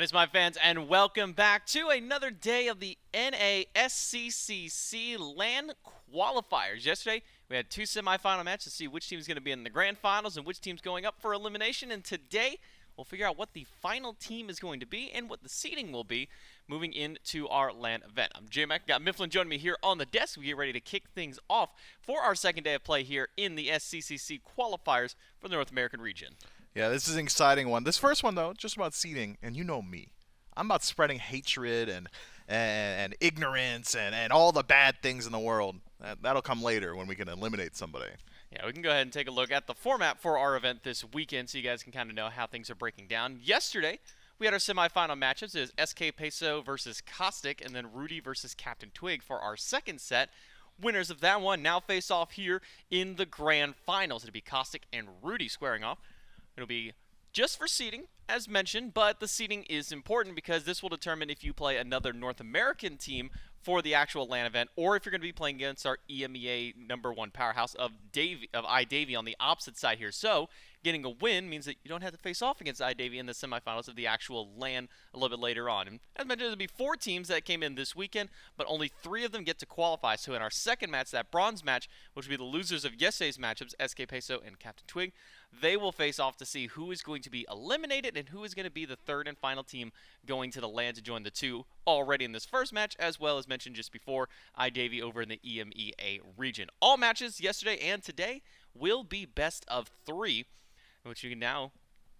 Hi, my fans, and welcome back to another day of the NASCCC LAN Qualifiers. Yesterday, we had two semifinal matches to see which team is going to be in the grand finals and which team's going up for elimination. And today, we'll figure out what the final team is going to be and what the seeding will be moving into our LAN event. I'm J-Mac, got Mifflin joining me here on the desk. We get ready to kick things off for our second day of play here in the SCCC Qualifiers for the North American region. Yeah, this is an exciting one. This first one, though, just about seeding, and you know me. I'm about spreading hatred and ignorance and all the bad things in the world. That'll come later when we can eliminate somebody. Yeah, we can go ahead and take a look at the format for our event this weekend so you guys can kind of know how things are breaking down. Yesterday, we had our semifinal matchups. It was SK Peso versus Khastik and then Ruedy versus Captain Twig for our second set. Winners of that one now face off here in the grand finals. It'll be Khastik and Ruedy squaring off. It'll be just for seeding, as mentioned, but the seeding is important because this will determine if you play another North American team for the actual LAN event, or if you're going to be playing against our EMEA #1 powerhouse of iDavy on the opposite side here. So, getting a win means that you don't have to face off against iDavy in the semifinals of the actual LAN a little bit later on. And as mentioned, there'll be 4 teams that came in this weekend, but only 3 of them get to qualify. So in our second match, that bronze match, which will be the losers of yesterday's matchups, SK Peso and Captain Twig, they will face off to see who is going to be eliminated and who is going to be the third and final team going to the LAN to join the 2 already in this first match, as well as mentioned just before, iDavy over in the EMEA region. All matches yesterday and today will be best of 3, which we can now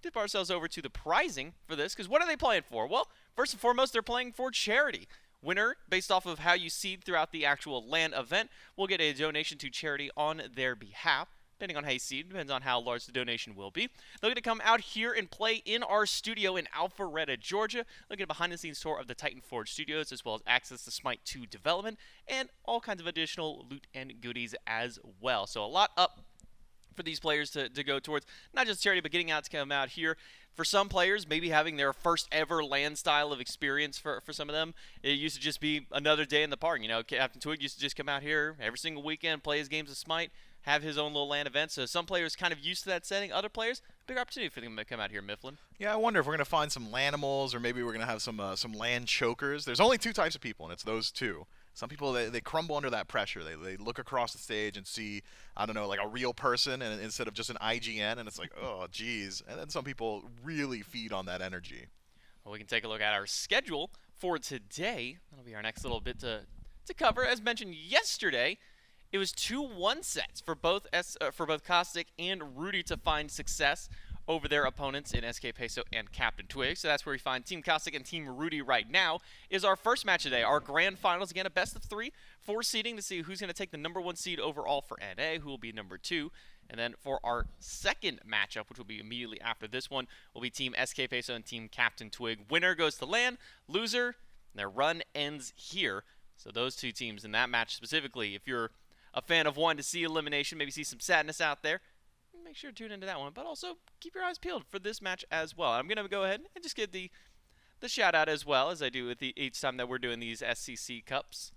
dip ourselves over to the prizing for this, because what are they playing for? Well, first and foremost, they're playing for charity. Winner, based off of how you seed throughout the actual LAN event, will get a donation to charity on their behalf. Depending on how you seed, depends on how large the donation will be. They're going to come out here and play in our studio in Alpharetta, Georgia. Look at a behind-the-scenes tour of the Titan Forge studios, as well as access to Smite 2 development, and all kinds of additional loot and goodies as well. So a lot up for these players to go towards, not just charity, but getting out to come out here. For some players, maybe having their first ever LAN style of experience for some of them. It used to just be another day in the park. You know, Captain Twig used to just come out here every single weekend, play his games of Smite, have his own little LAN event. So some players kind of used to that setting. Other players, big opportunity for them to come out here, Mifflin. Yeah, I wonder if we're going to find some Lanimals or maybe we're going to have some LAN chokers. There's only 2 types of people, and it's those 2. Some people, they crumble under that pressure. They look across the stage and see, I don't know, like a real person and instead of just an IGN, and it's like, oh, geez. And then some people really feed on that energy. Well, we can take a look at our schedule for today. That'll be our next little bit to cover. As mentioned yesterday, it was 2-1 sets for both Khastik and Ruedy to find success over their opponents in SK Peso and Captain Twig. So that's where we find Team Khastik and Team Ruedy right now. Is our first match today. Our grand finals, again, a best of 3 for seeding to see who's going to take the #1 seed overall for NA, who will be number 2. And then for our second matchup, which will be immediately after this one, will be Team SK Peso and Team Captain Twig. Winner goes to LAN, loser, their run ends here. So those 2 teams in that match specifically, if you're a fan of wanting to see elimination, maybe see some sadness out there, make sure to tune into that one. But also, keep your eyes peeled for this match as well. I'm going to go ahead and just give the shout out as well, as I do with each time that we're doing these SCC Cups,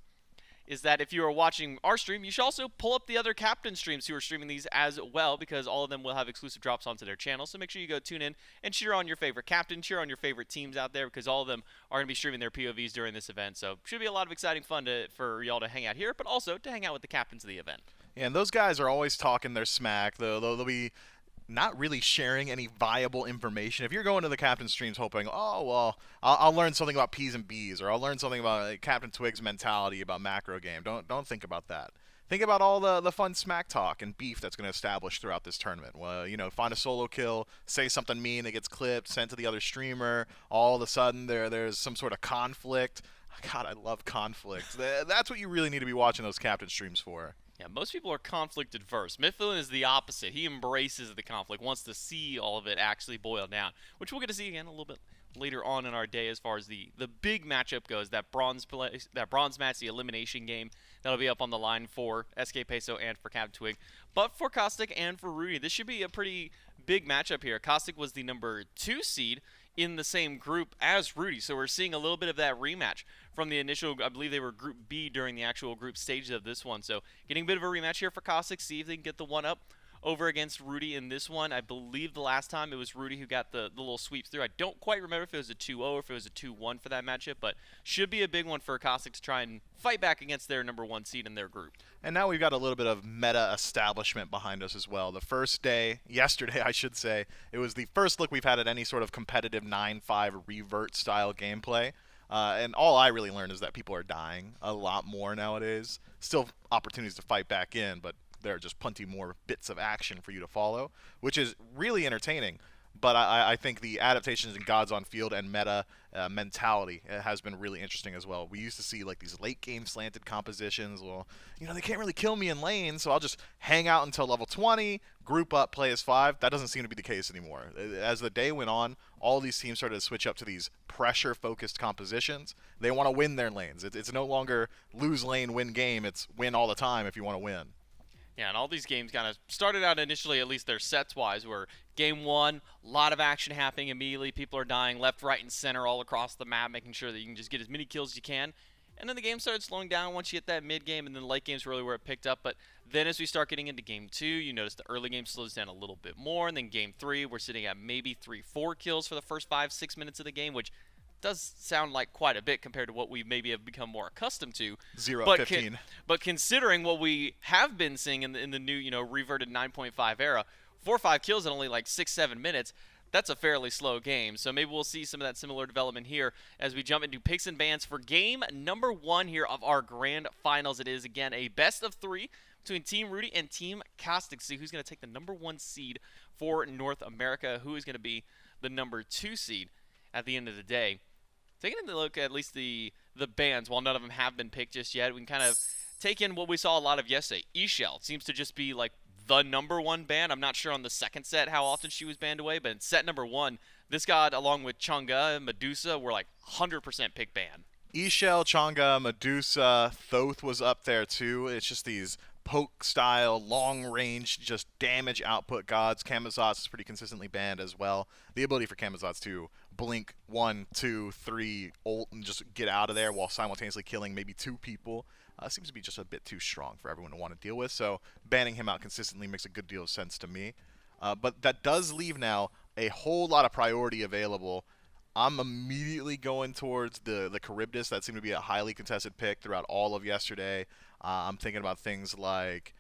is that if you are watching our stream, you should also pull up the other captain streams who are streaming these as well, because all of them will have exclusive drops onto their channel. So make sure you go tune in and cheer on your favorite captain, cheer on your favorite teams out there, because all of them are going to be streaming their POVs during this event. So should be a lot of exciting fun for y'all to hang out here, but also to hang out with the captains of the event. Yeah, and those guys are always talking their smack. They'll be not really sharing any viable information. If you're going to the captain streams hoping, oh, well, I'll learn something about P's and B's, or I'll learn something about Captain Twig's mentality about macro game, don't think about that. Think about all the fun smack talk and beef that's going to establish throughout this tournament. Well, you know, find a solo kill, say something mean, it gets clipped, sent to the other streamer. All of a sudden, there's some sort of conflict. God, I love conflict. That's what you really need to be watching those captain streams for. Yeah, most people are conflict adverse. Mifflin is the opposite. He embraces the conflict, wants to see all of it actually boil down, which we'll get to see again a little bit later on in our day as far as the big matchup goes. That bronze match, the elimination game, that'll be up on the line for SK Peso and for Captain Twig. But for Khastik and for Ruedy, this should be a pretty big matchup here. Khastik was the #2 seed in the same group as Ruedy, so we're seeing a little bit of that rematch from the initial, I believe they were Group B during the actual group stages of this one. So getting a bit of a rematch here for Khastik, see if they can get the one up over against Ruedy in this one. I believe the last time it was Ruedy who got the little sweep through. I don't quite remember if it was a 2-0 or if it was a 2-1 for that matchup, but should be a big one for Khastik to try and fight back against their #1 seed in their group. And now we've got a little bit of meta establishment behind us as well. The first day, yesterday I should say, it was the first look we've had at any sort of competitive 9-5 revert style gameplay. And all I really learned is that people are dying a lot more nowadays. Still opportunities to fight back in, but there are just plenty more bits of action for you to follow, which is really entertaining. But I think the adaptations in Gods on Field and meta mentality has been really interesting as well. We used to see like these late game slanted compositions. Well, you know, they can't really kill me in lane, so I'll just hang out until level 20, group up, play as 5. That doesn't seem to be the case anymore. As the day went on, all these teams started to switch up to these pressure-focused compositions. They want to win their lanes. It's no longer lose lane, win game. It's win all the time if you want to win. Yeah, and all these games kind of started out initially, at least their sets-wise, where game 1, a lot of action happening immediately. People are dying left, right, and center all across the map, making sure that you can just get as many kills as you can. And then the game started slowing down once you hit that mid-game, and then late game's really where it picked up. But then as we start getting into game 2, you notice the early game slows down a little bit more, and then game 3, we're sitting at maybe 3-4 kills for the first 5-6 minutes of the game, which does sound like quite a bit compared to what we maybe have become more accustomed to. 0-15. But considering what we have been seeing in the new, reverted 9.5 era, 4 or 5 kills in only like 6-7 minutes, that's a fairly slow game. So maybe we'll see some of that similar development here as we jump into picks and bans for game number 1 here of our grand finals. It is, again, a best of 3 between Team Ruedy and Team Khastik. See who's going to take the #1 seed for North America, who is going to be the #2 seed at the end of the day. Taking a look at least the bans, while none of them have been picked just yet, we can kind of take in what we saw a lot of yesterday. eShell seems to just be like the #1 ban. I'm not sure on the second set how often she was banned away, but in set #1, this god, along with Chang'e and Medusa, were like 100% pick ban. eShell, Chang'e, Medusa, Thoth was up there too. It's just these poke-style, long-range, just damage output gods. Camazotz is pretty consistently banned as well. The ability for Camazotz to blink 1, 2, 3, ult, and just get out of there while simultaneously killing maybe 2 people seems to be just a bit too strong for everyone to want to deal with. So banning him out consistently makes a good deal of sense to me. But that does leave now a whole lot of priority available. I'm immediately going towards the Charybdis. That seemed to be a highly contested pick throughout all of yesterday. I'm thinking about things like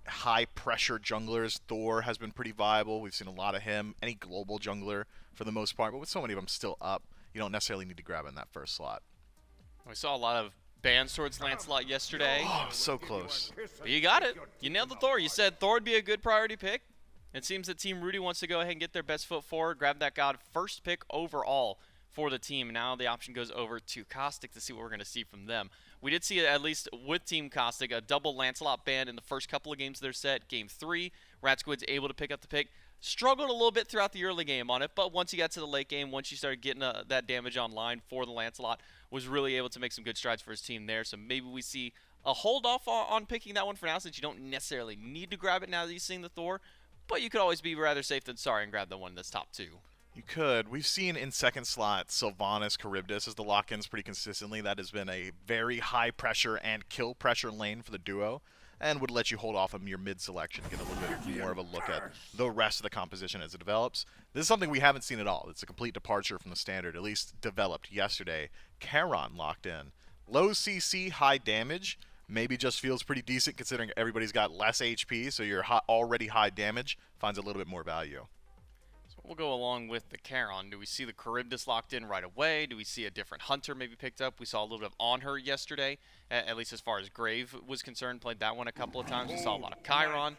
high-pressure junglers. Thor has been pretty viable. We've seen a lot of him. Any global jungler for the most part. But with so many of them still up, you don't necessarily need to grab in that first slot. We saw a lot of bans towards Lancelot yesterday. Oh, so close. But you got it. You nailed the Thor. You said Thor would be a good priority pick. It seems that Team Ruedy wants to go ahead and get their best foot forward, grab that god first pick overall for the team. Now the option goes over to Khastik to see what we're going to see from them. We did see, at least with Team Khastik, a double Lancelot ban in the first couple of games of their set. Game 3, Ratsquid's able to pick up the pick. Struggled a little bit throughout the early game on it, but once you got to the late game, once you started getting that damage online for the Lancelot, was really able to make some good strides for his team there. So maybe we see a hold off on picking that one for now, since you don't necessarily need to grab it now that you've seen the Thor. But you could always be rather safe than sorry and grab the one that's top 2. You could. We've seen in second slot Sylvanas, Charybdis as the lock-ins pretty consistently. That has been a very high pressure and kill pressure lane for the duo, and would let you hold off of your mid selection, get a little bit more of a look at the rest of the composition as it develops. This is something we haven't seen at all. It's a complete departure from the standard, at least developed yesterday. Charon locked in. Low CC, high damage. Maybe just feels pretty decent considering everybody's got less HP, so your already high damage finds a little bit more value. So we'll go along with the Charon. Do we see the Charybdis locked in right away? Do we see a different hunter maybe picked up? We saw a little bit of On Her yesterday, at least as far as Grave was concerned. Played that one a couple of times. We saw a lot of Chiron.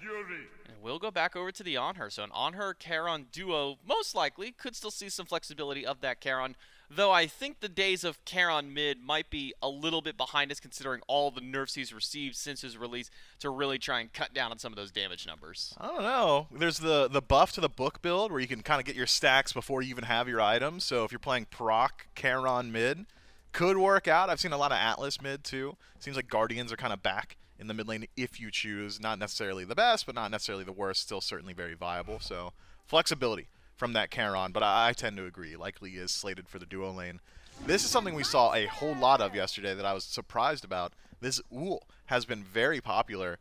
And we'll go back over to the On Her. So an On Her Charon duo, most likely, could still see some flexibility of that Charon. Though I think the days of Charon mid might be a little bit behind us, considering all the nerfs he's received since his release, to really try and cut down on some of those damage numbers. I don't know. There's the buff to the book build where you can kind of get your stacks before you even have your items. So if you're playing proc Charon mid, could work out. I've seen a lot of Atlas mid too. Seems like Guardians are kind of back in the mid lane if you choose. Not necessarily the best, but not necessarily the worst. Still certainly very viable. So flexibility from that Charon, but I tend to agree. Likely is slated for the duo lane. This is something we saw a whole lot of yesterday that I was surprised about. This Ull has been very popular.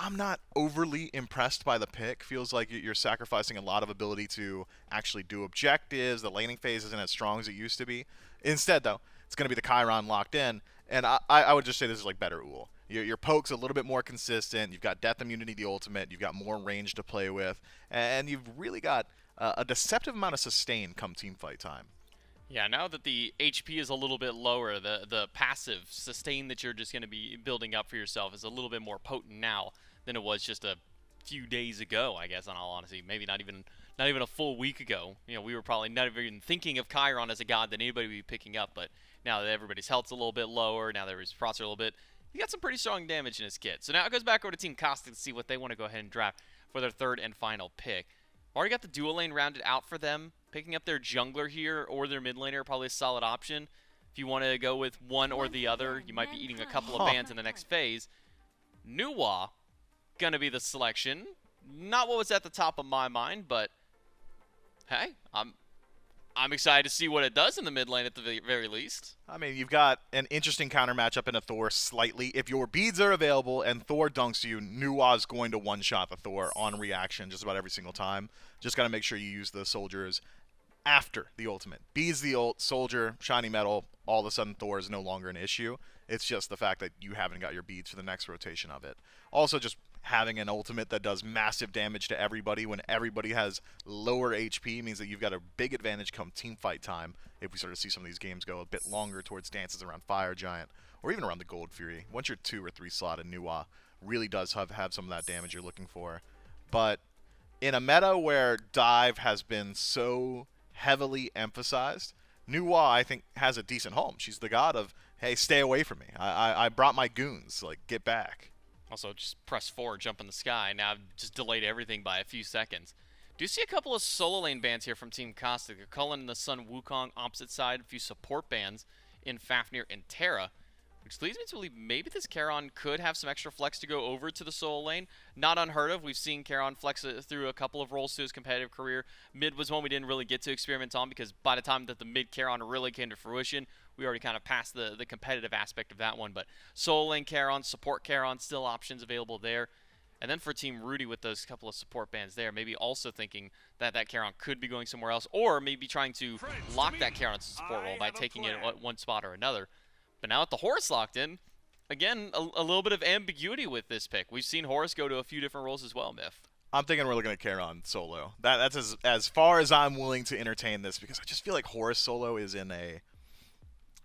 I'm not overly impressed by the pick. Feels like you're sacrificing a lot of ability to actually do objectives. The laning phase isn't as strong as it used to be. Instead, though, it's going to be the Chiron locked in, and I would just say this is like better Uul. Your poke's a little bit more consistent. You've got Death Immunity, the ultimate. You've got more range to play with, and you've really got a deceptive amount of sustain come team fight time. Yeah, now that the HP is a little bit lower, the passive sustain that you're just going to be building up for yourself is a little bit more potent now than it was just a few days ago, I guess, in all honesty. Maybe not even a full week ago. You know, we were probably not even thinking of Chiron as a god that anybody would be picking up, but now that everybody's health's a little bit lower, now that his procs are a little bit, he got some pretty strong damage in his kit. So now it goes back over to Team Khastik to see what they want to go ahead and draft for their third and final pick. Already got the dual lane rounded out for them. Picking up their jungler here or their mid laner, probably a solid option. If you want to go with one or the other, you might be eating a couple of bans in the next phase. Nuwa, gonna be the selection. Not what was at the top of my mind, but hey, I'm excited to see what it does in the mid lane at the very least. I mean, you've got an interesting counter matchup in a Thor slightly. If your beads are available and Thor dunks you, Nuwa's going to one-shot the Thor on reaction just about every single time. Just got to make sure you use the soldiers after the ultimate. Beads the ult, soldier, shiny metal, all of a sudden Thor is no longer an issue. It's just the fact that you haven't got your beads for the next rotation of it. Also, just having an ultimate that does massive damage to everybody when everybody has lower HP means that you've got a big advantage come team fight time if we start to see some of these games go a bit longer towards dances around Fire Giant or even around the Gold Fury. Once you're 2 or 3 slotted, Nuwa really does have some of that damage you're looking for. But in a meta where dive has been so heavily emphasized, Nuwa, I think, has a decent home. She's the god of, hey, stay away from me. I brought my goons. Like, get back. Also, just press forward, jump in the sky. Now I've just delayed everything by a few seconds. Do you see a couple of solo lane bans here from Team Khastik? They're calling the Sun Wukong opposite side, a few support bans in Fafnir and Terra, which leads me to believe maybe this Charon could have some extra flex to go over to the solo lane. Not unheard of. We've seen Charon flex through a couple of roles to his competitive career. Mid was one we didn't really get to experiment on because by the time that the mid Charon really came to fruition, we already kind of passed the competitive aspect of that one. But solo lane Charon, support Charon, still options available there. And then for Team Ruedy with those couple of support bans there, maybe also thinking that that Charon could be going somewhere else, or maybe trying to lock that Charon support role by taking it at one spot or another. But now with the Horus locked in, again, a little bit of ambiguity with this pick. We've seen Horus go to a few different roles as well, Myth. I'm thinking we're looking at Charon solo. That's as far as I'm willing to entertain this because I just feel like Horus solo is in a...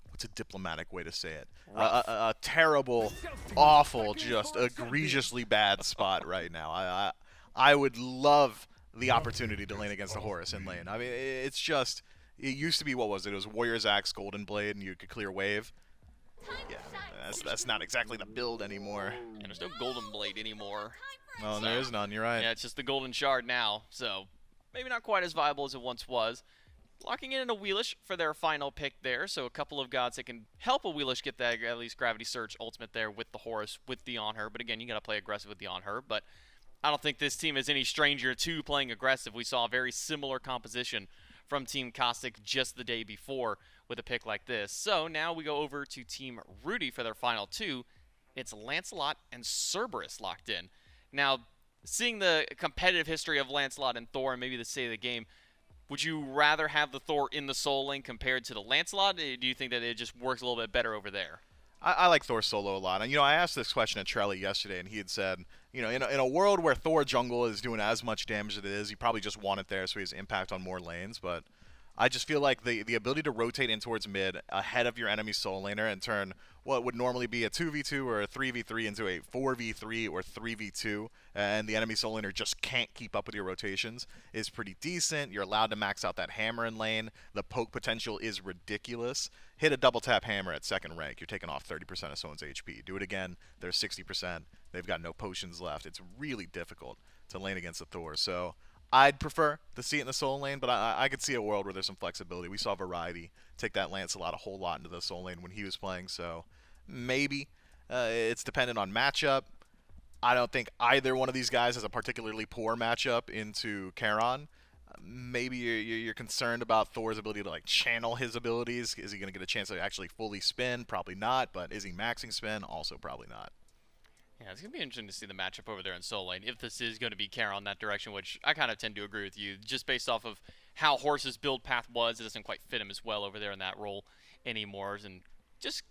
What's a diplomatic way to say it? A terrible, awful, just egregiously bad spot right now. I would love the opportunity to lane against a Horus in lane. I mean, it's just... It used to be, what was it? It was Warrior's Axe, Golden Blade, and you could clear wave. Yeah, that's not exactly the build anymore. And there's no Golden Blade anymore. Oh, there is none. You're right. Yeah, it's just the Golden Shard now, so maybe not quite as viable as it once was. Locking in a Wheelish for their final pick there, so a couple of gods that can help a Wheelish get that at least Gravity Surge ultimate there with the Horus, with the On Her. But again, you got to play aggressive with the On Her. But I don't think this team is any stranger to playing aggressive. We saw a very similar composition from Team Khastik just the day before with a pick like this. So now we go over to Team Ruedy for their final two. It's Lancelot and Cerberus locked in. Now, seeing the competitive history of Lancelot and Thor and maybe the state of the game, would you rather have the Thor in the solo lane compared to the Lancelot? Do you think that it just works a little bit better over there? I like Thor solo a lot. And, I asked this question at Trelly yesterday, and he had said, in a world where Thor jungle is doing as much damage as it is, you probably just want it there so he has impact on more lanes. But I just feel like the ability to rotate in towards mid ahead of your enemy solo laner and turn what would normally be a 2v2 or a 3v3 into a 4v3 or 3v2, and the enemy solo laner just can't keep up with your rotations is pretty decent. You're allowed to max out that hammer in lane. The poke potential is ridiculous. Hit a double tap hammer at second rank. You're taking off 30% of someone's HP. Do it again. They're 60%. They've got no potions left. It's really difficult to lane against the Thor. So I'd prefer to see it in the solo lane, but I could see a world where there's some flexibility. We saw Ruedy take that Lancelot a whole lot into the solo lane when he was playing, so maybe. It's dependent on matchup. I don't think either one of these guys has a particularly poor matchup into Charon. Maybe you're concerned about Thor's ability to channel his abilities. Is he going to get a chance to actually fully spin? Probably not, but is he maxing spin? Also probably not. Yeah, it's going to be interesting to see the matchup over there in solo lane, if this is going to be Kara on that direction, which I kind of tend to agree with you, just based off of how Horse's build path was. It doesn't quite fit him as well over there in that role anymore. And just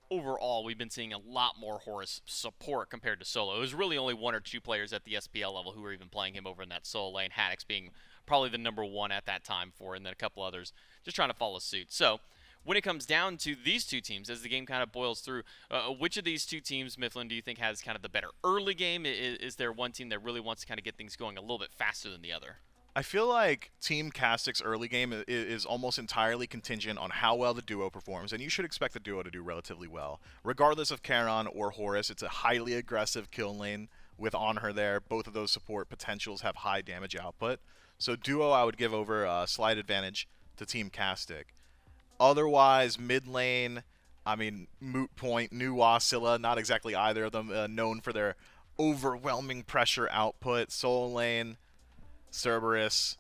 overall, we've been seeing a lot more Horus support compared to solo. It was really only 1 or 2 players at the SPL level who were even playing him over in that solo lane, Haddix being probably the #1 at that time for it, and then a couple others just trying to follow suit. So when it comes down to these two teams, as the game kind of boils through, which of these two teams, Mifflin, do you think has kind of the better early game? Is there one team that really wants to kind of get things going a little bit faster than the other? I feel like Team Khastik's early game is almost entirely contingent on how well the duo performs, and you should expect the duo to do relatively well. Regardless of Charon or Horus, it's a highly aggressive kill lane with On Her there. Both of those support potentials have high damage output. So duo, I would give over a slight advantage to Team Khastik. Otherwise, mid lane, I mean, moot point, Nuwa, Scylla, not exactly either of them known for their overwhelming pressure output. Solo lane, Cerberus,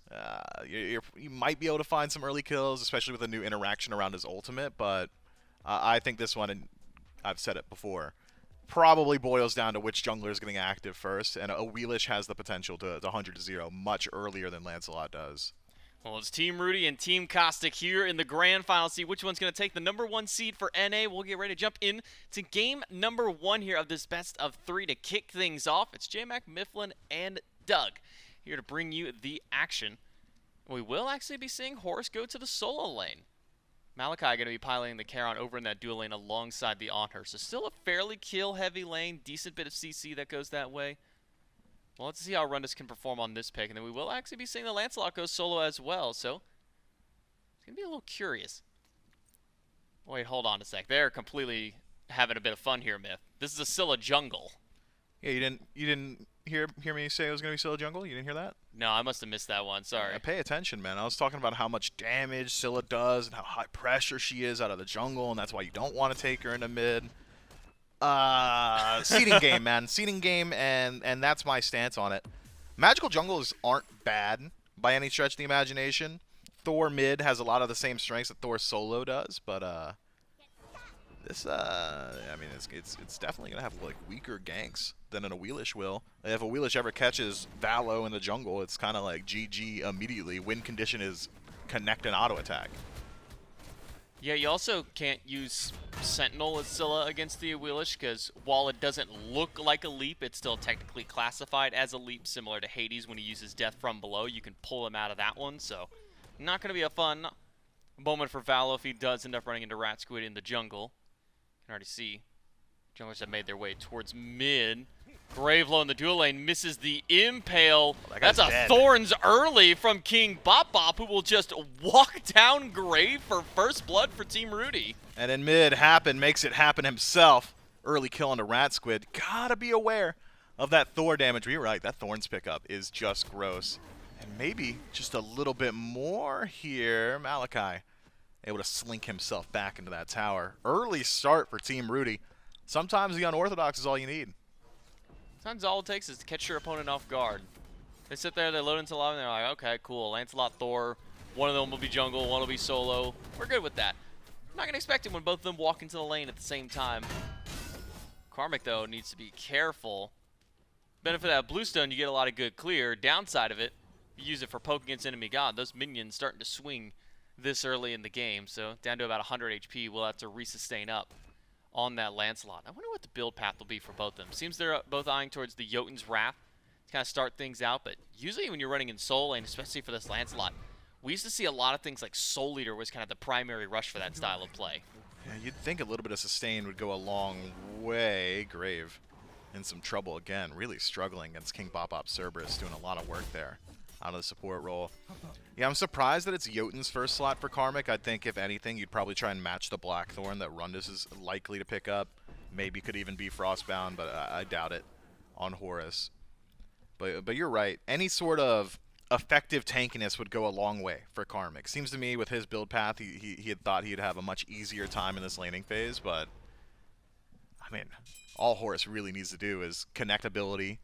you might be able to find some early kills, especially with a new interaction around his ultimate, but I think this one, and I've said it before, probably boils down to which jungler is getting active first, and a Wheelish has the potential to 100-0 much earlier than Lancelot does. Well, it's Team Ruedy and Team Khastik here in the grand final. See which one's going to take the #1 seed for NA. We'll get ready to jump in to game #1 here of this best of 3 to kick things off. It's J-Mac, Mifflin, and Doug here to bring you the action. We will actually be seeing Horus go to the solo lane. Malachi going to be piloting the Charon over in that dual lane alongside the On Her. So still a fairly kill-heavy lane. Decent bit of CC that goes that way. Well, let's see how Rundus can perform on this pick. And then we will actually be seeing the Lancelot go solo as well. So it's going to be a little curious. Wait, hold on a sec. They're completely having a bit of fun here, Myth. This is a Scylla jungle. Yeah, you didn't hear me say it was going to be Scylla jungle? You didn't hear that? No, I must have missed that one. Sorry. Pay attention, man. I was talking about how much damage Scylla does and how high pressure she is out of the jungle, and that's why you don't want to take her into mid. Seeding game, man. Seeding game, and that's my stance on it. Magical jungles aren't bad by any stretch of the imagination. Thor mid has a lot of the same strengths that Thor solo does, but this I mean it's definitely gonna have like weaker ganks than a Wheelish will. If a Wheelish ever catches Valo in the jungle, it's kind of like GG immediately. Win condition is connect and auto attack. Yeah, you also can't use Sentinel as Scylla against the Wheelish, because while it doesn't look like a leap, it's still technically classified as a leap, similar to Hades when he uses Death from below. You can pull him out of that one, so not going to be a fun moment for Valo if he does end up running into Rat Squid in the jungle. You can already see junglers have made their way towards mid. Gravelow in the dual lane misses the impale. That's a dead. Thorns early from King Bop Bop, who will just walk down Grave for first blood for Team Ruedy. And in mid, Happen makes it happen himself. Early kill onto Rat Squid. Gotta be aware of that Thor damage. You're right, that Thorns pickup is just gross. And maybe just a little bit more here. Malachi able to slink himself back into that tower. Early start for Team Ruedy. Sometimes the unorthodox is all you need. Sometimes all it takes is to catch your opponent off guard. They sit there, they load into lava, and they're like, okay, cool, Lancelot, Thor, one of them will be jungle, one will be solo. We're good with that. I'm not going to expect it when both of them walk into the lane at the same time. Karmic, though, needs to be careful. Benefit of that Bluestone, you get a lot of good clear. Downside of it, you use it for poke against enemy god. Those minions starting to swing this early in the game, so down to about 100 HP, we'll have to resustain up on that Lancelot. I wonder what the build path will be for both of them. Seems they're both eyeing towards the Jotun's Wrath to kind of start things out, but usually when you're running in Soul Lane, especially for this Lancelot, we used to see a lot of things like Soul Eater was kind of the primary rush for that style of play. Yeah, you'd think a little bit of sustain would go a long way. Grave in some trouble again, really struggling against King Bop Bop Cerberus, doing a lot of work there out of the support role. Yeah, I'm surprised that it's Jotun's first slot for Karmic. I think, if anything, you'd probably try and match the Blackthorn that Rundus is likely to pick up. Maybe could even be Frostbound, but I doubt it on Horus. But you're right. Any sort of effective tankiness would go a long way for Karmic. Seems to me with his build path, he had thought he'd have a much easier time in this laning phase, but I mean, all Horus really needs to do is connect ability,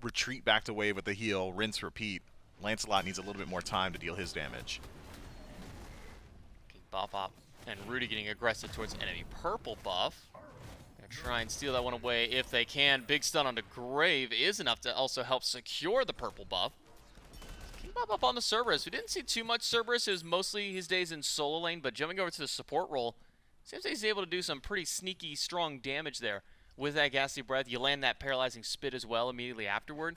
retreat back to wave with the heal, rinse, repeat. Lancelot needs a little bit more time to deal his damage. King Bop Bop and Ruedy getting aggressive towards enemy purple buff. They're Try and steal that one away if they can. Big stun onto Grave is enough to also help secure the purple buff. King Bob up on the Cerberus. We didn't see too much Cerberus. It was mostly his days in solo lane, but jumping over to the support role, seems like he's able to do some pretty sneaky, strong damage there. With that Ghastly Breath, you land that Paralyzing Spit as well immediately afterward.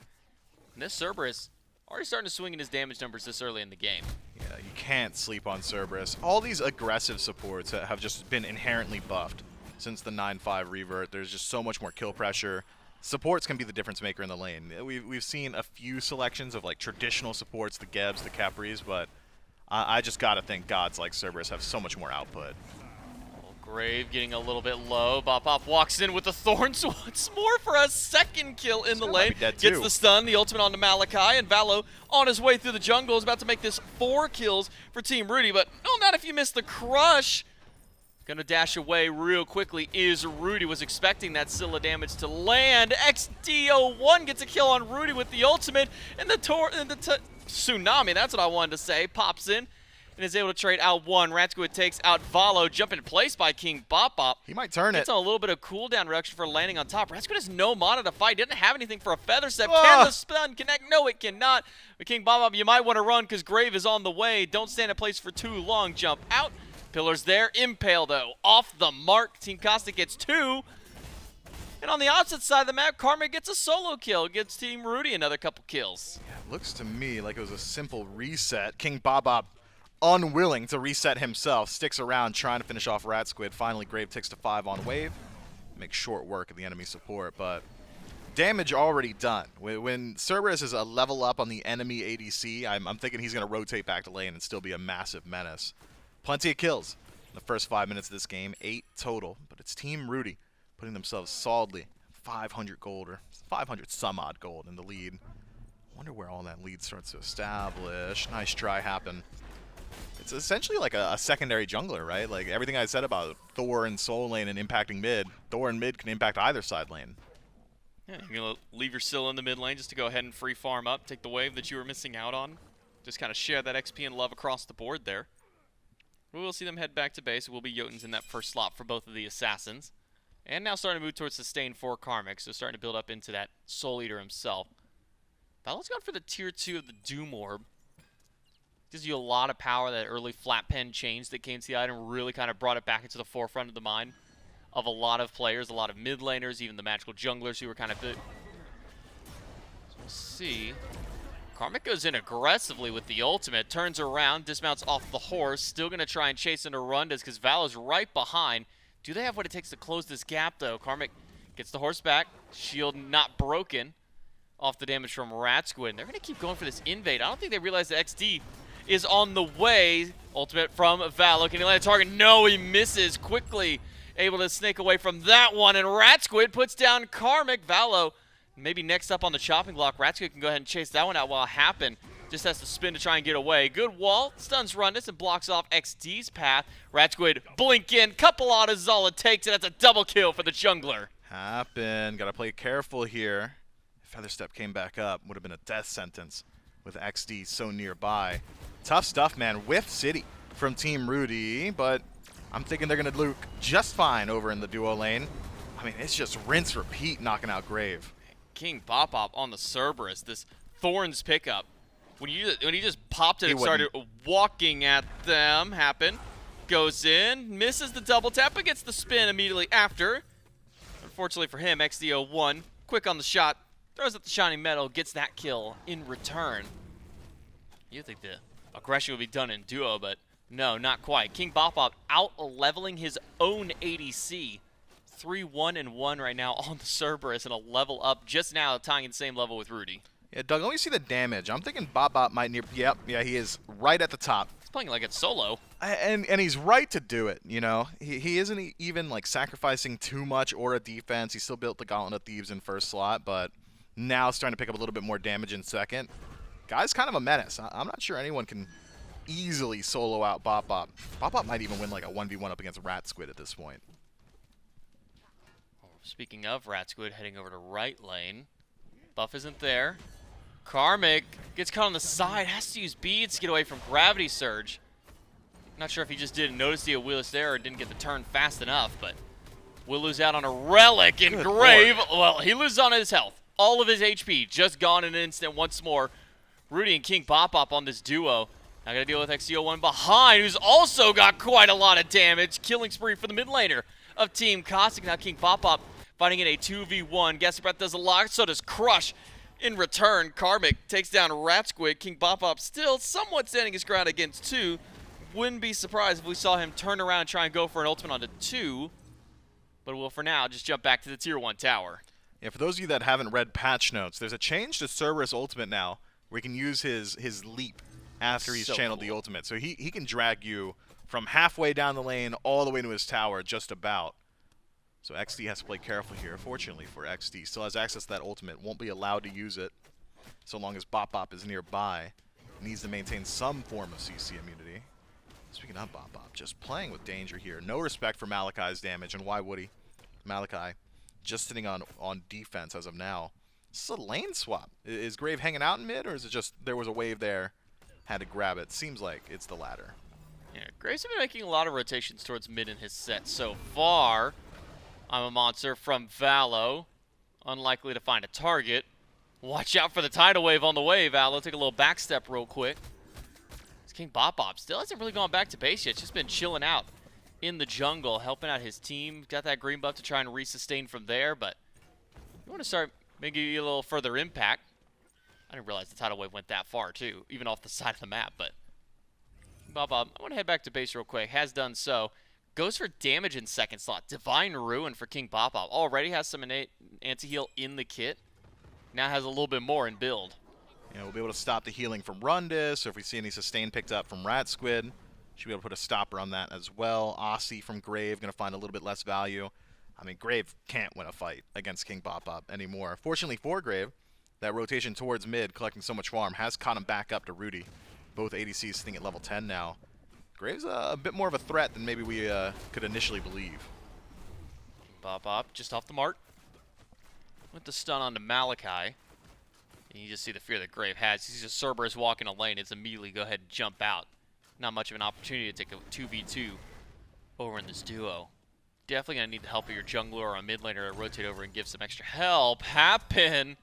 And this Cerberus already starting to swing in his damage numbers this early in the game. Yeah, you can't sleep on Cerberus. All these aggressive supports have just been inherently buffed. Since the 9-5 revert, there's just so much more kill pressure. Supports can be the difference maker in the lane. We've seen a few selections of like traditional supports, the Gebs, the Capris, but I just gotta think gods like Cerberus have so much more output. Grave getting a little bit low. Bop walks in with the Thorns once more for a second kill in the lane. Gets the stun, the ultimate onto Malachi, and Valo on his way through the jungle is about to make this 4 kills for Team Ruedy, but no, not if you miss the crush. Gonna dash away real quickly is Ruedy. Was expecting that Scylla damage to land. XD01 gets a kill on Ruedy with the ultimate, and the Tsunami, that's what I wanted to say, pops in and is able to trade out one. Ratsquid takes out Valo, jump in place by King Bop. He might turn it. Gets on a little bit of cooldown reduction for landing on top. Ratsquid has no mana to fight. Didn't have anything for a Feather Step. Can the stun connect? No, it cannot. But King Bop, you might want to run because Grave is on the way. Don't stand in place for too long. Jump out. Pillars there. Impale, though. Off the mark. Team Khastik gets 2. And on the opposite side of the map, Karma gets a solo kill. Gets Team Ruedy another couple kills. Yeah, it looks to me like it was a simple reset. King Bop, unwilling to reset himself, sticks around trying to finish off Ratsquid. Finally, Grave ticks to 5 on wave. Makes short work of the enemy support, but damage already done. When Cerberus is a level up on the enemy ADC, I'm thinking he's going to rotate back to lane and still be a massive menace. Plenty of kills in the first 5 minutes of this game, 8 total, but it's Team Ruedy putting themselves solidly 500 gold or 500 some odd gold in the lead. Wonder where all that lead starts to establish. Nice try happen. It's essentially like a secondary jungler, right? Like everything I said about Thor and solo lane and impacting mid, Thor and mid can impact either side lane. Yeah, you're going to leave your Scylla in the mid lane just to go ahead and free farm up, take the wave that you were missing out on. Just kind of share that XP and love across the board there. We will see them head back to base. It will be Jotuns in that first slot for both of the Assassins. And now starting to move towards Sustain for Karmic, so starting to build up into that Soul Eater himself. Valo's gone for the tier 2 of the Doom Orb. Gives you a lot of power. That early flat pen change that came to the item really kind of brought it back into the forefront of the mind of a lot of players, a lot of mid laners, even the magical junglers who were kind of... So we'll see. Karmic goes in aggressively with the ultimate, turns around, dismounts off the horse, still going to try and chase into Rundas because Valo's right behind. Do they have what it takes to close this gap, though? Karmic gets the horse back, shield not broken off the damage from Ratsquid. They're going to keep going for this invade. I don't think they realize the XD is on the way. Ultimate from Valo. Can he land a target? No, he misses quickly. Able to snake away from that one, and Ratsquid puts down Karmic. Valo maybe next up on the chopping block. Ratsquid can go ahead and chase that one out while it happened. Just has to spin to try and get away. Good wall. Stuns Rundas and blocks off XD's path. Ratsquid blink in. Couple autos is all it takes, and that's a double kill for the jungler. Happen. Gotta play careful here. If Feather Step came back up, would have been a death sentence with XD so nearby. Tough stuff, man. Whiff City from Team Ruedy, but I'm thinking they're gonna look just fine over in the duo lane. I mean, it's just rinse, repeat, knocking out Grave. King Bop on the Cerberus. This Thorns pickup. When he just popped it and started walking at them, goes in, misses the double tap, but gets the spin immediately after. Unfortunately for him, XD01, quick on the shot, throws up the Shining Metal, gets that kill in return. You'd think the aggression would be done in duo, but no, not quite. King Bop out-leveling his own ADC. 3-1-1 right now on the Cerberus and a level up just now, tying in the same level with Ruedy. Yeah, Doug, let me see the damage. I'm thinking Bop might near... Yep, yeah, he is right at the top. He's playing like it's solo. And he's right to do it, you know? He isn't even, like, sacrificing too much aura defense. He still built the Gauntlet of Thieves in first slot, but now starting to pick up a little bit more damage in second. Guy's kind of a menace. I'm not sure anyone can easily solo out Bop. Bop might even win, like, a 1v1 up against Ratsquid at this point. Speaking of Ratsquid, heading over to right lane. Buff isn't there. Karmic gets caught on the side, has to use beads to get away from Gravity Surge. Not sure if he just didn't notice the Wheelers there or didn't get the turn fast enough, but will lose out on a relic in Good Grave. Lord. Well, he loses on his health. All of his HP just gone in an instant once more. Ruedy and King Bop on this duo. Now gotta deal with XDO1 behind, who's also got quite a lot of damage. Killing spree for the mid laner of Team Khastik. Now King Bop fighting in a 2v1. Gassy Breath does a lot, so does Crush. In return, Karmic takes down Ratsquid. King Bop still somewhat standing his ground against 2. Wouldn't be surprised if we saw him turn around and try and go for an ultimate onto 2. But we'll, for now, just jump back to the Tier 1 tower. Yeah, for those of you that haven't read patch notes, there's a change to Cerberus ultimate now where he can use his leap after he's So channeled cool. the ultimate. So he can drag you from halfway down the lane all the way to his tower, just about. So XD has to play careful here. Fortunately for XD, still has access to that ultimate. Won't be allowed to use it so long as Bop is nearby. Needs to maintain some form of CC immunity. Speaking of Bop, just playing with danger here. No respect for Malachi's damage, and why would he? Malachi just sitting on defense as of now. This is a lane swap. Is Grave hanging out in mid, or is it just there was a wave there, had to grab it? Seems like it's the latter. Yeah, Graves has been making a lot of rotations towards mid in his set so far. I'm a monster from Valo. Unlikely to find a target. Watch out for the tidal wave on the way, Valo. Take a little back step real quick. This King Bop still hasn't really gone back to base yet. Just been chilling out in the jungle, helping out his team. Got that green buff to try and resustain from there, but you want to start maybe a little further impact. I didn't realize the tidal wave went that far, too, even off the side of the map, but Bop, I want to head back to base real quick. Has done so. Goes for damage in second slot. Divine Ruin for King Bop. Already has some innate anti-heal in the kit. Now has a little bit more in build. We'll be able to stop the healing from Rundis, or if we see any sustain picked up from Ratsquid, should be able to put a stopper on that as well. Aussie from Grave, going to find a little bit less value. I mean, Grave can't win a fight against King Bop anymore. Fortunately for Grave, that rotation towards mid, collecting so much farm, has caught him back up to Ruedy. Both ADCs sitting at level 10 now. Grave's a bit more of a threat than maybe we could initially believe. Bop just off the mark. With the stun onto Malachi. And you just see the fear that Grave has. He sees a Cerberus walking a lane. It's immediately go ahead and jump out. Not much of an opportunity to take a 2v2 over in this duo. Definitely going to need the help of your jungler or a mid laner to rotate over and give some extra help. Happen.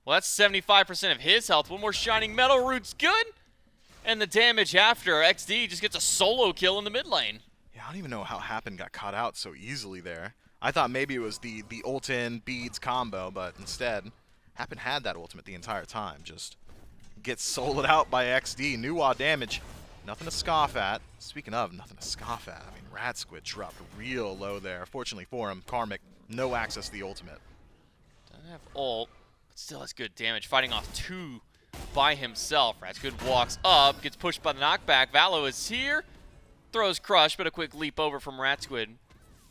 Well, that's 75% of his health. One more Shining Metal Root's good. And the damage after, XD just gets a solo kill in the mid lane. Yeah, I don't even know how Happen got caught out so easily there. I thought maybe it was the ult-in beads combo, but instead, Happen had that ultimate the entire time. Just gets soloed out by XD. Nuwa damage. Nothing to scoff at. Speaking of nothing to scoff at, I mean, Ratsquid dropped real low there. Fortunately for him, Karmic, no access to the ultimate. Doesn't have ult, but still has good damage. Fighting off 2 by himself. Ratsquid walks up, gets pushed by the knockback. Valo is here, throws Crush, but a quick leap over from Ratsquid.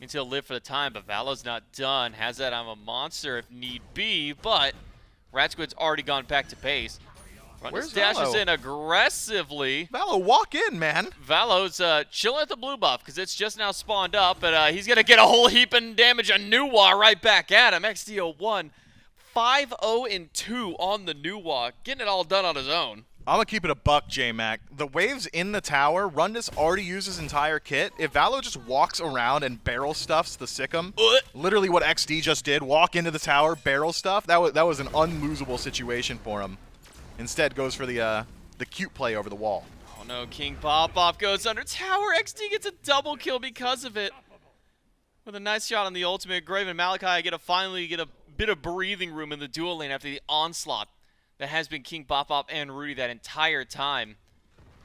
Means he'll live for the time, but Valo's not done. Has that I'm a monster if need be, but Ratsquid's already gone back to base. Where's dashes Valo? in aggressively. Valo, walk in, man. Valo's chilling at the blue buff because it's just now spawned up, but he's going to get a whole heap of damage on Nuwa right back at him. XD01, 5-0-2 on the Nuwa, getting it all done on his own. I'm going to keep it a buck, J-Mac. The wave's in the tower. Rundis already used his entire kit. If Valo just walks around and barrel stuffs the Sikkim, literally what XD just did, walk into the tower, barrel stuff, that was an unlosable situation for him. Instead goes for the cute play over the wall. Oh no, King Bop goes under tower. XD gets a double kill because of it. With a nice shot on the ultimate, Grave and Malachi finally get a bit of breathing room in the dual lane after the onslaught that has been King Bop and Ruedy that entire time.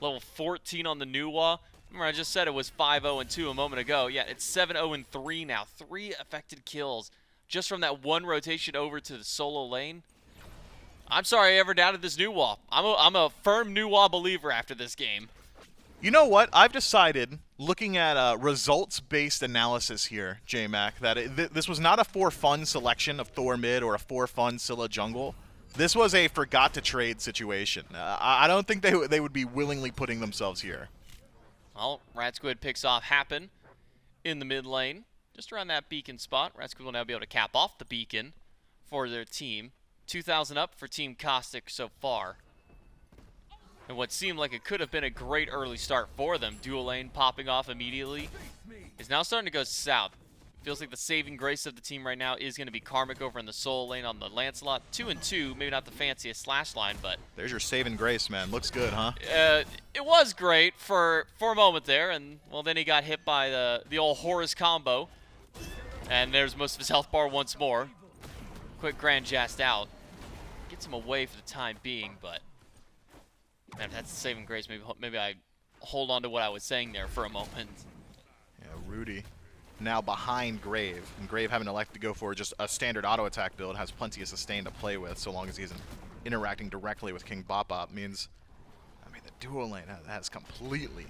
Level 14 on the Nuwa. Remember, I just said it was 5-0-2 a moment ago. Yeah, it's 7-0-3 now. 3 affected kills just from that one rotation over to the solo lane. I'm sorry I ever doubted this Nuwa. I'm a firm Nuwa believer after this game. You know what? I've decided, looking at results-based analysis here, J-Mac, that this was not a for-fun selection of Thor mid or a for-fun Scylla jungle. This was a forgot-to-trade situation. I don't think they would be willingly putting themselves here. Well, Ratsquid picks off Happen in the mid lane. Just around that beacon spot. Ratsquid will now be able to cap off the beacon for their team. 2,000 up for Team Khastik so far. And what seemed like it could have been a great early start for them, dual lane popping off immediately, is now starting to go south. Feels like the saving grace of the team right now is going to be Karmic over in the solo lane on the Lancelot. 2-2, maybe not the fanciest slash line, but There's your saving grace, man. Looks good, huh? it was great for a moment there, and well, then he got hit by the old Horus combo, and there's most of his health bar once more. Quick Grand Jest out, gets him away for the time being, but man, if that's the saving grace, maybe I hold on to what I was saying there for a moment. Yeah, Ruedy now behind Grave, and Grave having elected to go for just a standard auto attack build, has plenty of sustain to play with so long as he isn't interacting directly with King Bop Bop. Means, I mean, the duo lane has completely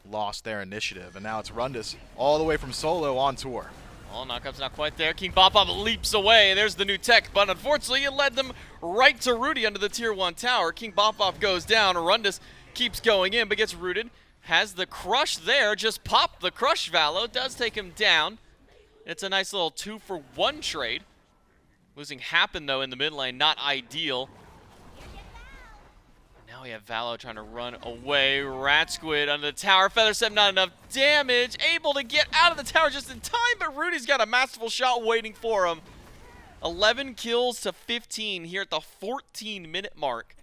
lost their initiative, and now it's Rundus all the way from solo on tour. Well, knockup's not quite there. King Bop Bop leaps away. There's the new tech, but unfortunately it led them right to Ruedy under the tier 1 tower. King Bop Bop goes down. Rundus keeps going in, but gets rooted. Has the crush there, just popped the crush. Valo does take him down. It's a nice little 2-for-1 trade. Losing Happen, though, in the mid lane, not ideal. Now we have Valo trying to run away. Rat Squid under the tower. Feather Step, not enough damage. Able to get out of the tower just in time, but Rudy's got a masterful shot waiting for him. 11 kills to 15 here at the 14-minute mark.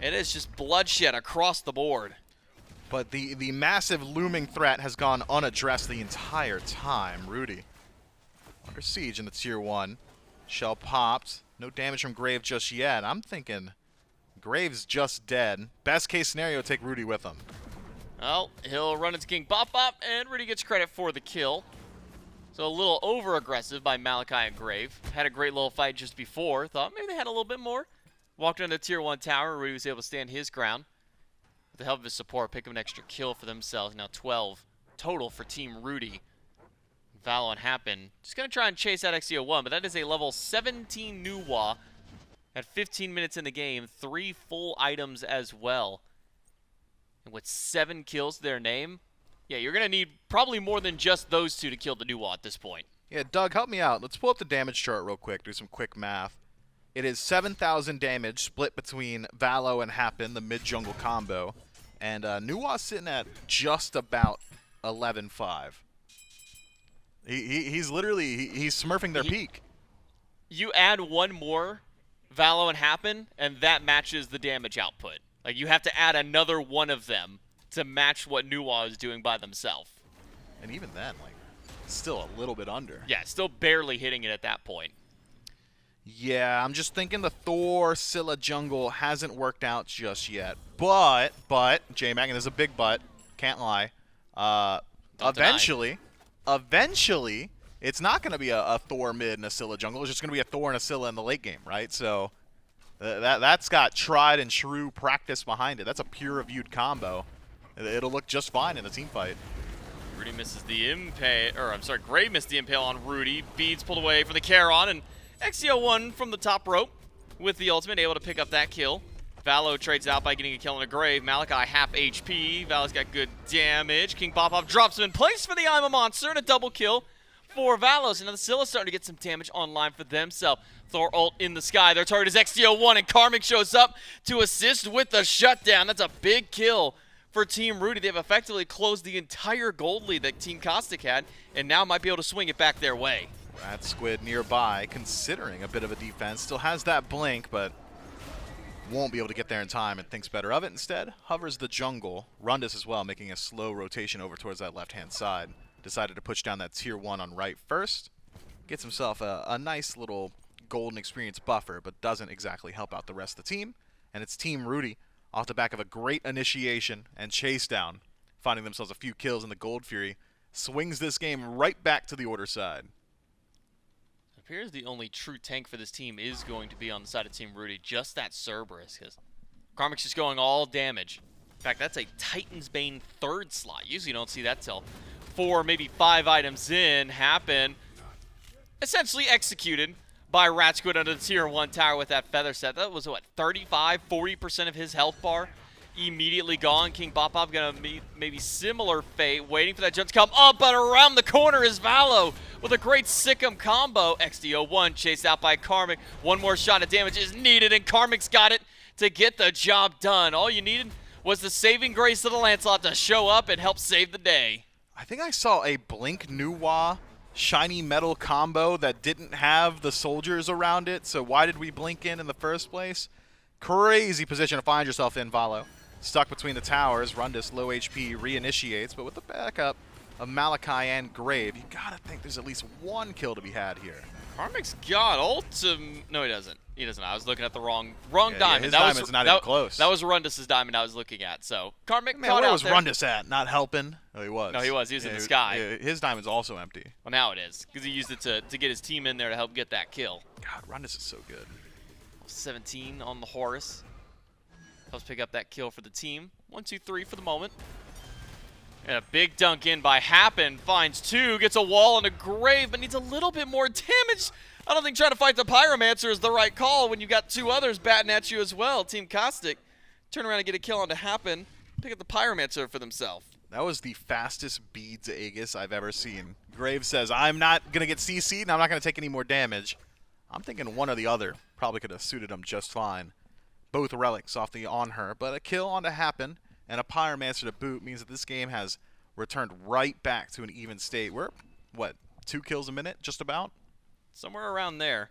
It is just bloodshed across the board. But the massive looming threat has gone unaddressed the entire time. Ruedy under siege in the tier 1. Shell popped. No damage from Grave just yet. I'm thinking Grave's just dead. Best case scenario, take Ruedy with him. Well, he'll run into King Bop Bop, and Ruedy gets credit for the kill. So a little over-aggressive by Malachi and Grave. Had a great little fight just before. Thought maybe they had a little bit more. Walked into the tier 1 tower. Ruedy was able to stand his ground. With the help of his support, pick up an extra kill for themselves. Now 12 total for Team Ruedy. Valo and Happen just going to try and chase out XCO1, but that is a level 17 Nuwa at 15 minutes in the game. 3 full items as well. And with 7 kills to their name, yeah, you're going to need probably more than just those 2 to kill the Nuwa at this point. Yeah, Doug, help me out. Let's pull up the damage chart real quick, do some quick math. It is 7,000 damage split between Valo and Happen, the mid-jungle combo. And Nuwa's sitting at just about 11.5. He's literally, he's smurfing their peak. You add one more Valo and Happen, and that matches the damage output. Like, you have to add another one of them to match what Nuwa is doing by themselves. And even then, like, still a little bit under. Yeah, still barely hitting it at that point. Yeah, I'm just thinking the Thor Scylla jungle hasn't worked out just yet. But, J-Mac, and there's a big but, can't lie, eventually, it's not going to be a Thor mid and a Scylla jungle. It's just going to be a Thor and a Scylla in the late game, right? So that's got tried and true practice behind it. That's a peer-reviewed combo. It'll look just fine in a team fight. Ruedy misses the impale, or I'm sorry, Grave missed the impale on Ruedy. Beads pulled away from the Charon, and XCO1 from the top rope with the ultimate, able to pick up that kill. Valo trades out by getting a kill on a Grave. Malachi half HP. Valo's got good damage. King Bop Bop drops him in place for the I'm a Monster and a double kill for Valo. So now the Scylla's starting to get some damage online for themselves. Thor ult in the sky. Their target is XCO1, and Karmic shows up to assist with the shutdown. That's a big kill for Team Ruedy. They've effectively closed the entire gold lead that Team Khastik had, and now might be able to swing it back their way. Rat Squid nearby, considering a bit of a defense. Still has that blink, but won't be able to get there in time and thinks better of it. Instead, hovers the jungle. Rundus as well, making a slow rotation over towards that left-hand side. Decided to push down that tier 1 on right first. Gets himself a nice little golden experience buffer, but doesn't exactly help out the rest of the team. And it's Team Ruedy, off the back of a great initiation and chase down, finding themselves a few kills in the Gold Fury, swings this game right back to the Order side. It appears the only true tank for this team is going to be on the side of Team Ruedy, just that Cerberus, because Karmic's just going all damage. In fact, that's a Titan's Bane 3rd slot. Usually you don't see that till 4, maybe 5 items in. Happen. Essentially executed by Rat Squid under the tier 1 tower with that feather set. That was, what, 35, 40% of his health bar immediately gone. King Bop Bop gonna meet maybe similar fate, waiting for that jump to come up, but around the corner is Valo with a great Sikkim combo. XDO1 chased out by Karmic. One more shot of damage is needed, and Karmic's got it to get the job done. All you needed was the saving grace of the Lancelot to show up and help save the day. I think I saw a blink Nuwa shiny metal combo that didn't have the soldiers around it, so why did we blink in the first place? Crazy position to find yourself in, Valo. Stuck between the towers, Rundis, low HP, reinitiates, but with the backup of Malachi and Grave, you gotta think there's at least one kill to be had here. Karmic's got ultim. No, he doesn't. He doesn't. I was looking at the wrong diamond. His diamond's not even close. That was Rundis' diamond I was looking at. So Karmic Man, caught where out was there. Rundis at? Not helping? Oh, he was. No, he was. He was in the sky. Yeah, his diamond's also empty. Well, now it is, because he used it to get his team in there to help get that kill. God, Rundis is so good. 17 on the Horus. Helps pick up that kill for the team. 1, 2, 3 for the moment. And a big dunk in by Happen. Finds 2, gets a wall and a Grave, but needs a little bit more damage. I don't think trying to fight the Pyromancer is the right call when you got 2 others batting at you as well. Team Khastik turn around and get a kill on to Happen. Pick up the Pyromancer for themselves. That was the fastest beads Aegis I've ever seen. Grave says, I'm not going to get CC'd and I'm not going to take any more damage. I'm thinking one or the other probably could have suited him just fine. Both relics off the on her, but a kill on to Happen and a Pyromancer to boot means that this game has returned right back to an even state. We're, what, 2 kills a minute, just about? Somewhere around there,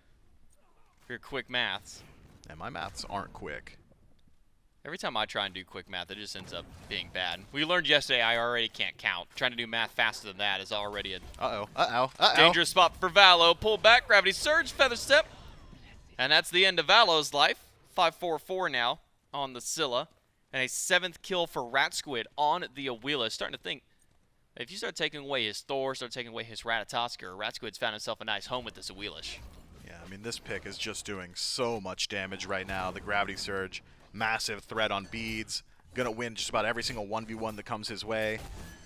for your quick maths. And my maths aren't quick. Every time I try and do quick math, it just ends up being bad. We learned yesterday I already can't count. Trying to do math faster than that is already a dangerous spot for Valo. Pull back, Gravity Surge, Feather Step. And that's the end of Valo's life. 5-4-4 now on the Scylla. And a 7th kill for Rat Squid on the Awila. Starting to think, if you start taking away his Thor, start taking away his Ratatosker, Rat Squid's found himself a nice home with this Awilish. Yeah, I mean, this pick is just doing so much damage right now. The Gravity Surge, massive threat on beads. Gonna win just about every single 1v1 that comes his way.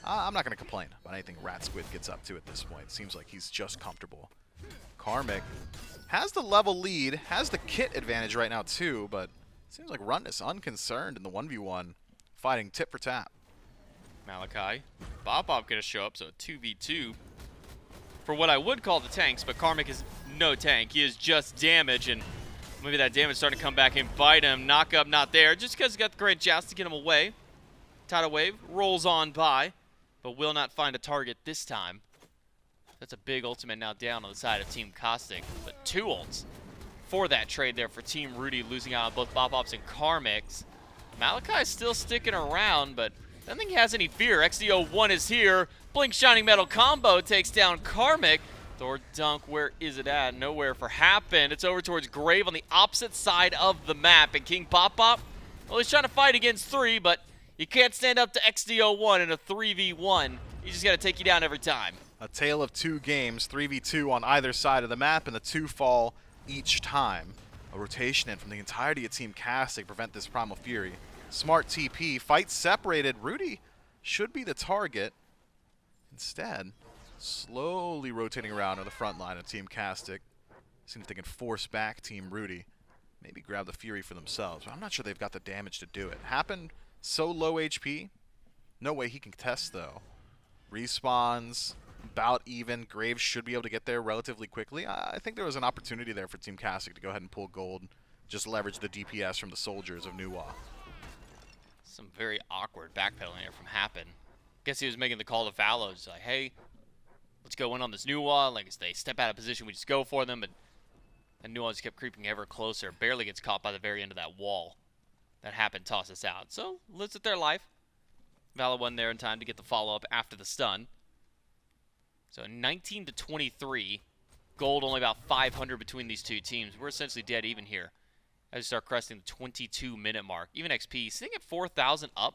I'm not gonna complain about anything Rat Squid gets up to at this point. Seems like he's just comfortable. Karmic has the level lead, has the kit advantage right now too, but seems like Rundis unconcerned in the 1v1, fighting tip for tap. Malachi. Bob gonna show up, so 2v2 for what I would call the tanks, but Karmic is no tank. He is just damage, and maybe that damage starting to come back and bite him. Knock up not there, just because he got the great joust to get him away. Tidal Wave rolls on by, but will not find a target this time. That's a big ultimate now down on the side of Team Khastik, but 2 ults for that trade there for Team Ruedy, losing out on both Bob-Ops and Karmics. Malachi is still sticking around, but I don't think he has any fear. XDO1 is here. Blink Shining Metal combo takes down Karmic. Thor dunk, where is it at? Nowhere for Happen. It's over towards Grave on the opposite side of the map. And King Pop-Pop, well, he's trying to fight against 3, but you can't stand up to XDO1 in a 3v1. He just got to take you down every time. A tale of 2 games, 3v2 on either side of the map, and the 2 fall each time. A rotation in from the entirety of Team Khastik to prevent this Primal Fury. Smart TP, fight separated. Ruedy should be the target. Instead, slowly rotating around on the front line of Team Khastik. Seems like they can force back Team Ruedy. Maybe grab the Fury for themselves. But I'm not sure they've got the damage to do it. Happen so low HP. No way he can contest, though. Respawns, about even. Graves should be able to get there relatively quickly. I think there was an opportunity there for Team Khastik to go ahead and pull gold. Just leverage the DPS from the soldiers of Nuwa. Some very awkward backpedaling here from Happen. Guess he was making the call to Valo. He's like, hey, let's go in on this Nuwa. Like, as they step out of position, we just go for them. And Nuwa just kept creeping ever closer. Barely gets caught by the very end of that wall. That Happen tosses out. So, lives it their life. Valo won there in time to get the follow-up after the stun. So 19 to 23. Gold only about 500 between these 2 teams. We're essentially dead even here as we start cresting the 22-minute mark. Even XP sitting at 4,000 up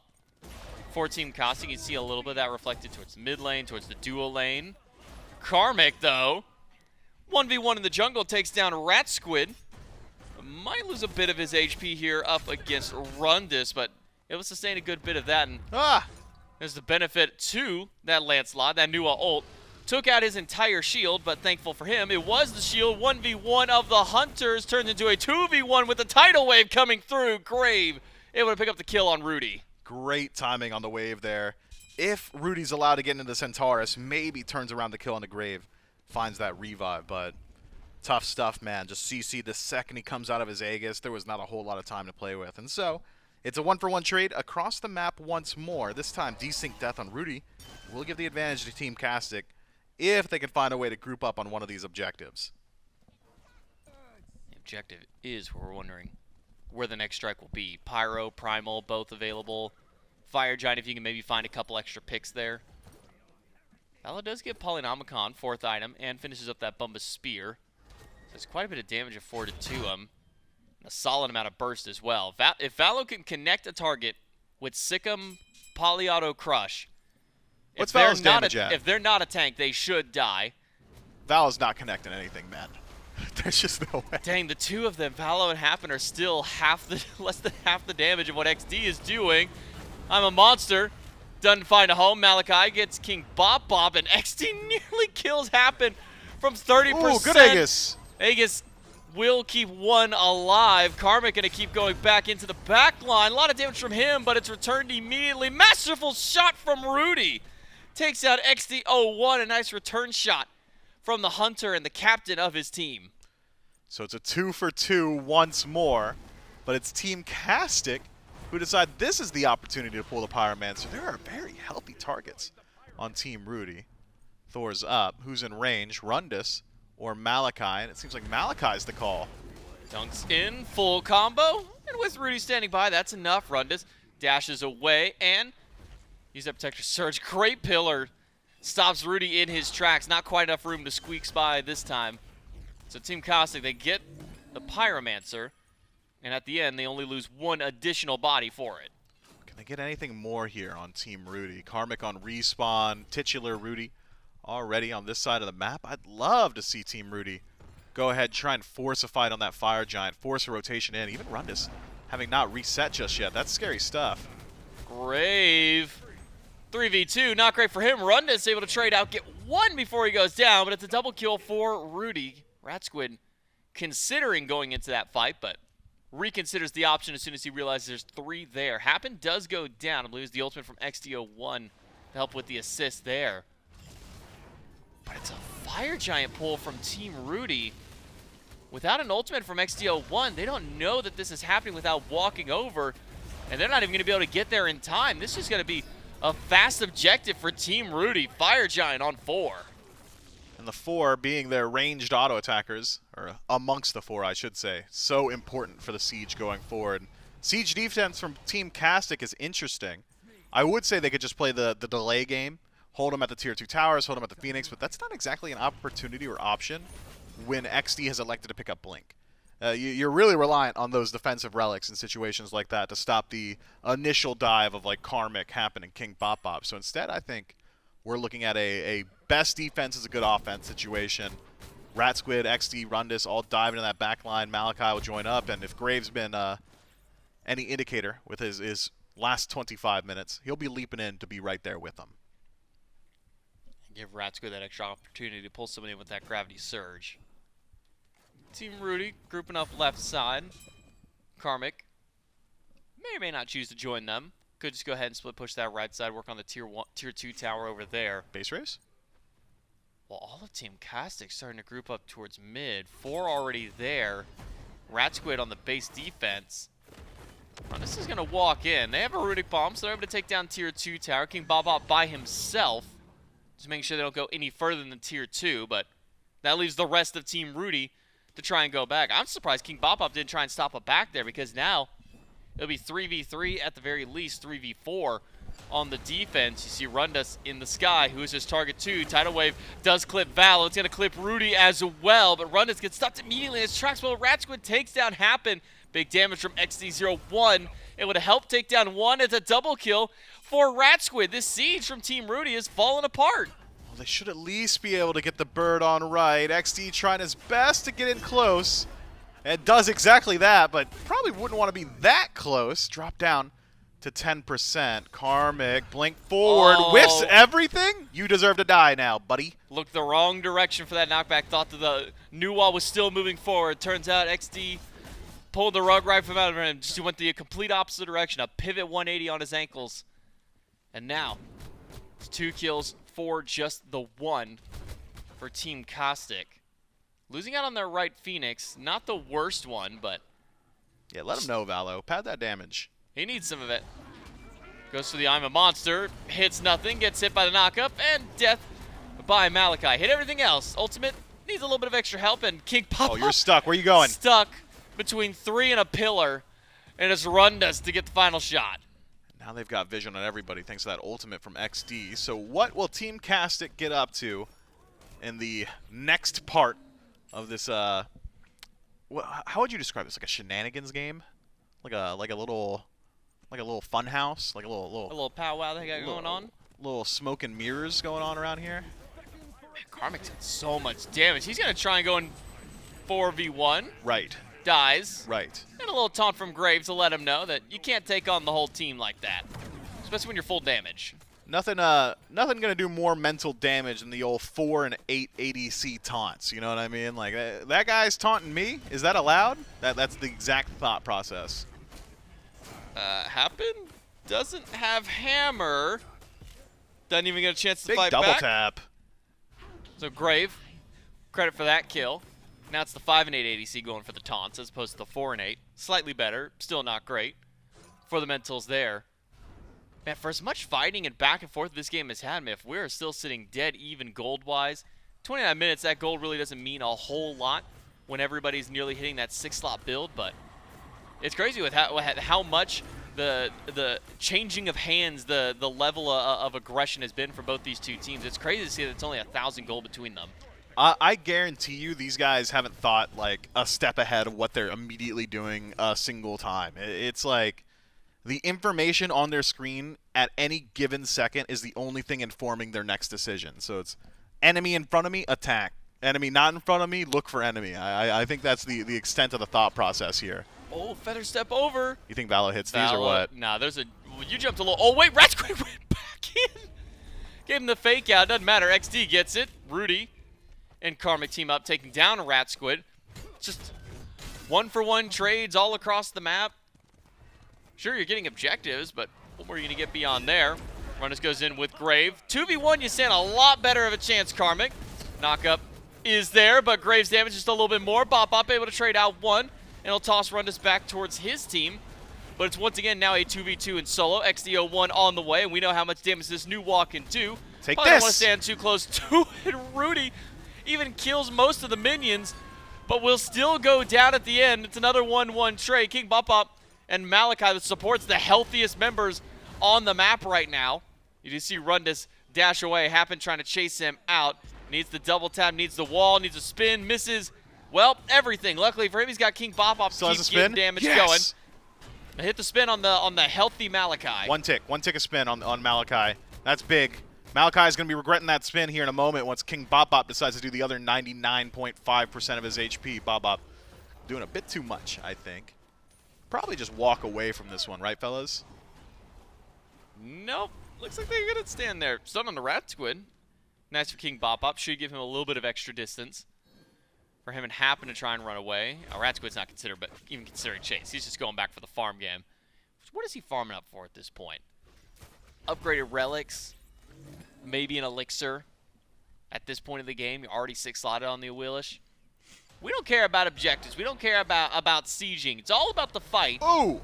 for Team Khastik. You can see a little bit of that reflected towards the mid lane, towards the dual lane. Karmic, though, 1v1 in the jungle, takes down Rat Squid. Might lose a bit of his HP here up against Rundis, but it will sustain a good bit of that. And there's the benefit to that Lancelot, that Nuwa ult. Took out his entire shield, but thankful for him, it was the shield. 1v1 of the Hunters turns into a 2v1 with the tidal wave coming through. Grave able to pick up the kill on Ruedy. Great timing on the wave there. If Rudy's allowed to get into the Centaurus, maybe turns around the kill on the Grave. Finds that revive, but tough stuff, man. Just CC the second he comes out of his Aegis. There was not a whole lot of time to play with. And so, it's a 1-for-1 trade across the map once more. This time, desync death on Ruedy will give the advantage to Team Khastik if they can find a way to group up on one of these objectives. The objective is what we're wondering where the next strike will be. Pyro, Primal, both available. Fire Giant, if you can maybe find a couple extra picks there. Valo does get Polynomicon, 4th item, and finishes up that Bumba Spear. So there's quite a bit of damage afforded to him. And a solid amount of burst as well. If Valo can connect a target with Sikkim, Polyauto Crush, What's Valo's damage at? If they're not a tank, they should die. Valo's not connecting anything, man. There's just no way. Dang, the two of them, Valo and Happen, are still less than half the damage of what XD is doing. I'm a monster. Doesn't find a home. Malachi gets King Bop Bop, and XD nearly kills Happen from 30%. Ooh, good Aegis. Aegis will keep one alive. Karmic going to keep going back into the back line. A lot of damage from him, but it's returned immediately. Masterful shot from Ruedy. Takes out XD01. A nice return shot from the Hunter and the captain of his team. So it's a 2 for 2 once more, but it's Team Khastik who decide this is the opportunity to pull the Pyromancer. There are very healthy targets on Team Ruedy. Thor's up. Who's in range? Rundus or Malachi? And it seems like Malachi's the call. Dunks in, full combo, and with Ruedy standing by, that's enough. Rundus dashes away and use that Protector Surge. Great pillar. Stops Ruedy in his tracks. Not quite enough room to squeaks by this time. So Team Khastik, they get the Pyromancer, and at the end, they only lose one additional body for it. Can they get anything more here on Team Ruedy? Karmic on respawn, titular Ruedy already on this side of the map. I'd love to see Team Ruedy go ahead, try and force a fight on that Fire Giant, force a rotation in. Even Rundus having not reset just yet. That's scary stuff. Grave. 3v2, not great for him. Rundus able to trade out, get one before he goes down, but it's a double kill for Ruedy. Ratsquid considering going into that fight, but reconsiders the option as soon as he realizes there's 3 there. Happen does go down. I believe it's the ultimate from XD01 to help with the assist there. But it's a Fire Giant pull from Team Ruedy. Without an ultimate from XD01, they don't know that this is happening without walking over, and they're not even going to be able to get there in time. This is going to be a fast objective for Team Ruedy. Fire Giant on 4. And the 4 being their ranged auto attackers, or amongst the 4, I should say. So important for the Siege going forward. Siege defense from Team Khastik is interesting. I would say they could just play the delay game, hold them at the tier 2 towers, hold them at the Phoenix, but that's not exactly an opportunity or option when XD has elected to pick up Blink. You're really reliant on those defensive relics in situations like that to stop the initial dive of like Karmic, Happen, and King Bop Bop. So instead, I think we're looking at a best defense is a good offense situation. Ratsquid, XD, Rundus all dive into that back line. Malachi will join up, and if Graves been any indicator with his last 25 minutes, he'll be leaping in to be right there with them. Give Ratsquid that extra opportunity to pull somebody in with that Gravity Surge. Team Ruedy grouping up left side. Karmic may or may not choose to join them. Could just go ahead and split push that right side, work on the tier 2 tower over there. Base race? Well, all of Team Khastik starting to group up towards mid. 4 already there. Ratsquid on the base defense. This is going to walk in. They have a Ruedy bomb, so they're able to take down tier 2 tower. King Bop Bop by himself. Just making sure they don't go any further than tier 2, but that leaves the rest of Team Ruedy to try and go back. I'm surprised King Bop Bop didn't try and stop a back there, because now it'll be 3v3 at the very least, 3v4 on the defense. You see Rundus in the sky, who is his target 2. Tidal Wave does clip Valo. It's going to clip Ruedy as well, but Rundus gets stopped immediately in his tracks while Ratsquid takes down Happen. Big damage from XD01. Able to help take down 1. It's a double kill for Ratsquid. This siege from Team Ruedy is falling apart. Well, they should at least be able to get the bird on right. XD trying his best to get in close. And does exactly that, but probably wouldn't want to be that close. Drop down to 10%. Karmic, blink forward, whiffs everything. You deserve to die now, buddy. Looked the wrong direction for that knockback. Thought that the new wall was still moving forward. Turns out XD pulled the rug right from out of him. Just went the complete opposite direction. A pivot 180 on his ankles. And now, it's 2 kills for just the 1 for Team Khastik. Losing out on their right Phoenix, not the worst one, but yeah, let him know, Valo. Pad that damage. He needs some of it. Goes for the I'm a Monster, hits nothing, gets hit by the knockup, and death by Malachi. Hit everything else. Ultimate needs a little bit of extra help, and King Pop. Oh, you're stuck. Where are you going? Stuck between 3 and a pillar, and it's Rundas to get the final shot. Now they've got vision on everybody thanks to that ultimate from XD. So what will Team Khastik get up to in the next part of this? How would you describe this? Like a shenanigans game? Like a little fun house? Like a little powwow they got going on? Little smoke and mirrors going on around here? Man, Karmik's did so much damage. He's going to try and go in 4v1. Right. Dies. Right. And a little taunt from Graves to let him know that you can't take on the whole team like that, especially when you're full damage. Nothing gonna do more mental damage than the old 4 and 8 ADC taunts. You know what I mean? Like that guy's taunting me. Is that allowed? That's the exact thought process. Happen doesn't have hammer. Doesn't even get a chance to Big fight double back. tap. So Grave, credit for that kill. Now it's the 5 and 8 ADC going for the taunts as opposed to the 4 and 8. Slightly better, still not great for the mentals there. Man, for as much fighting and back and forth this game has had, man, if we're still sitting dead even gold-wise, 29 minutes, that gold really doesn't mean a whole lot when everybody's nearly hitting that 6-slot build, but it's crazy with how much the changing of hands, the level of aggression has been for both these two teams. It's crazy to see that it's only 1,000 gold between them. I guarantee you these guys haven't thought like a step ahead of what they're immediately doing a single time. It's like the information on their screen at any given second is the only thing informing their next decision. So it's enemy in front of me, attack. Enemy not in front of me, look for enemy. I think that's the extent of the thought process here. Oh, feather step over. You think Valo hits these or what? Nah, there's a... You jumped a little... Oh, wait, Ratsquid went back in. Gave him the fake out. Doesn't matter. XD gets it. Ruedy and Karmik team up, taking down Ratsquid. Just one-for-one trades all across the map. Sure, you're getting objectives, but what more are you going to get beyond there? Rundas goes in with Grave. 2v1, you stand a lot better of a chance, Karmik. Knockup is there, but Graves' damage just a little bit more. Bop able to trade out one, and he'll toss Rundas back towards his team. But it's once again now a 2v2 in solo. XD01 on the way, and we know how much damage this new wall can do. Take Probably this. don't want to stand too close to it. Ruedy even kills most of the minions, but will still go down at the end. It's another 1-1 trade. King Bop and Malachi that supports the healthiest members on the map right now. You do see Rundas dash away. Happen trying to chase him out. Needs the double tap, needs the wall, needs a spin, misses. Well, everything. Luckily for him, he's got King Bop to keep getting damage going. Hit the spin on the healthy Malachi. One tick of spin on Malachi. That's big. Malachi's going to be regretting that spin here in a moment once King Bop decides to do the other 99.5% of his HP. Bop doing a bit too much, I think. Probably just walk away from this one, right, fellas? Nope. Looks like they're going to stand there. Stun on the Ratsquid. Nice for King Bop. Should give him a little bit of extra distance for him and Happen to try and run away. Ratsquid's not considered, but even considering chase. He's just going back for the farm game. What is he farming up for at this point? Upgraded relics. Maybe an elixir. At this point of the game, you're already 6-slotted on the Awilish. We don't care about objectives. We don't care about sieging. It's all about the fight. Ooh!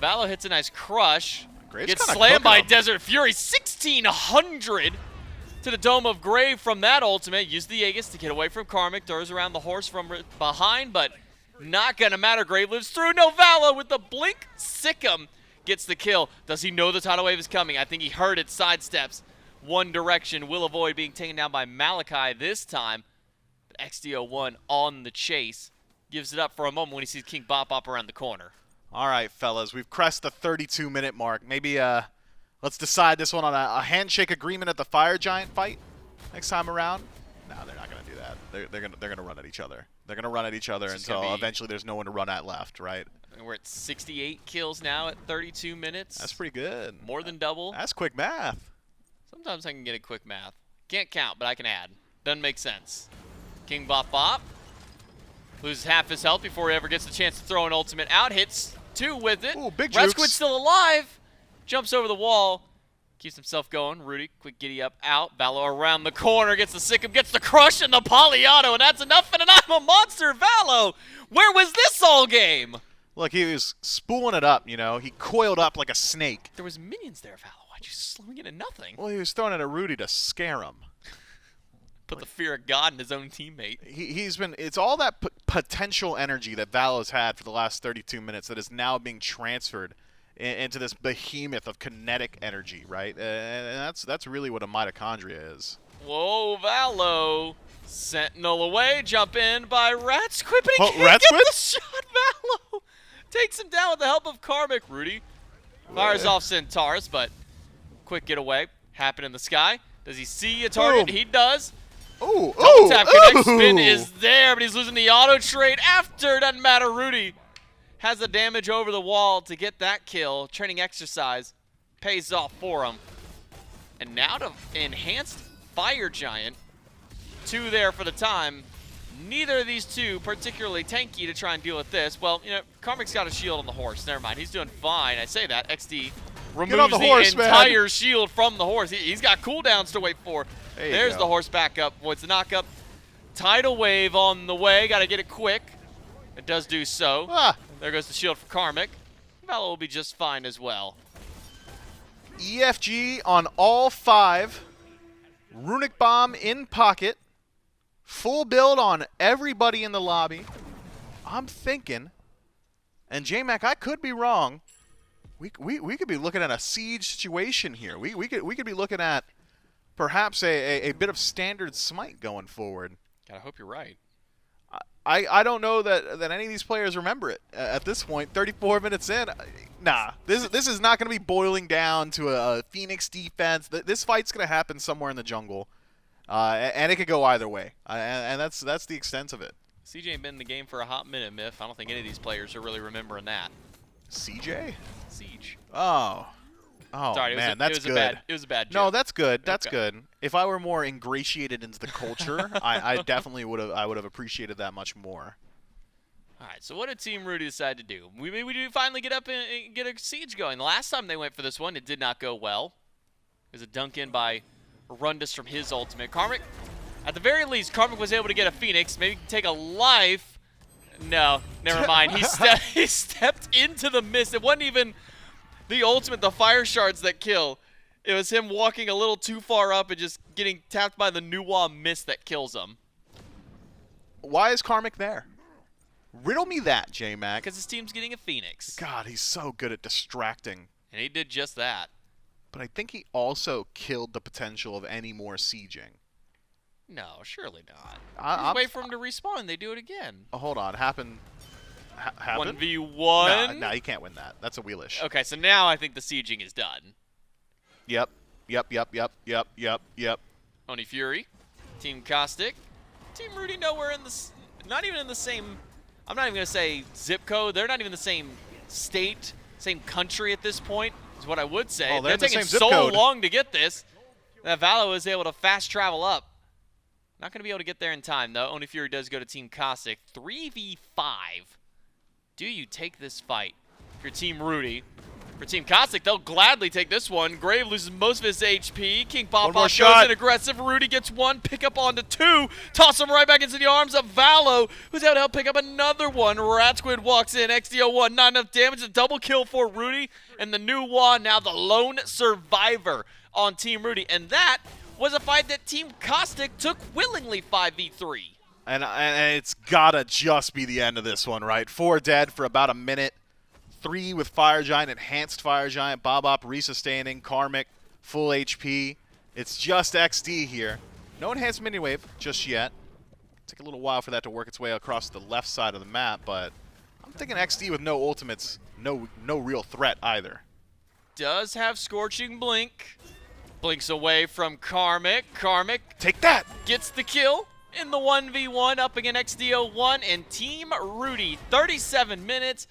Valo hits a nice crush. Graves Gets kinda slammed by cooking him. Desert Fury. 1,600 to the Dome of Grave from that ultimate. Use the Aegis to get away from Karmik. Throws around the horse from behind, but not going to matter. Grave lives through. No, Valo with the blink. Sikkim gets the kill. Does he know the tidal wave is coming? I think he heard it. Sidesteps one direction. Will avoid being taken down by Malachi this time. But XD01 on the chase. Gives it up for a moment when he sees King Bop around the corner. All right, fellas, we've crossed the 32-minute mark. Maybe let's decide this one on a handshake agreement at the Fire Giant fight next time around. No, they're not going to do that. They're gonna run at each other. They're gonna run at each other until eventually there's no one to run at left, right? And we're at 68 kills now at 32 minutes. That's pretty good. More than double. That's quick math. Sometimes I can get a quick math. Can't count, but I can add. Doesn't make sense. King Bop loses half his health before he ever gets the chance to throw an ultimate out. Hits 2 with it. Ooh, big Ratsquid's jukes. still alive. Jumps over the wall. Keeps himself going. Ruedy, quick giddy up, out. Valo around the corner, gets the Sikkim, gets the crush and the Polyauto, and that's enough and an I'm a monster. Valo, where was this all game? Look, he was spooling it up, you know. He coiled up like a snake. There was minions there, Valo. Why'd you swing into nothing? Well, he was throwing it at Ruedy to scare him. Put the fear of God in his own teammate. He's been. It's all that potential energy that Valo's had for the last 32 minutes that is now being transferred into this behemoth of kinetic energy, right? And that's really what a mitochondria is. Whoa, Valo. Sentinel away, jump in by Ratsquid, but he Oh, can't get Ratsquid? the shot. Valo takes him down with the help of Karmic. Ruedy fires off Centaurus, but quick getaway. Happen in the sky. Does he see a target? Boom. He does. Ooh, Double tap connect ooh. spin is there, but he's losing the auto trade after. Doesn't matter. Ruedy has the damage over the wall to get that kill. Training exercise pays off for him. And now to enhanced Fire Giant. 2 there for the time. Neither of these two particularly tanky to try and deal with this. Well, you know, Karmic's got a shield on the horse. Never mind. He's doing fine. I say that. XD removes the horse, entire man. shield from the horse. He's got cooldowns to wait for. There's the horse back up. What's the knockup? Tidal wave on the way. Got to get it quick. It does do so. There goes the shield for Karmic. Valo will be just fine as well. EFG on all 5. Runic Bomb in pocket. Full build on everybody in the lobby. I'm thinking, and J-Mac, I could be wrong. We could be looking at a siege situation here. We could be looking at perhaps a bit of standard Smite going forward. Gotta hope you're right. I don't know that any of these players remember it at this point. 34 minutes in, nah. This is not going to be boiling down to a Phoenix defense. This fight's going to happen somewhere in the jungle, and it could go either way. And that's the extent of it. CJ ain't been in the game for a hot minute, Miff. I don't think any of these players are really remembering that. CJ? Siege. Oh. Oh, sorry, man, that's good. It was a bad joke. No, that's good. That's good. If I were more ingratiated into the culture, I definitely would have appreciated that much more. All right, so what did Team Ruedy decide to do? We do finally get up and get a siege going. The last time they went for this one, it did not go well. It was a dunk in by Rundus from his ultimate. Karmic, at the very least, Karmic was able to get a Phoenix, maybe take a life. No, never mind. He stepped into the mist. It wasn't even the ultimate, the fire shards that kill. It was him walking a little too far up and just getting tapped by the Nuwa mist that kills him. Why is Karmic there? Riddle me that, J-Mac. Because his team's getting a Phoenix. God, he's so good at distracting. And he did just that. But I think he also killed the potential of any more sieging. No, surely not. I'll wait for him to respawn. They do it again. Oh, hold on. Happen? 1v1? No, you can't win that. That's a wheelish. Okay, so now I think the sieging is done. Yep. Oni Fury, Team Khastik, Team Ruedy nowhere in the... Not even in the same... I'm not even going to say zip code. They're not even the same state, same country at this point, is what I would say. Oh, they're taking the same zip so code. long to get this that Valo was able to fast travel up. Not going to be able to get there in time, though. Oni Fury does go to Team Khastik. 3v5. Do you take this fight? If you're Team Ruedy. For Team Khastik, they'll gladly take this one. Grave loses most of his HP. King Pop goes in aggressive. Ruedy gets one, pick up onto 2. Toss him right back into the arms of Valo, who's able to help pick up another one. Ratsquid walks in, XDO1, not enough damage. A double kill for Ruedy. And the new one, now the lone survivor on Team Ruedy. And that was a fight that Team Khastik took willingly 5v3. And it's gotta just be the end of this one, right? 4 dead for about a minute. 3 with Fire Giant, Enhanced Fire Giant, Bob-Op resustaining, Karmic, full HP. It's just XD here. No Enhanced Mini-Wave just yet. Take a little while for that to work its way across the left side of the map, but I'm thinking XD with no ultimates, no real threat either. Does have Scorching Blink. Blinks away from Karmic. Karmic take that! Gets the kill in the 1v1 up against XDO1 and Team Ruedy. 37 minutes.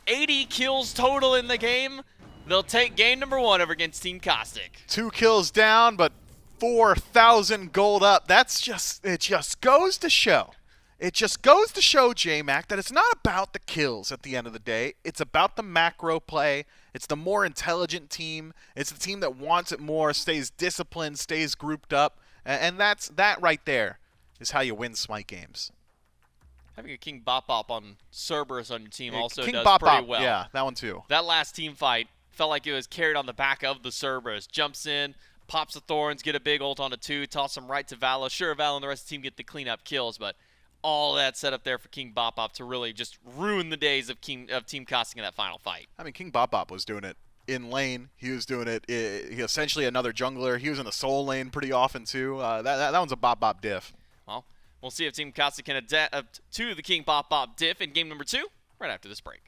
80 kills total in the game. They'll take game number 1 over against Team Khastik. 2 kills down, but 4,000 gold up. It just goes to show. It just goes to show, J-Mac, that it's not about the kills at the end of the day. It's about the macro play. It's the more intelligent team. It's the team that wants it more, stays disciplined, stays grouped up. And that right there is how you win Smite games. Having a King Bop-Bop on Cerberus on your team also King does Bop-Bop, pretty well. Yeah, that one too. That last team fight felt like it was carried on the back of the Cerberus. Jumps in, pops the Thorns, get a big ult onto 2, toss them right to Valo. Sure, Valo and the rest of the team get the cleanup kills, but all that set up there for King Bop Bop to really just ruin the days of Team Khastik in that final fight. I mean, King Bop Bop was doing it in lane. He was doing it. He essentially another jungler. He was in the soul lane pretty often too. That one's a Bop Bop diff. Well, we'll see if Team Khastik can adapt to the King Bop Bop diff in game number 2 right after this break.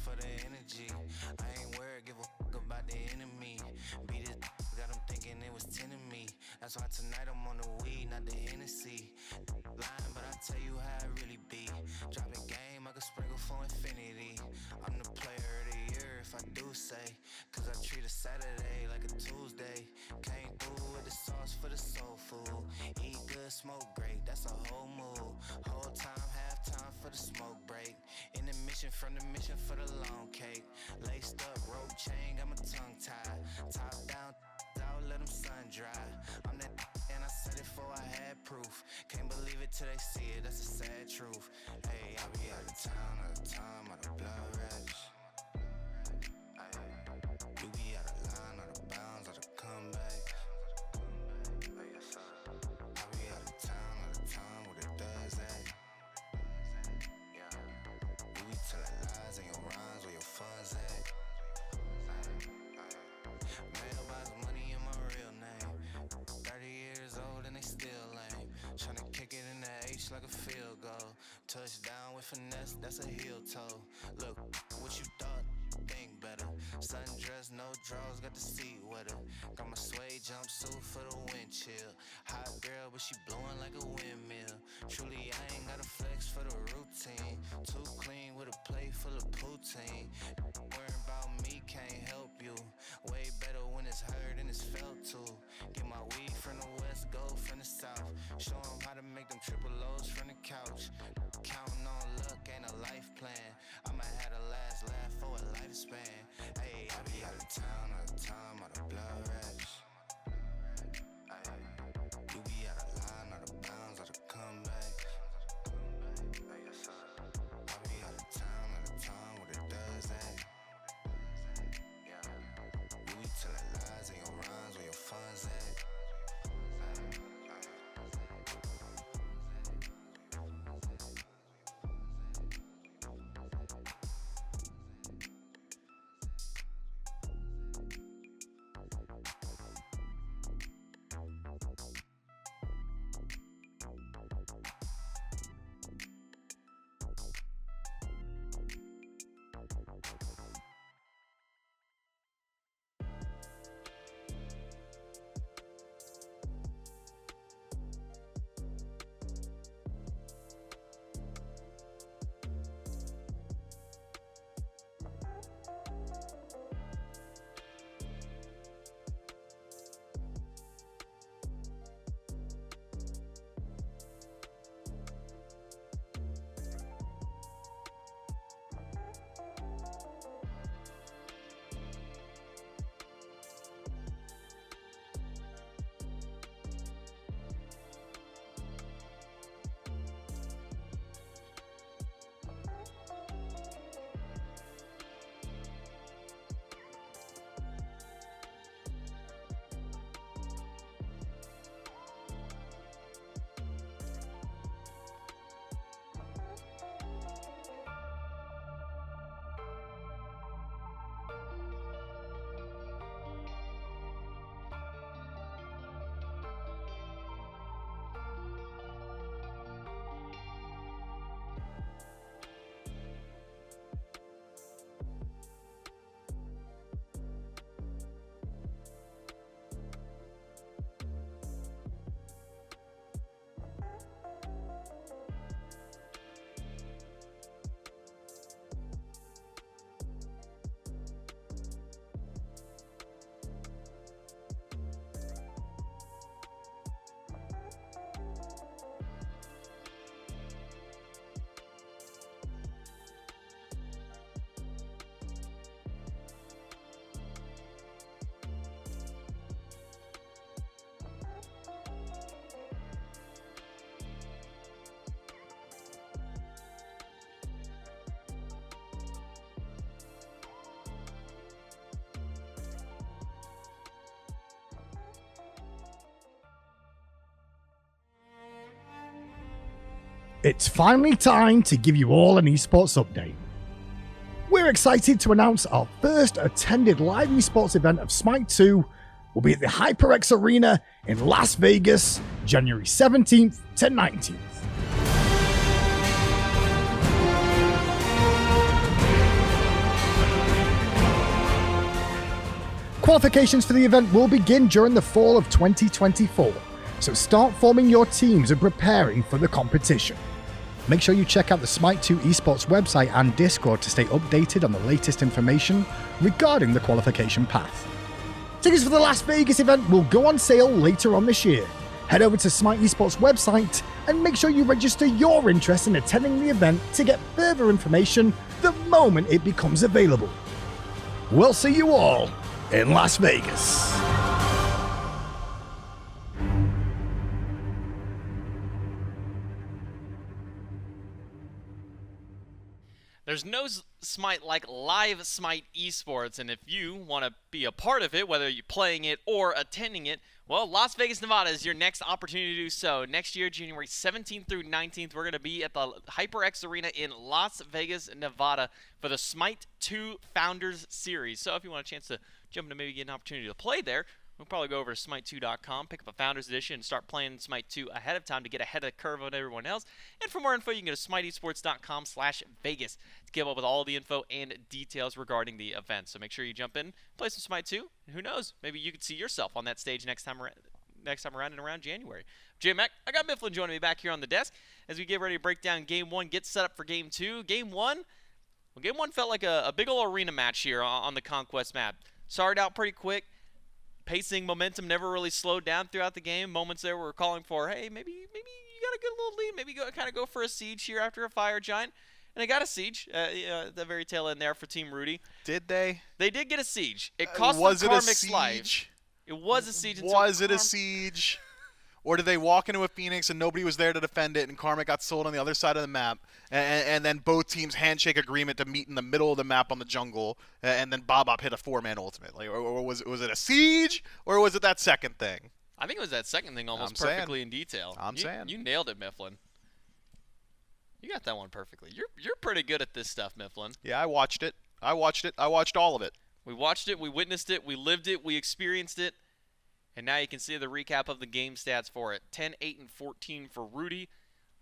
For the energy, I ain't worried, give a fuck about the enemy. Beat it, got them thinking it was 10 of me. That's why tonight I'm on the weed, not the Hennessy. Lying, but I tell you how it really be. Dropping game, I can sprinkle for infinity. I'm the player of the year if I do say, cause I treat a Saturday like a Tuesday. Came through with the sauce for the soul food. Eat good, smoke great, that's a whole move. Whole time, half time for the smoke break. In the mission, from the mission for the long cake. Laced up, rope chain, got my tongue tied. Top down, out, let them sun dry. I'm that and I said it before I had proof. Can't believe it till they see it, that's a sad truth. Hey, I be out of town, out of time, out of blood rush. You be out of line, out of bounds, out of comeback. I be out of town, out of time, what it does that. You be telling lies in your rhymes, where your funds at. Mailbox money in my real name. 30 years old and they still lame. Tryna kick it in the H like a field goal. Touchdown with finesse, that's a heel toe. Look, what you thought? Think better. Sundress, no drawers, got the seat wetter. Got my suede jumpsuit for the wind chill. Hot girl, but she blowing like a windmill. Truly, I ain't got a flex for the routine. Too clean with a plate full of poutine. Worrying about me can't help you. Way better when it's heard and it's felt too. Get my weed from the west, gold from the south. Show 'em how to make them triple O's from the couch. Counting on luck ain't a life plan. I'ma have the last laugh for a lifespan. Hey, I be out of town, out of time, out of blood rush. You be out of line, out of bounds, out of comeback. I be out of town, out of time, what it does that. It's finally time to give you all an esports update. We're excited to announce our first attended live esports event of Smite 2 will be at the hi-rez Arena in Las Vegas, January 17th to 19th. Qualifications for the event will begin during the fall of 2024, so start forming your teams and preparing for the competition. Make sure you check out the Smite 2 esports website and Discord to stay updated on the latest information regarding the qualification path. Tickets for the Las Vegas event will go on sale later on this year. Head over to Smite esports website and make sure you register your interest in attending the event to get further information the moment it becomes available. We'll see you all in Las Vegas. There's no Smite like live Smite esports, and if you want to be a part of it, whether you're playing it or attending it, well, Las Vegas, Nevada is your next opportunity to do so. Next year, January 17th through 19th, we're going to be at the hi-rez Arena in Las Vegas, Nevada for the Smite 2 Founders Series. So if you want a chance to jump in and maybe get an opportunity to play there, we'll probably go over to smite2.com, pick up a Founders Edition, and start playing Smite 2 ahead of time to get ahead of the curve on everyone else. And for more info, you can go to smiteesports.com/Vegas to keep up with all the info and details regarding the event. So make sure you jump in, play some Smite 2, and who knows, maybe you could see yourself on that stage next time around in around January. J Mac, I got Mifflin joining me back here on the desk as we get ready to break down Game 1, get set up for Game 2. Game 1, well, Game 1 felt like a big ol' arena match here on the Conquest map. Started out pretty quick. Pacing, momentum never really slowed down throughout the game. Moments there were calling for, hey, maybe you got a good little lead. Maybe kind of go for a siege here after a fire giant. And they got a siege at the very tail end there for Team Ruedy. Did they? They did get a siege. It cost them Karmic's life. It was a siege. Was it a siege? Or did they walk into a Phoenix and nobody was there to defend it and Karmic got sold on the other side of the map and then both teams handshake agreement to meet in the middle of the map on the jungle and then Bob hit a 4-man ultimate? Like, or was it a siege or was it that second thing? I think it was that second thing almost perfectly in detail. I'm saying. You nailed it, Mifflin. You got that one perfectly. You're pretty good at this stuff, Mifflin. Yeah, I watched it. I watched all of it. We watched it, we witnessed it, we lived it, we experienced it. And now you can see the recap of the game stats for it. 10, 8, and 14 for Ruedy.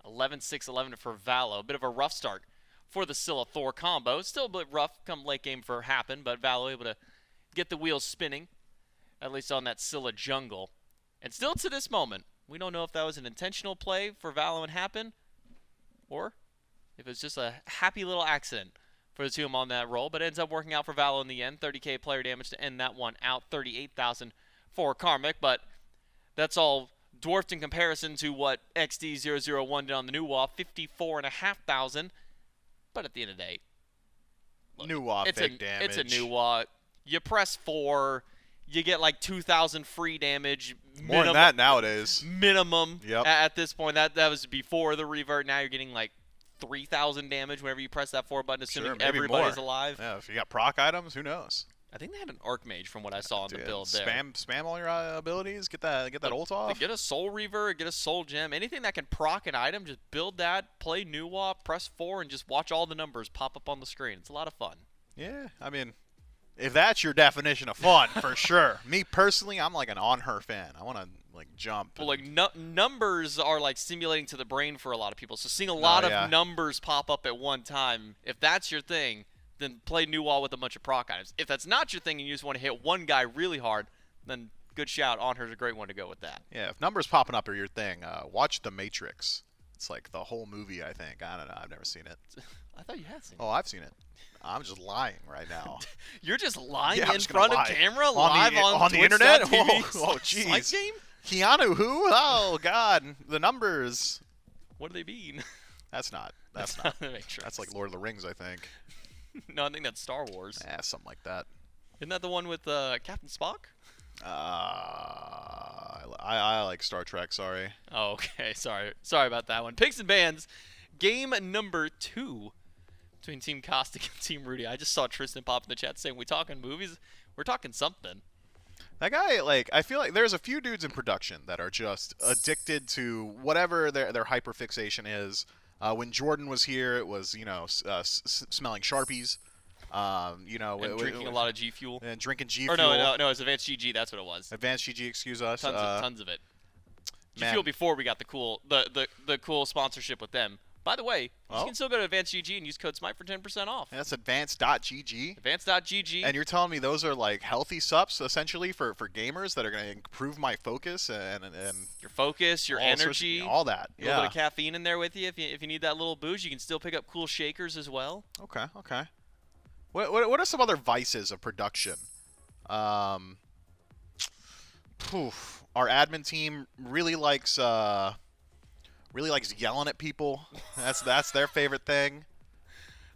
11, 6, 11 for Valo. A bit of a rough start for the Scylla Thor combo. Still a bit rough come late game for Happen, but Valo able to get the wheels spinning, at least on that Scylla jungle. And still to this moment, we don't know if that was an intentional play for Valo and Happen, or if it's just a happy little accident for the two of them on that roll. But it ends up working out for Valo in the end. 30k player damage to end that one out. 38,000 for Karmic, but that's all dwarfed in comparison to what XD001 did on the new wall, 54,500. But at the end of the day, look, new wall, fake damage. It's a new wall. You press 4, you get like 2,000 free damage. More than that nowadays. Minimum. Yep. At this point, that was before the revert. Now you're getting like 3,000 damage whenever you press that 4 button, assuming everybody's alive. Yeah, if you got proc items, who knows? I think they had an Archmage from what I saw in the build there. Spam all your abilities. Get that ult off. Get a Soul Reaver, get a Soul Gem, anything that can proc an item. Just build that, play Nuwa, press 4, and just watch all the numbers pop up on the screen. It's a lot of fun. Yeah, I mean, if that's your definition of fun, for sure. Me personally, I'm like an On Her fan. I want to like jump. Well, like numbers are like stimulating to the brain for a lot of people. So seeing a lot of numbers pop up at one time, if that's your thing, then play New Wall with a bunch of proc items. If that's not your thing and you just want to hit one guy really hard, then good shout. On Her's a great one to go with that. Yeah, if numbers popping up are your thing, watch The Matrix. It's like the whole movie, I think. I don't know. I've never seen it. I thought you had seen it. Oh, I've seen it. I'm just lying right now. You're just lying in front of camera, live on the internet? Oh, jeez. Keanu who? Oh, God. The numbers. What do they mean? That's not The Matrix. That's like Lord of the Rings, I think. No, I think that's Star Wars. Yeah, something like that. Isn't that the one with Captain Spock? I like Star Trek, sorry. Oh, okay, sorry about that one. Picks and bans, game number 2 between Team Khastik and Team Ruedy. I just saw Tristan pop in the chat saying, we talking movies? We're talking something. That guy, like, I feel like there's a few dudes in production that are just addicted to whatever their hyperfixation is When Jordan was here, it was, you know, smelling Sharpies. You know, And drinking a lot of G Fuel. and drinking G Or Fuel. no, it was Advanced GG. That's what it was. Advanced GG, excuse us. Tons of it. G man. Fuel before we got the cool sponsorship with them. By the way, you Oh. can still go to Advanced GG and use code Smite for 10% off. That's advanced.gg. Advanced.gg. And you're telling me those are like healthy subs essentially for gamers that are going to improve my focus and your focus, your all sorts of- energy, all that. a little bit Yeah. of caffeine in there with you. If you need that little boost, you can still pick up cool shakers as well. Okay. Okay. What are some other vices of production? Our admin team really likes yelling at people. That's their favorite thing.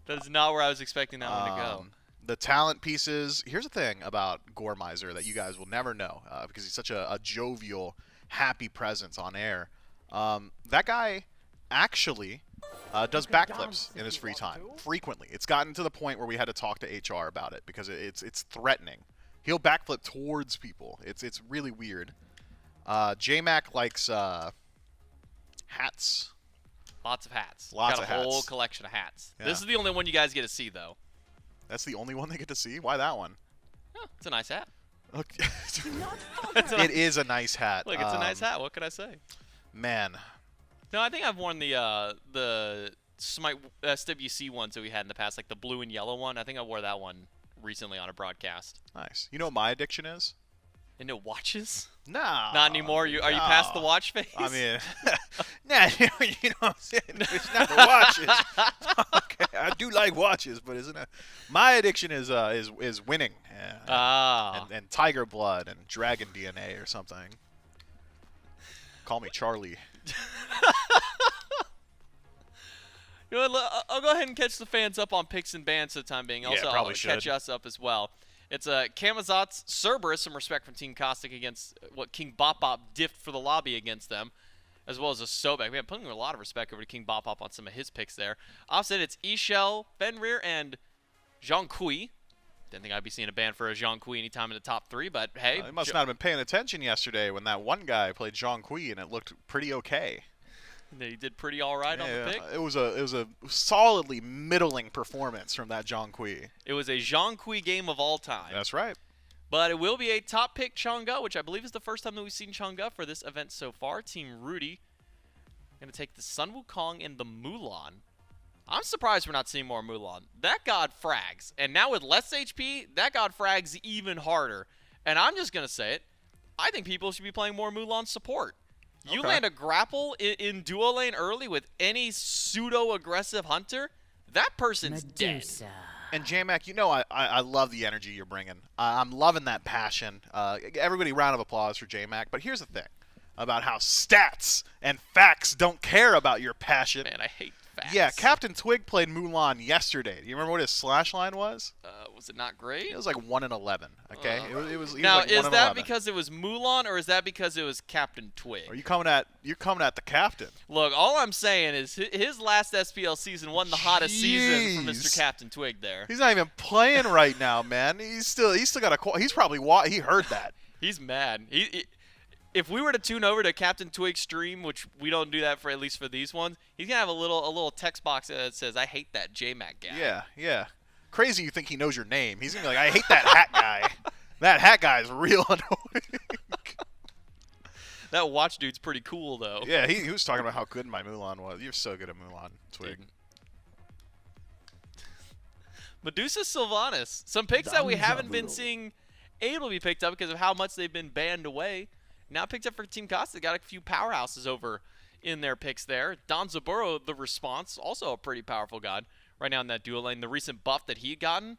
That is not where I was expecting that one to go. The talent pieces. Here's the thing about Goremizer that you guys will never know because he's such a jovial, happy presence on air. That guy actually does backflips in his free time frequently. It's gotten to the point where we had to talk to HR about it because it's threatening. He'll backflip towards people. It's really weird. J-Mac likes hats. Lots of hats. Lots Got of a whole hats. collection of hats. Yeah. This is the only one you guys get to see, though. That's the only one they get to see? Why that one? Oh, it's a nice hat. Okay. It's a It is a nice hat. Look, it's a nice hat. What can I say? Man. No, I think I've worn the Smite SWC ones that we had in the past, like the blue and yellow one. I think I wore that one recently on a broadcast. Nice. You know what my addiction is? Into watches? No. Not anymore. Are you past the watch phase? I mean, nah, you know what I'm saying? It's not the watches. Okay, I do like watches, but isn't it? My addiction is winning. And tiger blood and dragon DNA or something. Call me Charlie. You know what, I'll go ahead and catch the fans up on picks and bans for the time being. Also, probably I'll catch should. us up as well. It's Kamazot's Cerberus, some respect from Team Khastik against what King Bop Bop diffed for the lobby against them, as well as a Sobek. We have putting a lot of respect over to King Bop Bop on some of his picks there. Offset, it's Ishel, Fenrir, and Jean Kui. Didn't think I'd be seeing a ban for a Jean Kui anytime in the top 3, but hey. They must not have been paying attention yesterday when that one guy played Jean Kui and it looked pretty okay. He did pretty all right on the pick. It was a solidly middling performance from that Jean Kui. It was a Jean Kui game of all time. That's right. But it will be a top pick Chang'e, which I believe is the first time that we've seen Chang'e for this event so far. Team Ruedy going to take the Sun Wukong and the Mulan. I'm surprised we're not seeing more Mulan. That god frags. And now with less HP, that god frags even harder. And I'm just going to say it. I think people should be playing more Mulan support. You Okay. land a grapple in duo lane early with any pseudo-aggressive hunter, that person's dead. And J-Mac, you know I love the energy you're bringing. I'm loving that passion. Everybody, round of applause for J-Mac. But here's the thing about how stats and facts don't care about your passion. Man, I hate facts. Yeah, Captain Twig played Mulan yesterday. Do you remember what his slash line was? Was it not great? It was like 1-11. Okay, it was. Now, like is 1-11. that because it was Mulan, or is that because it was Captain Twig? Are you coming at the captain? Look, all I'm saying is his last SPL season wasn't the hottest season for Jeez. Mr. Captain Twig there. He's not even playing right now, man. He's still got a. He's probably he heard that. He's mad. If we were to tune over to Captain Twig's stream, which we don't do that for at least for these ones, he's gonna have a little text box that says, "I hate that J-Mac guy." Yeah. Crazy you think he knows your name. He's gonna be like, I hate that hat guy. That hat guy is real annoying. That watch dude's pretty cool though. Yeah, he was talking about how good my Mulan was. You're so good at Mulan, Twig. Medusa Sylvanas. Some picks that we haven't been seeing able to be picked up because of how much they've been banned away. Now picked up for Team Khastik. Got a few powerhouses over in their picks there. Don Zaburo, the response, also a pretty powerful god right now in that dual lane. The recent buff that he gotten,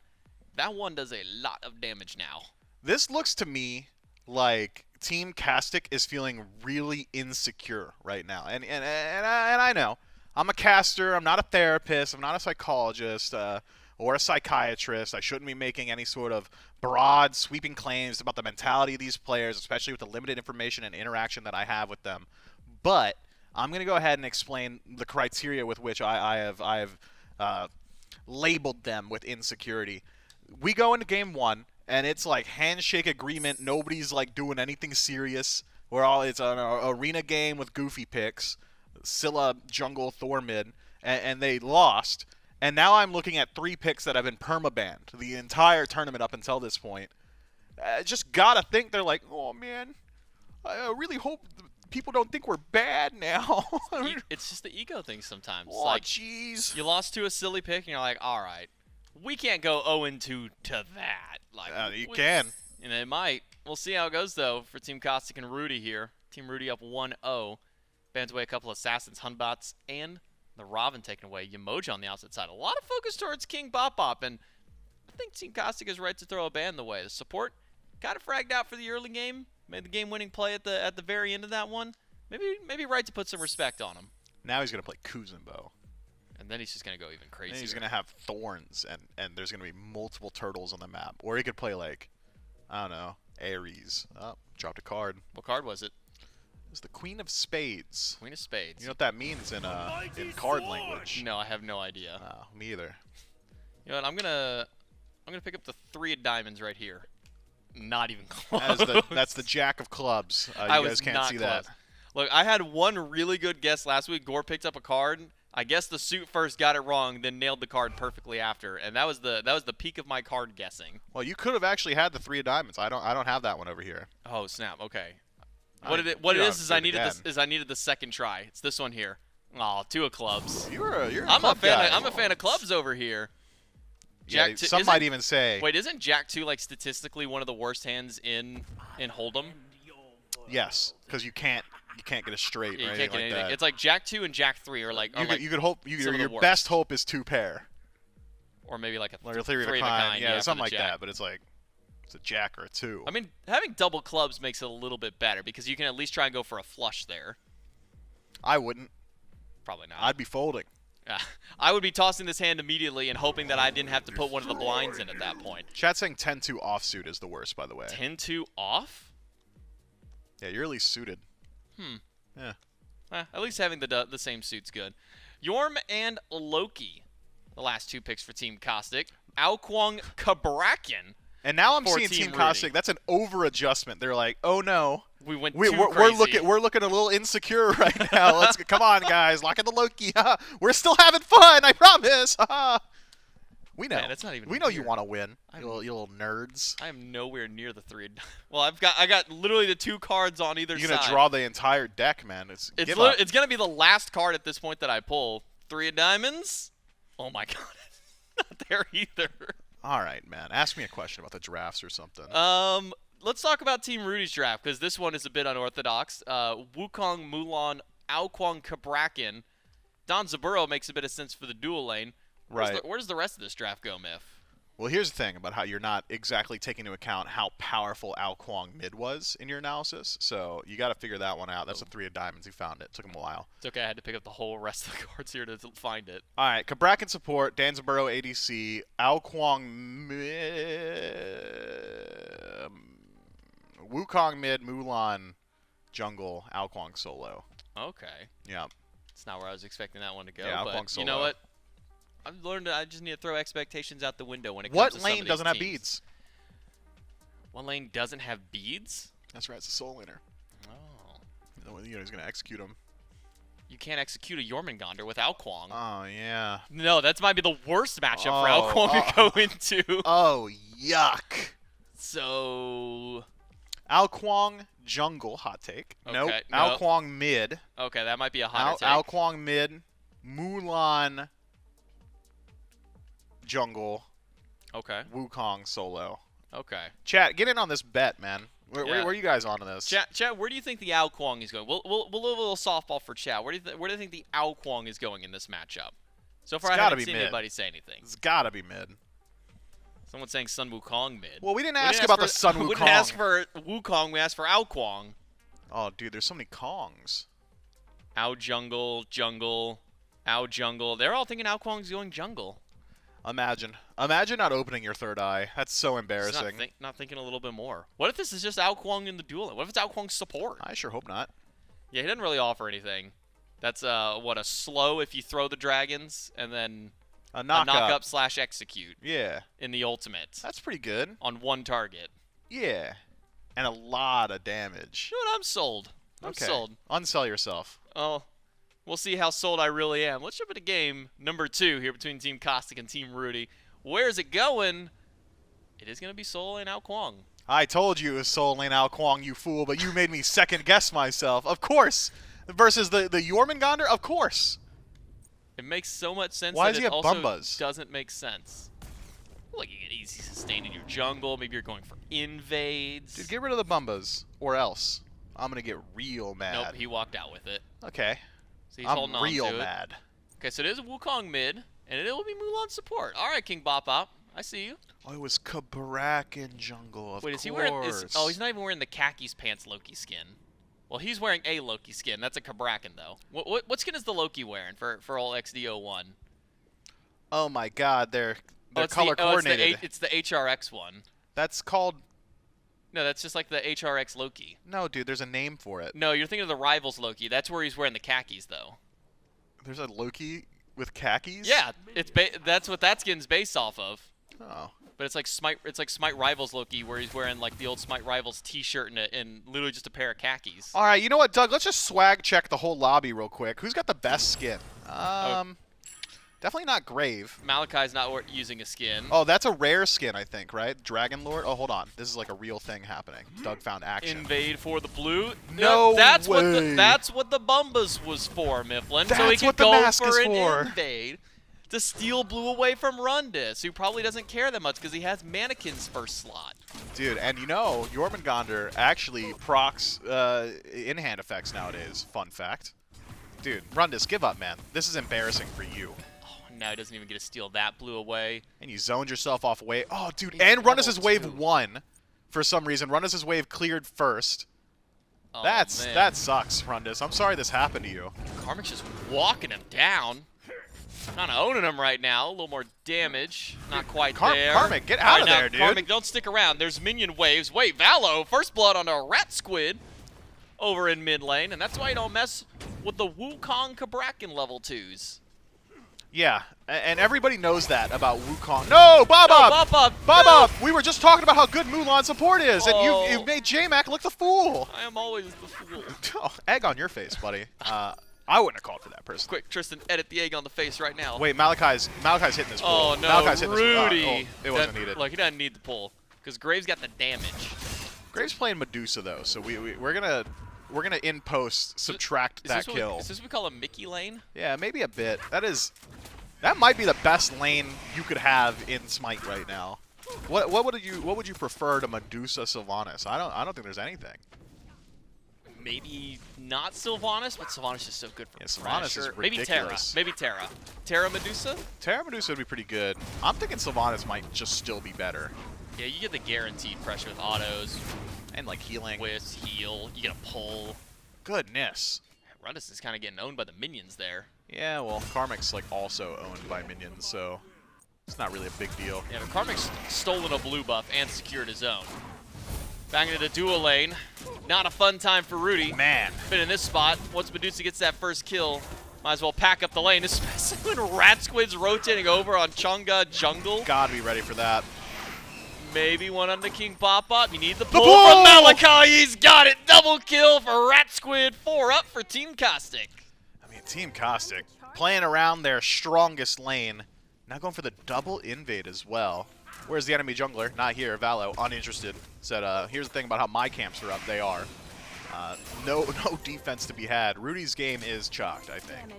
that one does a lot of damage now. This looks to me like Team Khastik is feeling really insecure right now. And I know. I'm a caster. I'm not a therapist. I'm not a psychologist or a psychiatrist. I shouldn't be making any sort of broad, sweeping claims about the mentality of these players, especially with the limited information and interaction that I have with them. But I'm going to go ahead and explain the criteria with which I have labeled them with insecurity. We go into game one, and it's like handshake agreement. Nobody's like doing anything serious. It's an arena game with goofy picks. Scylla, jungle, Thor mid. and they lost. And now I'm looking at 3 picks that have been perma-banned the entire tournament up until this point. Just gotta think they're like, oh man, I really hope people don't think we're bad now. It's just the ego thing sometimes. Oh, Like, jeez. you lost to a silly pick, and you're like, all right, we can't go 0-2 to that. Like, You can. And it might. We'll see how it goes, though, for Team Khastik and Ruedy here. Team Ruedy up 1-0. Bans away a couple of Assassins, Hunbots, and the Robin taken away. Yamoja on the outside side. A lot of focus towards King Bop Bop, and I think Team Khastik is right to throw a ban the way. The support got it fragged out for the early game. Made the game-winning play at the very end of that one. Maybe right to put some respect on him. Now he's going to play Kuzenbo. And then he's just going to go even crazier. And he's going to have thorns, and there's going to be multiple turtles on the map. Or he could play, like, I don't know, Ares. Oh, dropped a card. What card was it? It's the Queen of Spades. Queen of Spades. You know what that means in card language? No, I have no idea. Me either. You know what? I'm gonna pick up the 3 of diamonds right here. Not even close. That's the Jack of Clubs. You guys can't see that. Look, I had one really good guess last week. Gore picked up a card. I guess the suit first got it wrong, then nailed the card perfectly after, and that was the peak of my card guessing. Well, you could have actually had the 3 of diamonds. I don't have that one over here. Oh snap! Okay. What it is I needed the second try. It's this one here. Oh, 2 of clubs. You're a I'm club guy. I'm a fan of clubs over here. Yeah, some might even say. Wait, isn't Jack 2 like statistically one of the worst hands in Hold'em? Yes, because you can't get a straight. Yeah, you right? can't get like anything. that. It's like Jack 2 and Jack 3 are like. You could hope some of your the best worst. hope is 2 pair. Or maybe like a Like a 3 of a kind. Yeah, something like that. But it's like it's a Jack or a 2. I mean, having double clubs makes it a little bit better because you can at least try and go for a flush there. I wouldn't. Probably not. I'd be folding. I would be tossing this hand immediately and hoping that I didn't have to put one of the blinds in at that point. Chat saying 10-2 offsuit is the worst, by the way. 10-2 off? Yeah, you're at least suited. Yeah. At least having the same suit's good. Yorm and Loki, the last 2 picks for Team Khastik. Alkwang Kabrakin. And now I'm for seeing Team Ruedy. Khastik. That's an over-adjustment. They're like, oh no. We went We're too crazy. looking a little insecure right now. Let's come on, guys, lock in the Loki. We're still having fun. I promise. We know. Man, that's not even we know you weird. want to win. You little nerds. I am nowhere near the 3. Well, I got literally the 2 cards on either You're side. gonna draw the entire deck, man. It's it's gonna be the last card at this point that I pull. 3 of diamonds. Oh my god, not there either. All right, man. Ask me a question about the drafts or something. Let's talk about Team Rudy's draft because this one is a bit unorthodox. Wukong, Mulan, Alkwang, Kabrakin. Don Zaburo makes a bit of sense for the dual lane. Where does the rest of this draft go, Miff? Well, here's the thing about how you're not exactly taking into account how powerful Alkwang mid was in your analysis. So you got to figure that one out. That's a 3 of diamonds. You found it. Took him a while. It's okay. I had to pick up the whole rest of the cards here to find it. All right. Kabrakin support. Danzaburo ADC. Alkwang Wukong mid. Mulan jungle. Alkwang solo. Okay. Yeah. It's not where I was expecting that one to go. Yeah, but Alkwang you know solo. what? I've learned I just need to throw expectations out the window when it comes to some of lane these doesn't have teams. beads? One lane doesn't have beads? That's right. It's a soul laner. Oh. You know he's gonna execute him. You can't execute a Jormungandr with Alkwang. Oh yeah. No, that might be the worst matchup for Oh, Alkwang to go into. Oh yuck. So... Alkwang jungle, hot take. Okay, Nope. no. Alkwang mid. Okay, that might be a hot take. Alkwang mid. Mulan jungle. Okay. Wukong solo. Okay. Chat, get in on this bet, man. Where are you guys on this? Chat, where do you think the Alkwang is going? We'll do a little softball for chat. Where do you think the Alkwang is going in this matchup? So far, It's I gotta haven't be seen mid. anybody say anything. It's gotta be mid. Someone's saying Sun Wukong mid. Well, we didn't ask about the Sun Wukong. We didn't ask for Wukong. We asked for Alkwang. Oh, dude, there's so many Kongs. Ow jungle, jungle, ow jungle. They're all thinking Alkwang's going jungle. Imagine not opening your third eye. That's so embarrassing. Not thinking a little bit more. What if this is just Alkwang in the duel? What if it's Alkwang's support? I sure hope not. Yeah, he doesn't really offer anything. That's a slow if you throw the dragons, and then A a knock knock-up / execute Yeah, in the ultimate that's pretty good. on one target. Yeah, and a lot of damage. You know what? I'm sold. I'm Okay. sold. Unsell yourself. Oh, We'll see how sold I really am. Let's jump into game number 2 here between Team Khastik and Team Ruedy. Where's it going? It is going to be solo lane out Kwong. I told you it was solo lane Al Kwong, you fool, but you made me second guess myself. Of course. Versus the Jormungandr? Of course. It makes so much sense. Why that does he it have also Bumbas? doesn't make sense. Look, you get easy sustain in your jungle. Maybe you're going for invades. Dude, get rid of the Bumbas, or else I'm going to get real mad. Nope, he walked out with it. Okay. So he's I'm holding on real to it. mad. Okay, so it is a Wukong mid, and it will be Mulan support. All right, King Bop Bop, I see you. Oh, it was Kabrak in jungle, of Wait, course. is he wearing? Oh, he's not even wearing the khakis pants Loki skin. Well, he's wearing a Loki skin. That's a Kabrakan though. What skin is the Loki wearing for all XD01? Oh my God, they're it's color coordinated. It's the HRX one. That's called. No, that's just like the HRX Loki. No, dude, there's a name for it. No, you're thinking of the Rivals Loki. That's where he's wearing the khakis though. There's a Loki with khakis? Yeah, that's what that skin's based off of. Oh. But it's like Smite Rivals Loki, where he's wearing like the old Smite Rivals T-shirt and literally just a pair of khakis. All right, you know what, Doug? Let's just swag check the whole lobby real quick. Who's got the best skin? Definitely not Grave. Malachi's not using a skin. Oh, that's a rare skin, I think, right? Dragon Lord. Oh, hold on. This is like a real thing happening. Doug found action. Invade for the blue. No that's way. That's what the Bumbas was for, Mifflin. So he That's could what the go mask for is an for. invade to steal blue away from Rundis, who probably doesn't care that much because he has Mannequin's first slot. Dude, and you know, Jormungandr actually procs in-hand effects nowadays. Fun fact. Dude, Rundis, give up, man. This is embarrassing for you. Oh, now he doesn't even get to steal that blue away. And you zoned yourself off wave. Oh, dude, He's and level Rundis' wave 2. 1 for some reason. Rundis' wave cleared first. Oh, That man. sucks, Rundis. I'm sorry this happened to you. Karmic's just walking him down. Kind of owning him right now. A little more damage. Not quite there. Karmic, get out of now, there, dude. Karmic, don't stick around. There's minion waves. Wait, Valo, first blood on a rat squid over in mid lane, and that's why you don't mess with the Wukong Kabrakan level 2s. Yeah, and everybody knows that about Wukong. No, Bob No, Up! Bob Bob no! Up! We were just talking about how good Mulan support is, and Oh. you've made J-Mac look the fool. I am always the fool. Oh, egg on your face, buddy. I wouldn't have called for that person. Quick, Tristan, edit the egg on the face right now. Wait, Malachi's hitting this pull. Oh, no, Malachi's hitting Ruedy. This it wasn't needed. Look, he doesn't need the pull, because Graves got the damage. Graves playing Medusa though, so we're gonna in post subtract that kill. Is this what we call a Mickey lane? Yeah, maybe a bit. That might be the best lane you could have in Smite right now. What would you prefer to Medusa Sylvanas? I don't think there's anything. Maybe not Sylvanas, but Sylvanas is so good for Sylvanas is pressure. Maybe Terra. ridiculous. Maybe Terra. Terra Medusa? Terra Medusa would be pretty good. I'm thinking Sylvanas might just still be better. Yeah, you get the guaranteed pressure with autos, And like healing. whiffs, heal, you get a pull. Goodness. Rundis is kind of getting owned by the minions there. Yeah, well, Karmic's like also owned by minions, so it's not really a big deal. Yeah, but Karmic's stolen a blue buff and secured his own. Back into the dual lane. Not a fun time for Ruedy. Man. But in this spot, once Medusa gets that first kill, might as well pack up the lane, especially when Rat Squid's rotating over on Chunga jungle. Gotta be ready for that. Maybe one on the King Pop-Up. You need the The pull pull! from Malachi. He's got it. Double kill for Rat Squid. 4 up for Team Khastik. I mean, Team Khastik playing around their strongest lane. Now going for the double invade as well. Where's the enemy jungler? Not here. Valo, uninterested. Said, here's the thing about how my camps are up. They are. No defense to be had. Rudy's game is chalked, I think.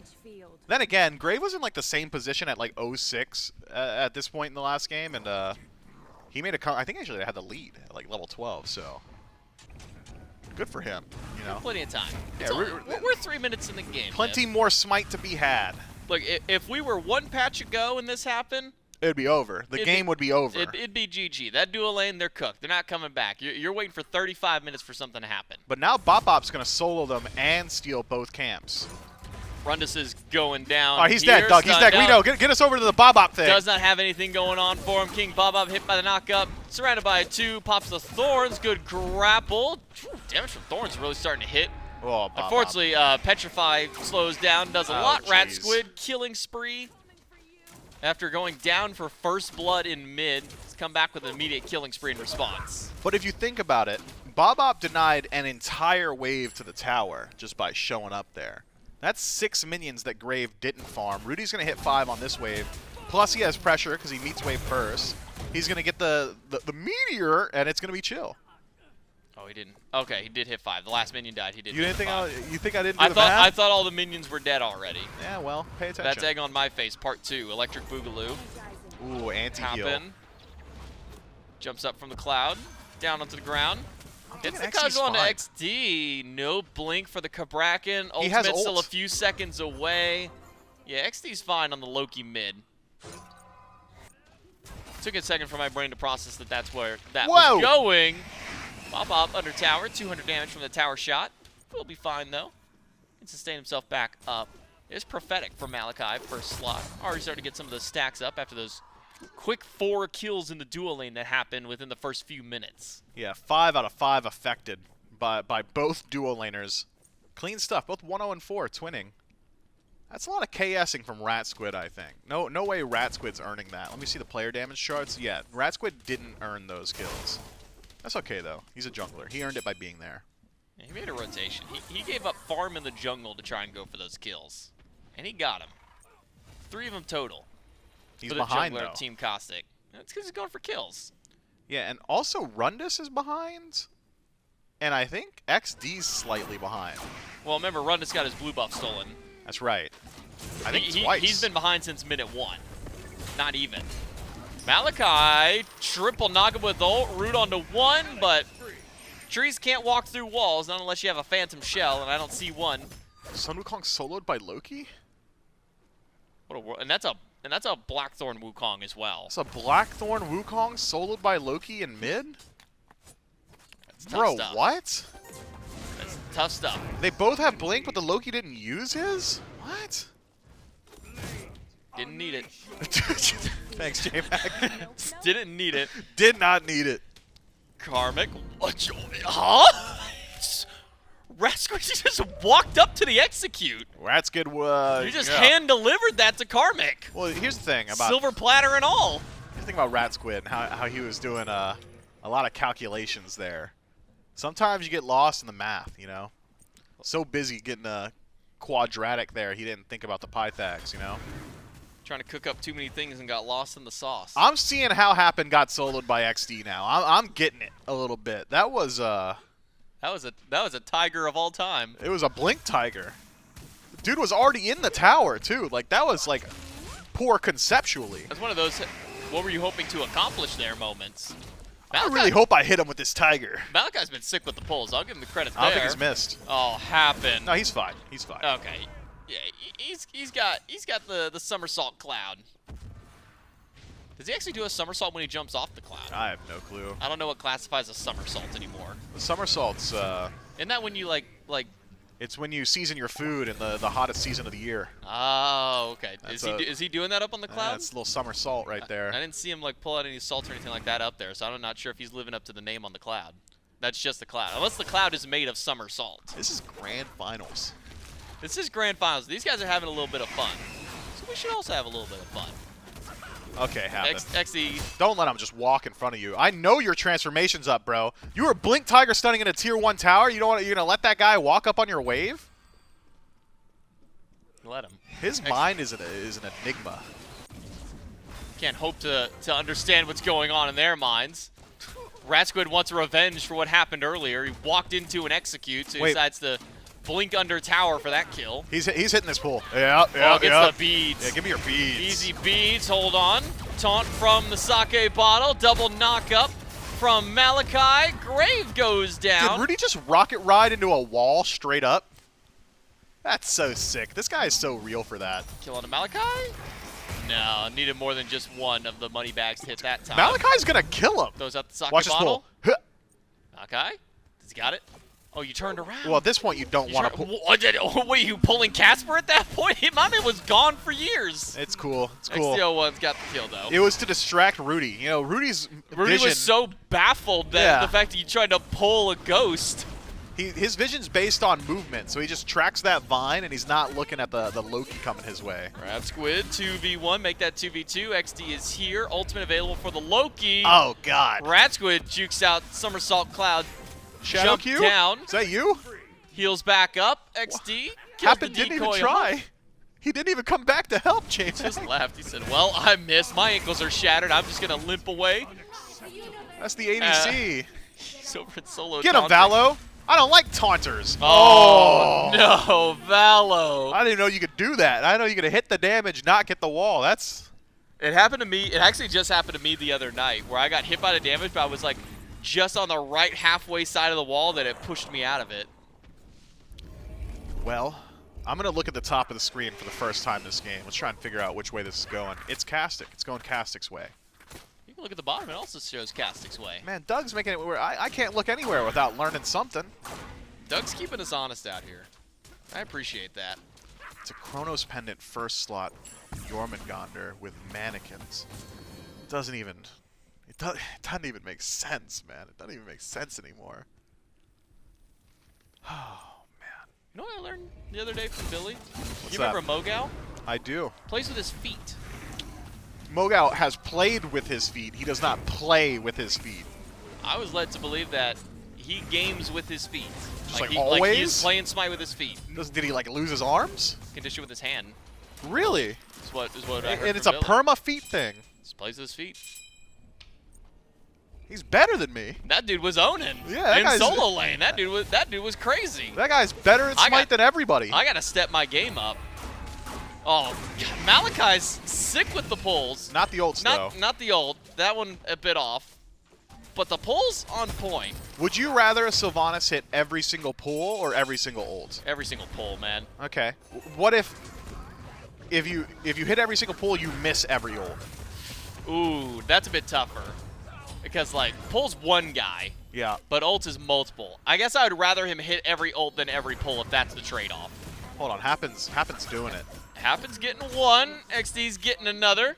Then again, Grave was in like the same position at like 06 at this point in the last game, and he made a. I think actually they had the lead at like level 12, so good for him. You know, Plenty of time. Yeah, It's only- we're 3 minutes in the game. plenty man. more Smite to be had. Look, if we were one patch ago and this happened, It'd be over. The game would be over. It'd be GG. That dual lane, they're cooked. They're not coming back. You're waiting for 35 minutes for something to happen. But now Bop-Bop's going to solo them and steal both camps. Rundis is going down. Oh, he's here, dead, Doug. He's stunned dead. We out. know. Get us over to the Bop-Bop thing. Does not have anything going on for him. King Bob hit by the knockup. Surrounded by a 2. Pops the Thorns. Good grapple. Whew, damage from Thorns really starting to hit. Oh, Bop-Bop. Unfortunately, Petrify slows down. Does a lot. Rat jeez. Squid killing spree. After going down for first blood in mid, he's come back with an immediate killing spree in response. But if you think about it, Bop-Bop denied an entire wave to the tower just by showing up there. That's 6 minions that Grave didn't farm. Rudy's going to hit 5 on this wave. Plus he has pressure because he meets wave first. He's going to get the meteor, and it's going to be chill. Oh, he didn't. Okay, he did hit 5. The last minion died. He did. You didn't think you think I didn't do I the thought math? I thought all the minions were dead already. Yeah, well, pay attention. That's egg on my face. Part 2. Electric Boogaloo. Ooh, anti-heal. Happen. Jumps up from the cloud, down onto the ground. Hits the XD's cudgel onto fine. XD. No blink for the Kabrakan. He has Ultimate still a ult. few seconds away. Yeah, XD's fine on the Loki mid. Took a second for my brain to process that that's where that was going. Pop under tower. 200 damage from the tower shot. Will be fine, though. Can sustain himself back up. It's prophetic for Malachi, first slot. Already started to get some of those stacks up after those quick 4 kills in the dual lane that happened within the first few minutes. Yeah, 5 out of 5 affected by both duo laners. Clean stuff, both 1-0 and 4, twinning. That's a lot of KSing from Rat Squid, I think. No way Rat Squid's earning that. Let me see the player damage charts. Yeah, Rat Squid didn't earn those kills. That's okay, though. He's a jungler. He earned it by being there. Yeah, he made a rotation. He gave up farm in the jungle to try and go for those kills. And he got him. 3 of them total. He's for the behind, jungler though. of Team Khastik. That's because he's going for kills. Yeah, and also Rundus is behind. And I think XD's slightly behind. Well, remember, Rundus got his blue buff stolen. That's right. I think twice. He's been behind since minute 1. Not even. Malachi, triple knock him with ult, root onto 1, but trees can't walk through walls, not unless you have a phantom shell, and I don't see one. Sun Wukong soloed by Loki? What a and that's a Blackthorn Wukong as well. It's a Blackthorn Wukong soloed by Loki in mid? That's tough Bro, stuff. what? That's tough stuff. They both have Blink, but the Loki didn't use his? What? Didn't need it. Thanks, J-Mac. Didn't need it. Did not need it. Karmic. What? Huh? Rascal just walked up to the execute. That's good. You just hand-delivered that to Karmic. Well, here's the thing about Silver platter and all. Here's the thing about Rat Squid and how he was doing a lot of calculations there. Sometimes you get lost in the math, you know? So busy getting a quadratic there, he didn't think about the Pythags, you know? Trying to cook up too many things and got lost in the sauce. I'm seeing how Happen got soloed by XD now. I'm getting it a little bit. That was That was a tiger of all time. it was a Blink Tiger. The dude was already in the tower too. Like that was like poor conceptually. That's one of those what were you hoping to accomplish there moments. I really hope I hit him with this Tiger. Malachi's been sick with the pulls. I'll give him the credit there. I don't think he's missed. Oh, Happen. No, he's fine. He's fine. Okay. Yeah, he's got the somersault cloud. Does he actually do a somersault when he jumps off the cloud? I have no clue. I don't know what classifies a somersault anymore. The somersaults, Isn't that when you like it's when you season your food in the hottest season of the year. Oh, okay. That's Is he doing that up on the cloud? That's a little somersault right there. I didn't see him like pull out any salt or anything like that up there, so I'm not sure if he's living up to the name on the cloud. That's just the cloud. Unless the cloud is made of summer salt. This is grand finals. This is grand finals. These guys are having a little bit of fun. So we should also have a little bit of fun. Okay, Happen. XE. Don't let him just walk in front of you. I know your transformation's up, bro. You were Blink Tiger stunning in a tier 1 tower. You're gonna let that guy walk up on your wave? Let him. His mind is an enigma. Can't hope to understand what's going on in their minds. Rat Squid wants revenge for what happened earlier. He walked into an execute, so he decides to blink under tower for that kill. He's hitting this pool. Yeah, Gets the beads. Yeah, give me your beads. Easy beads, hold on. Taunt from the sake bottle, double knock up from Malachi. Grave goes down. Did Ruedy just rocket ride into a wall straight up? That's so sick. This guy is so real for that. Kill on Malachi? No, needed more than just one of the money bags to hit that time. Malachi's gonna kill him. Throws out the sake Watch this bottle. pull. Malachi? Does he got it? Oh, you turned around. Well, at this point, you don't want to pull. What, were you pulling Casper at that point? My man was gone for years. It's cool. It's cool. XDO1's got the kill, though. It was to distract Ruedy. You know, Rudy's Ruedy vision, was so baffled that the fact that you tried to pull a ghost. His vision's based on movement, so he just tracks that vine, and he's not looking at the Loki coming his way. Rat Squid, 2v1, make that 2v2. XD is here. Ultimate available for the Loki. Oh, God. Rat Squid jukes out Somersault Cloud. Shadow Jump Q? down. Is that you? Heals back up. XD. Happen the didn't even decoy try. off. He didn't even come back to help, James. Just left. He said, well, I missed. My ankles are shattered. I'm just going to limp away. That's the ADC. He's over at solo Get him, taunting. Valo. I don't like taunters. Oh, no, Valo. I didn't know you could do that. I know you could hit the damage, not get the wall. That's... It happened to me. It actually just happened to me the other night where I got hit by the damage, but I was like just on the right halfway side of the wall that it pushed me out of it. Well, I'm going to look at the top of the screen for the first time this game. Let's try and figure out which way this is going. It's Khastik. It's going Khastik's way. You can look at the bottom. It also shows Khastik's way. Man, Doug's making it where I can't look anywhere without learning something. Doug's keeping us honest out here. I appreciate that. It's a Chronos Pendant first slot Jormungandr with mannequins. It doesn't even make sense, man. It doesn't even make sense anymore. Oh, man. You know what I learned the other day from Billy? What's You that? remember Mogao? I do. Plays with his feet. Mogao has played with his feet. He does not play with his feet. I was led to believe that he games with his feet. Just like he, always? Like he's playing Smite with his feet. Did he like lose his arms? Condition with his hand. Really? Is what I heard And it's from a Billy. perma feet thing. Just plays with his feet. He's better than me. That dude was owning. Yeah, that in guy's- solo lane. That dude was crazy. That guy's better at I Smite got- than everybody. I gotta step my game up. Oh, God, Malachi's sick with the pulls. Not the ults, though. Not the ult. That one a bit off. But the pulls on point. Would you rather a Sylvanas hit every single pull or every single ult? Every single pull, man. Okay. What if you hit every single pull, you miss every ult? Ooh, that's a bit tougher. Because, like, pull's one guy, Yeah. but ult is multiple. I guess I would rather him hit every ult than every pull if that's the trade-off. Hold on. Happens doing it. Happens getting one, XD's getting another.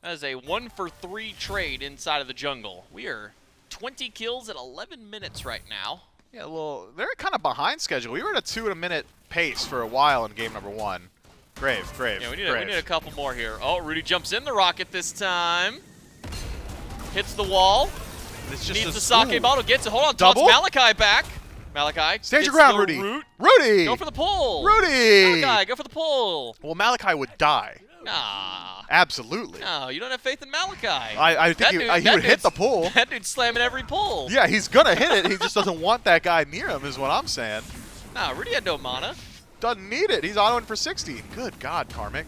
That is a 1-for-3 trade inside of the jungle. We are 20 kills at 11 minutes right now. Yeah, well, they're kind of behind schedule. We were at a 2-minute pace for a while in game number 1. Grave. Yeah, we need a couple more here. Oh, Ruedy jumps in the rocket this time. Hits the wall. It's Needs a the sake ooh. bottle. Gets it. Hold on. Taunts Double? Malachi back. Malachi. Stand gets your ground, the Ruedy. root. Ruedy! Go for the pull. Ruedy! Malachi, go for the pull. Well, Malachi would die. Nah. Absolutely. No, you don't have faith in Malachi. I think That he dude- would that hit the dude's- pull. That dude's slamming every pull. Yeah, he's going to hit it. He just doesn't want that guy near him is what I'm saying. Nah, Rudy had no mana. Doesn't need it. He's autoing for 60. Good God, Karmic.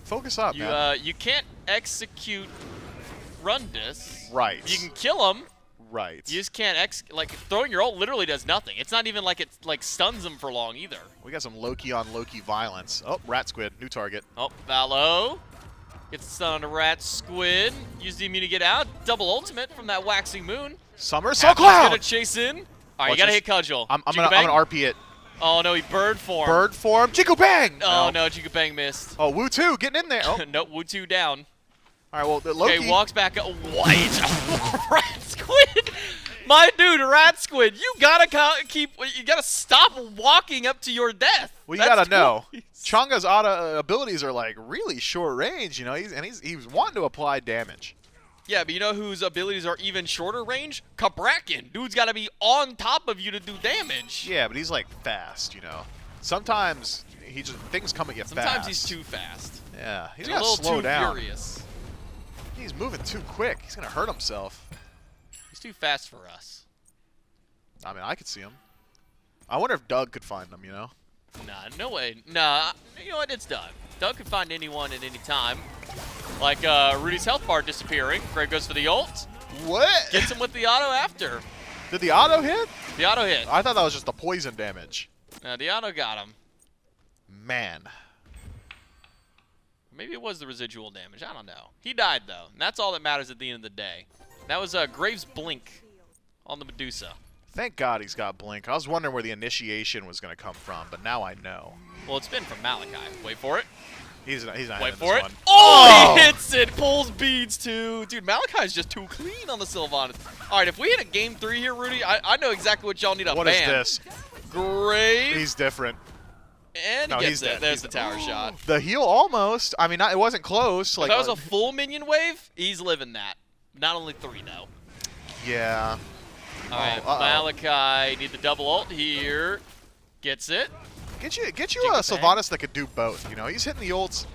Focus up, man. You can't execute Rundus. Right. You can kill him. Right. You just can't like throwing your ult literally does nothing. It's not even like it like stuns him for long either. We got some Loki on Loki violence. Oh, Rat Squid, new target. Oh, Valo gets the stun on the Rat Squid. Use the immune to get out. Double ultimate from that waxing moon. Summer Happy's Soul Cloud. gonna chase in. All right, Watch you gotta this. hit Cudgel. I'm Jigga gonna Bang? RP it. Oh no, he bird form. Bird form. Chico Bang. Oh no, Jigga Bang missed. Oh, Wu 2 getting in there. Oh. Nope, Wu2 down. All right. Well, the Loki. Okay, walks back up. White Rat Squid. My dude, Rat Squid, you gotta you gotta stop walking up to your death. Well, you gotta know, Chunga's auto abilities are like really short range. You know, he's wanting to apply damage. Yeah, but you know whose abilities are even shorter range? Kabrakin. Dude's gotta be on top of you to do damage. Yeah, but he's like fast. You know, sometimes things come at you fast. Sometimes he's too fast. Yeah, he's And a gotta little slow too down. furious. He's moving too quick. He's gonna hurt himself. He's too fast for us. I mean, I could see him. I wonder if Doug could find him. You know. Nah, no way. Nah, you know what? It's Doug. Doug can find anyone at any time. Like Rudy's health bar disappearing. Grave goes for the ult. What? Gets him with the auto after. Did the auto hit? The auto hit. I thought that was just the poison damage. The auto got him. Man. Maybe it was the residual damage. I don't know. He died, though. And that's all that matters at the end of the day. That was Graves' blink on the Medusa. Thank God he's got Blink. I was wondering where the initiation was going to come from, but now I know. Well, it's been from Malachi. Wait for it. He's not Wait in for this it. one. Oh, he hits it. Pulls beads, too. Dude, Malachi's just too clean on the Sylvanas. All right, if we hit a game 3 here, Rudy, I know exactly what y'all need to ban. What is this? Grave. He's different. And he No, gets he's it. dead. There's He's the tower shot. The heal almost. I mean, it wasn't close. If Like that was a full minion wave, he's living that. Not only 3, though. yeah. All right, uh-oh. Malachi need the double ult here. Gets it. Get you a Sylvanas that could do both. You know, he's hitting the ults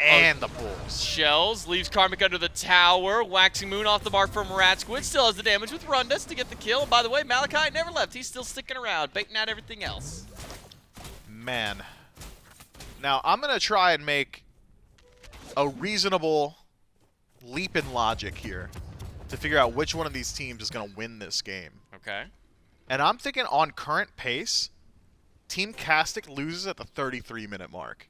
and the pulls. Shells leaves Karmic under the tower. Waxing Moon off the mark from Ratsquid. Still has the damage with Rundus to get the kill. And by the way, Malachi never left. He's still sticking around, baiting out everything else. Man. Now, I'm going to try and make a reasonable leap in logic here to figure out which one of these teams is going to win this game. Okay. And I'm thinking on current pace, Team Khastik loses at the 33-minute mark.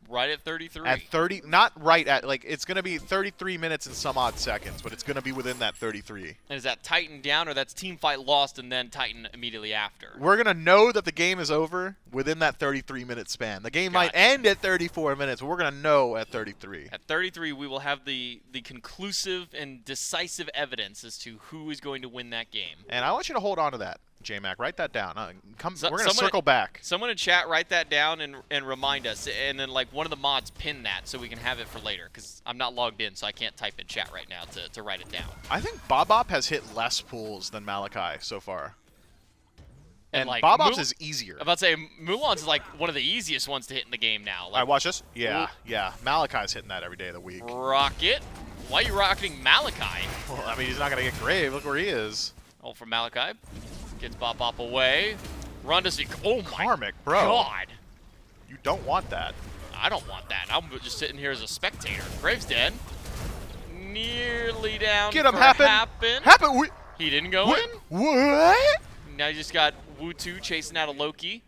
Right at 33. At 30, not right at, like, it's going to be 33 minutes and some odd seconds, but it's going to be within that 33. And is that Titan down, or that's team fight lost and then Titan immediately after? We're going to know that the game is over within that 33-minute span. The game might end at 34 minutes, but we're going to know at 33. At 33, we will have the conclusive and decisive evidence as to who is going to win that game. And I want you to hold on to that, J-Mac. Write that down. So, we're going to circle back. Someone in chat, write that down and remind us. And then, like, one of the mods pin that so we can have it for later, because I'm not logged in, so I can't type in chat right now to write it down. I think Bobop has hit less pools than Malachi so far. And like, Bobop's is easier. I'm about to say, Mulan's is like one of the easiest ones to hit in the game now. Like, All right, watch this. Yeah, yeah. Malachi's hitting that every day of the week. Rocket. Why are you rocketing Malachi? Well, I mean, he's not going to get Grave. Look where he is. Oh, from Malachi. Gets Bop away. Rundus. Oh, my Karmic, bro. God. You don't want that. I don't want that. I'm just sitting here as a spectator. Graves dead. Nearly down. Get him, for Happen. He didn't go in. What? Now you just got Wu2 chasing out a Loki.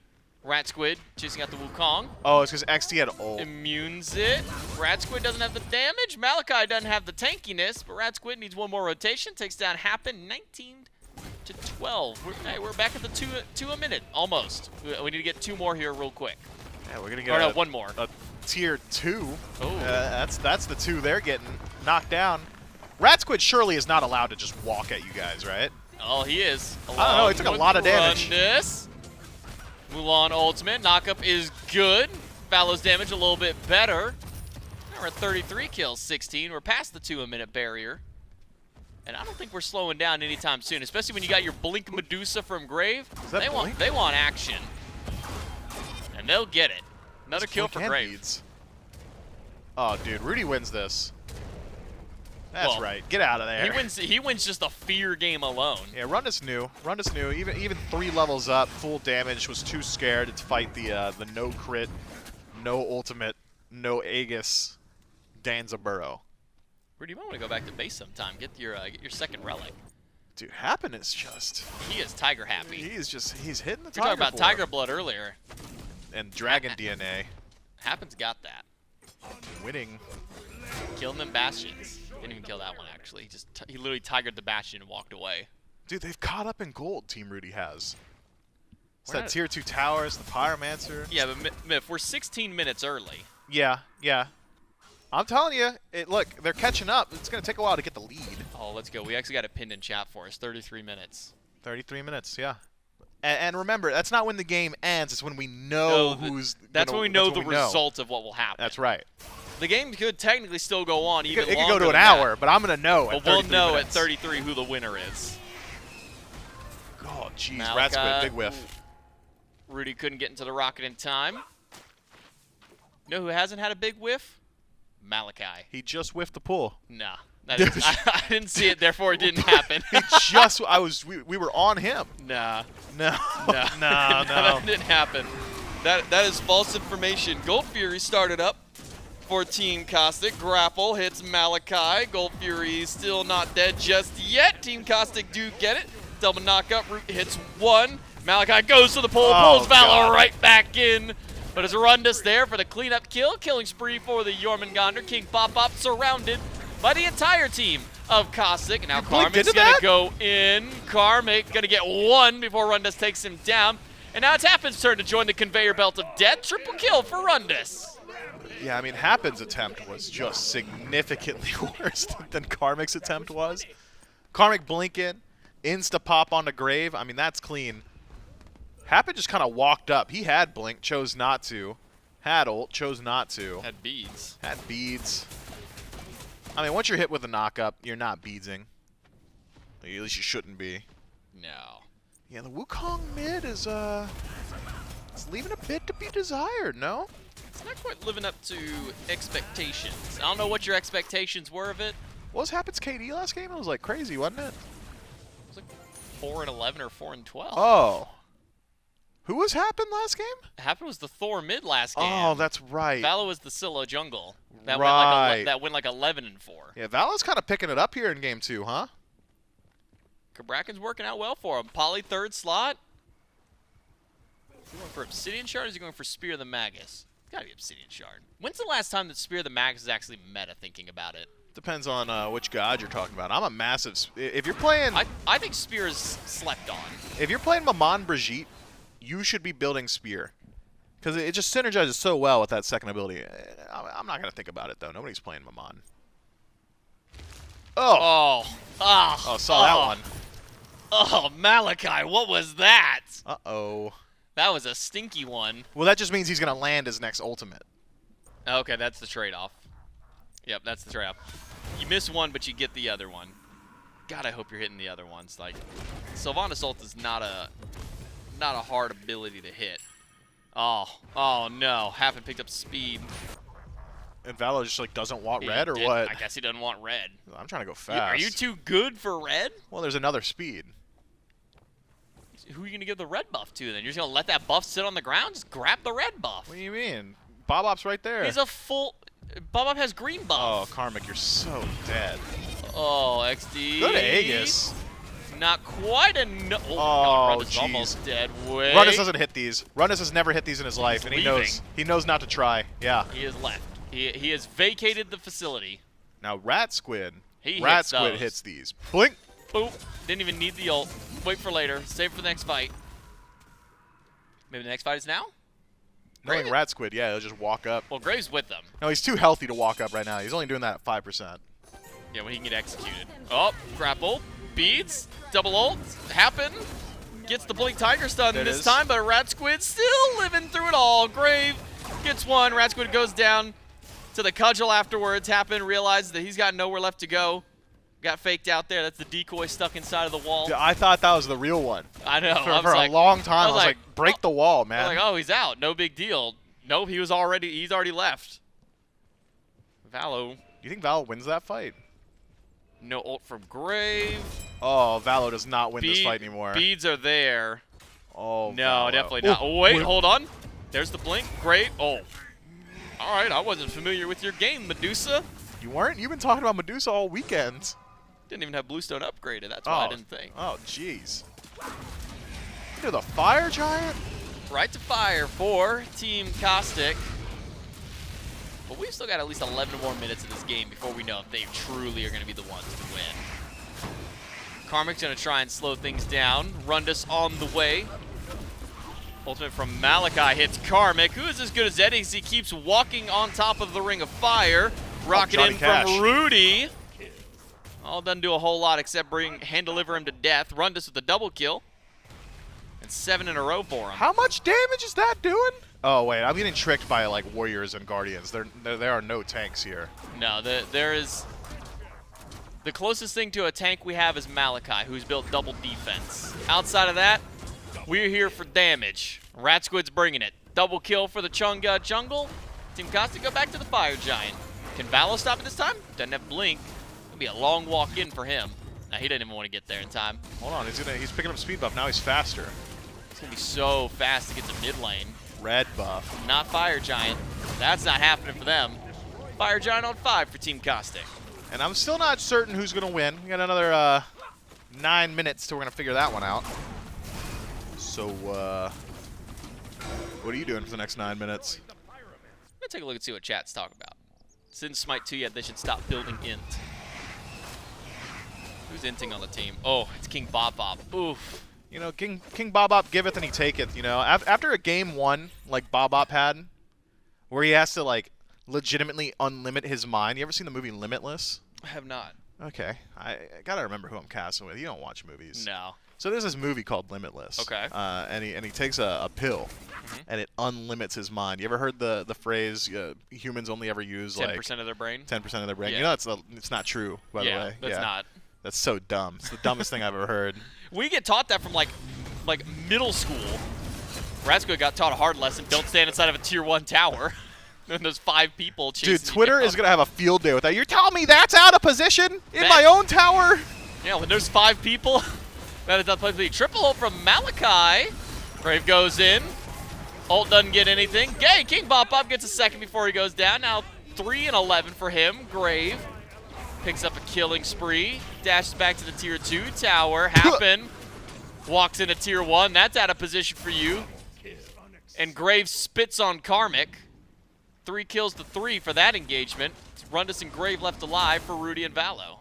Ratsquid chasing out the Wukong. Oh, it's because XT had ult. Immunes it. Ratsquid doesn't have the damage. Malachi doesn't have the tankiness, but Ratsquid needs one more rotation. Takes down Happen 19-12. We're back at the two a minute, almost. We need to get 2 more here real quick. Yeah, we're going to get one more. A tier 2. Oh. That's the 2 they're getting knocked down. Ratsquid surely is not allowed to just walk at you guys, right? Oh, he is. I don't know. He took a lot of damage. Rundus. Mulan ultimate. Knockup is good. Fallow's damage a little bit better. We're at 33 kills, 16. We're past the 2 a minute barrier. And I don't think we're slowing down anytime soon, especially when you got your Blink Medusa from Grave. They want action. And they'll get it. Another kill for Grave. Beads. Oh, dude, Ruedy wins this. That's Well, right. Get out of there. He wins just a fear game alone. Yeah, Rundus knew. Even 3 levels up, full damage, was too scared to fight the no crit, no ultimate, no Aegis Danza Burrow. Rudy, you might want to go back to base sometime. Get your second relic. Dude, Happen is just... He is tiger happy. He's hitting the We were talking about form. tiger blood earlier. And Dragon DNA. Happen's got that. Winning. Killing them bastions. Didn't even kill that one, actually. He literally tigered the bastion and walked away. Dude, they've caught up in gold, Team Ruedy has. It's We're that not- tier 2 towers, the Pyromancer. Yeah, but Miff, we're 16 minutes early. Yeah. I'm telling you, look, they're catching up. It's going to take a while to get the lead. Oh, let's go. We actually got it pinned in chat for us. 33 minutes. 33 minutes, yeah. And remember, that's not when the game ends. It's when we know who's. That's when we know the result of what will happen. That's right. The game could technically still go on even It could longer go to an than that. hour, but I'm going to know But at 33 we'll know minutes. at 33 who the winner is. Oh, jeez. Malachi, Ratsquid, big whiff. Rudy couldn't get into the rocket in time. You know who hasn't had a big whiff? Malachi. He just whiffed the pull. Nah. I didn't see it, therefore it didn't happen. We were on him. Nah. No. No. no. That didn't happen. That is false information. Gold Fury started up for Team Khastik. Grapple hits Malachi. Gold Fury still not dead just yet. Team Khastik do get it. Double knockup. Root hits 1. Malachi goes to the pole. Pulls Valor right back in. But it's Rundus there for the cleanup kill. Killing spree for the Jormungandr. King Bop surrounded by the entire team of Khastik. And now Karmic's going to go in. Karmic going to get 1 before Rundus takes him down. And now it's Happen's turn to join the conveyor belt of death. Triple kill for Rundus. Yeah, I mean, Happen's attempt was just significantly worse than Karmic's attempt was. Karmic blinking, insta-pop onto Grave. I mean, that's clean. Happen just kind of walked up. He had blink, chose not to. Had ult, chose not to. Had beads. Had beads. I mean, once you're hit with a knockup, you're not beadsing. At least you shouldn't be. No. Yeah, the Wukong mid is It's leaving a bit to be desired, no? It's not quite living up to expectations. I don't know what your expectations were of it. What was Happin's KD last game? It was like crazy, wasn't it? It was like 4-11 or 4-12. Oh. Who was Happen last game? Happen was the Thor mid last game. Oh, that's right. Valo was the Scylla jungle. That Right. went like 11-4. Yeah, Vala's kind of picking it up here in game 2, huh? Kabraken's working out well for him. Poly third slot. Is he going for Obsidian Shard or is he going for Spear of the Magus? It's gotta be Obsidian Shard. When's the last time that Spear of the Magus is actually meta, thinking about it? Depends on which god you're talking about. I'm a massive... If you're playing... I think Spear is slept on. If you're playing Maman Brigitte, you should be building Spear. Because it just synergizes so well with that second ability. I'm not going to think about it, though. Nobody's playing Maman. Oh! Oh, saw that one. Oh, Malachi, what was that? Uh-oh. That was a stinky one. Well, that just means he's going to land his next ultimate. Okay, that's the trade-off. Yep, that's the trade-off. You miss one, but you get the other one. God, I hope you're hitting the other ones. Like, Sylvanas ult is not a hard ability to hit. Oh no. Haven't picked up speed. And Valo just, like, doesn't want red, or Did- what? I guess he doesn't want red. I'm trying to go fast. Are you too good for red? Well, there's another speed. Who are you going to give the red buff to, then? You're just going to let that buff sit on the ground? Just grab the red buff. What do you mean? Bobop's right there. He's a full... Bob has green buff. Oh, Karmic, you're so dead. Oh, XD. Good Aegis. Not quite enough. Oh, Oh, God, Rundus jeez. almost dead. Wait. Rundus doesn't hit these. Rundus has never hit these in his life, and leaving. he knows not to try. Yeah. He is left. He has vacated the facility. Now Rat Squid. He Rat hits Squid those. hits these. Blink. Boop. Didn't even need the ult. Wait for later. Save for the next fight. Maybe the next fight is now? Knowing Great. Rat Squid, yeah, he'll just walk up. Well, Graves with them. No, he's too healthy to walk up right now. He's only doing that at 5%. Yeah, when he can get executed. Oh, grapple. Beads. Double ult. Happen. Gets the Blink Tiger stun There it this is. time, but Rat Squid still living through it all. Grave gets one. Rat Squid goes down to the cudgel afterwards. Happen realizes that he's got nowhere left to go. Got faked out there. That's the decoy stuck inside of the wall. Yeah, I thought that was the real one. I know. For, I was for like, a long time, I was like, break oh, the wall, I was man. like, oh, he's out. No big deal. Nope, he's already left. Valo, You think Val wins that fight? no ult from Grave. Oh, Valo does not win this fight anymore. Beads are there. Oh, No, Valo. definitely not. Oh, Oh, wait, hold on. There's the blink. Great. Oh. All right, I wasn't familiar with your game, Medusa. You weren't? You've been talking about Medusa all weekend. Didn't even have Bluestone upgraded. That's why I didn't think. Oh, jeez. You're the Fire Giant? Right to fire for Team Khastik. But we've still got at least 11 more minutes of this game before we know if they truly are going to be the ones to win. Karmic's going to try and slow things down. Rundus on the way. Ultimate from Malachi hits Karmic, who is as good as Eddie as he keeps walking on top of the Ring of Fire. Rocket Johnny in Cash. from Ruedy. All doesn't do a whole lot except hand deliver him to death. Rundus with a double kill. And 7 in a row for him. How much damage is that doing? Oh, wait, I'm getting tricked by, like, Warriors and Guardians. There are no tanks here. No, there is... The closest thing to a tank we have is Malachi, who's built double defense. Outside of that, we're here for damage. Rat Squid's bringing it. Double kill for the Chunga jungle. Team Khastik go back to the Fire Giant. Can Valo stop it this time? Doesn't have Blink. It'll be a long walk in for him. Now, he didn't even want to get there in time. Hold on, he's picking up speed buff. Now he's faster. It's going to be so fast to get to mid lane. Red buff. Not Fire Giant. That's not happening for them. Fire Giant on 5 for Team Khastik. And I'm still not certain who's going to win. We got another 9 minutes till we're going to figure that one out. So, what are you doing for the next 9 minutes? I'm going to take a look and see what chat's talking about. Since Smite 2 yet, they should stop building int. Who's inting on the team? Oh, it's King Bob Bob. Oof. You know, King Bobop giveth and he taketh, you know. After a game 1, like Bobop had, where he has to, like, legitimately unlimit his mind. You ever seen the movie Limitless? I have not. Okay. I got to remember who I'm casting with. You don't watch movies. No. So there's this movie called Limitless. Okay. And he takes a pill, and it unlimits his mind. You ever heard the phrase humans only ever use 10% of their brain? 10% of their brain? Yeah. You know it's not true, by the way. That's not. That's so dumb. It's the dumbest thing I've ever heard. We get taught that from like middle school. Rasco got taught a hard lesson. Don't stand inside of a tier 1 tower. And there's 5 people chasing Dude, Twitter you is going to have a field day with that. You're telling me that's out of position in That- my own tower? Yeah, when there's 5 people, that is not played. Triple ult from Malachi. Grave goes in. Ult doesn't get anything. Gay, King Bop Bop gets a second before he goes down. Now 3 and 11 for him. Grave picks up a killing spree. Dashes back to the tier 2 tower. Happen. Walks into tier 1. That's out of position for you. And Grave spits on Karmic. 3 kills to 3 for that engagement. It's Rundus and Grave left alive for Ruedy and Valo.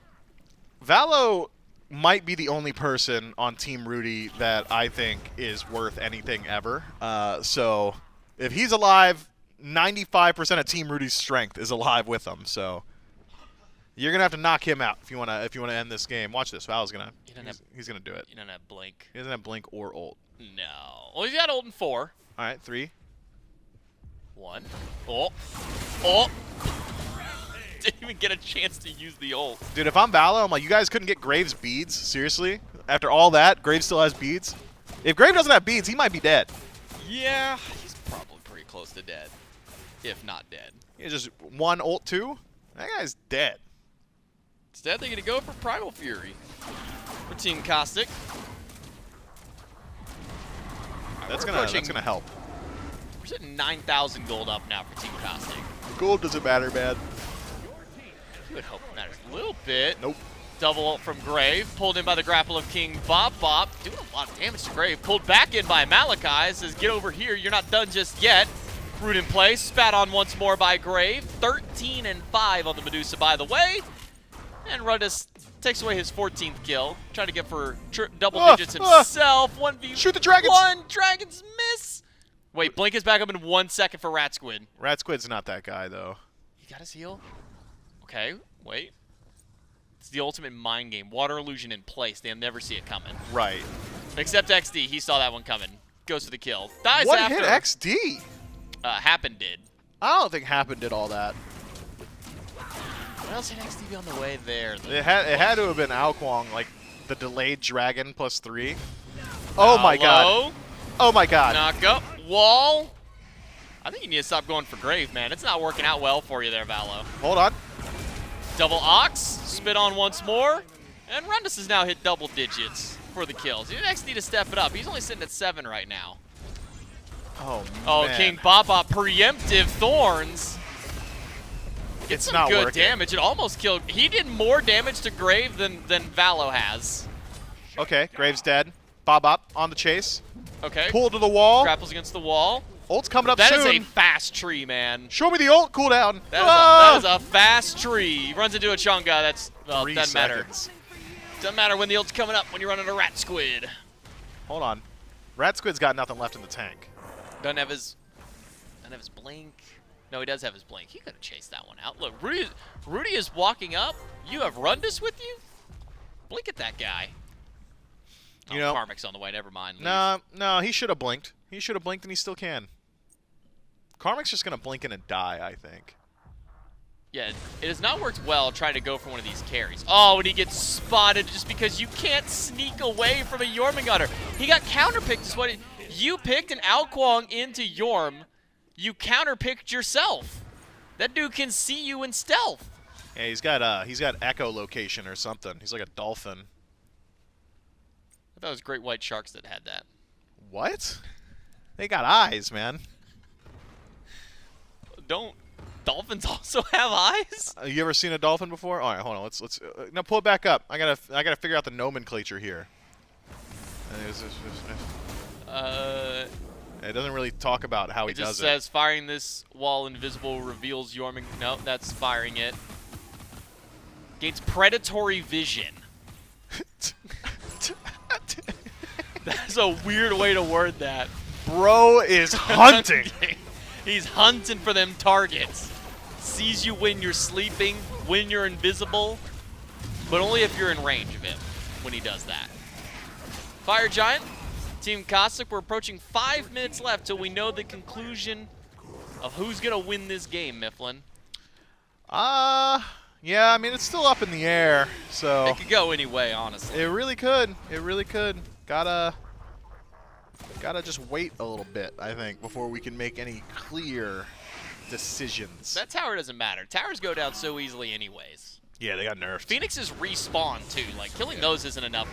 Valo might be the only person on Team Ruedy that I think is worth anything ever. So if he's alive, 95% of Team Rudy's strength is alive with him. So you're gonna have to knock him out if you wanna end this game. Watch this. Valo's gonna he's gonna do it. He doesn't have Blink. He doesn't have Blink or ult. No. Well, he's got ult in 4. All right, 3. 1. Oh. Oh. Didn't even get a chance to use the ult. Dude, if I'm Valo, I'm like, you guys couldn't get Graves beads? Seriously? After all that, Graves still has beads? If Grave doesn't have beads, he might be dead. Yeah, he's probably pretty close to dead. If not dead. He's just 1 ult 2? That guy's dead. Instead, they're going to go for Primal Fury for Team Khastik. That's gonna help. We're sitting 9,000 gold up now for Team Khastik. Gold doesn't matter, man. You would hope it matters a little bit. Nope. Double ult from Grave. Pulled in by the grapple of King Bop Bop. Doing a lot of damage to Grave. Pulled back in by Malachi. Says, get over here. You're not done just yet. Root in place. Spat on once more by Grave. 13 and 5 on the Medusa, by the way. And Rundus takes away his 14th kill. Trying to get for double digits himself. 1v1. Shoot the dragons. Dragons miss. Wait, Blink is back up in 1 second for Rat Squid. Rat Squid's not that guy, though. He got his heal? Okay, wait. It's the ultimate mind game. Water illusion in place. They'll never see it coming. Right. Except XD. He saw that one coming. Goes for the kill. Dies What after. hit XD? Happen did. I don't think Happen did all that. What else hit XD be on the way there? It had to have been Alquang, like the delayed dragon +3. Oh my god. Oh my god. Knock up. Wall. I think you need to stop going for Grave, man. It's not working out well for you there, Valo. Hold on. Double Ox. Spit on once more. And Rundus has now hit double digits for the kills. He next need to step it up. He's only sitting at 7 right now. Oh, Oh, man. King Baba, preemptive Thorns. Gets It's some not good working. damage. It almost killed. He did more damage to Grave than Valo has. Okay, Graves dead. Bob up on the chase. Okay. Pull to the wall. Grapples against the wall. Ult's coming up That soon. is a fast tree, man. Show me the ult cooldown. That is a fast tree. He runs into a Chunga. That's, well, 3 doesn't matter. seconds. Doesn't matter when the ult's coming up when you're running a Rat Squid. Hold on. Rat Squid's got nothing left in the tank. Doesn't have his blink. No, he does have his blink. He could have chased that one out. Look, Ruedy is walking up. You have Rundus with you? Blink at that guy. You know, Karmic's on the way. Never mind. Leave. No, he should have blinked. He should have blinked, and he still can. Karmic's just gonna blink in and die, I think. Yeah, it has not worked well trying to go for one of these carries. Oh, and he gets spotted just because you can't sneak away from a Jormungandr. He got counterpicked. Is what you picked an Alquang into Yorm. You counterpicked yourself. That dude can see you in stealth. Yeah, he's got echolocation or something. He's like a dolphin. I thought it was great white sharks that had that. What? They got eyes, man. Don't dolphins also have eyes? You ever seen a dolphin before? All right, hold on. Let's now pull it back up. I gotta figure out the nomenclature here. It doesn't really talk about how he It just does says firing this while invisible reveals Jormung. No, that's firing it. Gains predatory vision. That's a weird way to word that. Bro is hunting. He's hunting for them targets. Sees you when you're sleeping, when you're invisible, but only if you're in range of him when he does that. Fire Giant, Team Khastik, we're approaching 5 minutes left till we know the conclusion of who's going to win this game, Mifflin. Yeah, I mean, it's still up in the air, so... It could go any way, honestly. It really could. It really could. Gotta just wait a little bit, I think, before we can make any clear decisions. That tower doesn't matter. Towers go down so easily anyways. Yeah, they got nerfed. Phoenixes respawn too. Like, killing those isn't enough.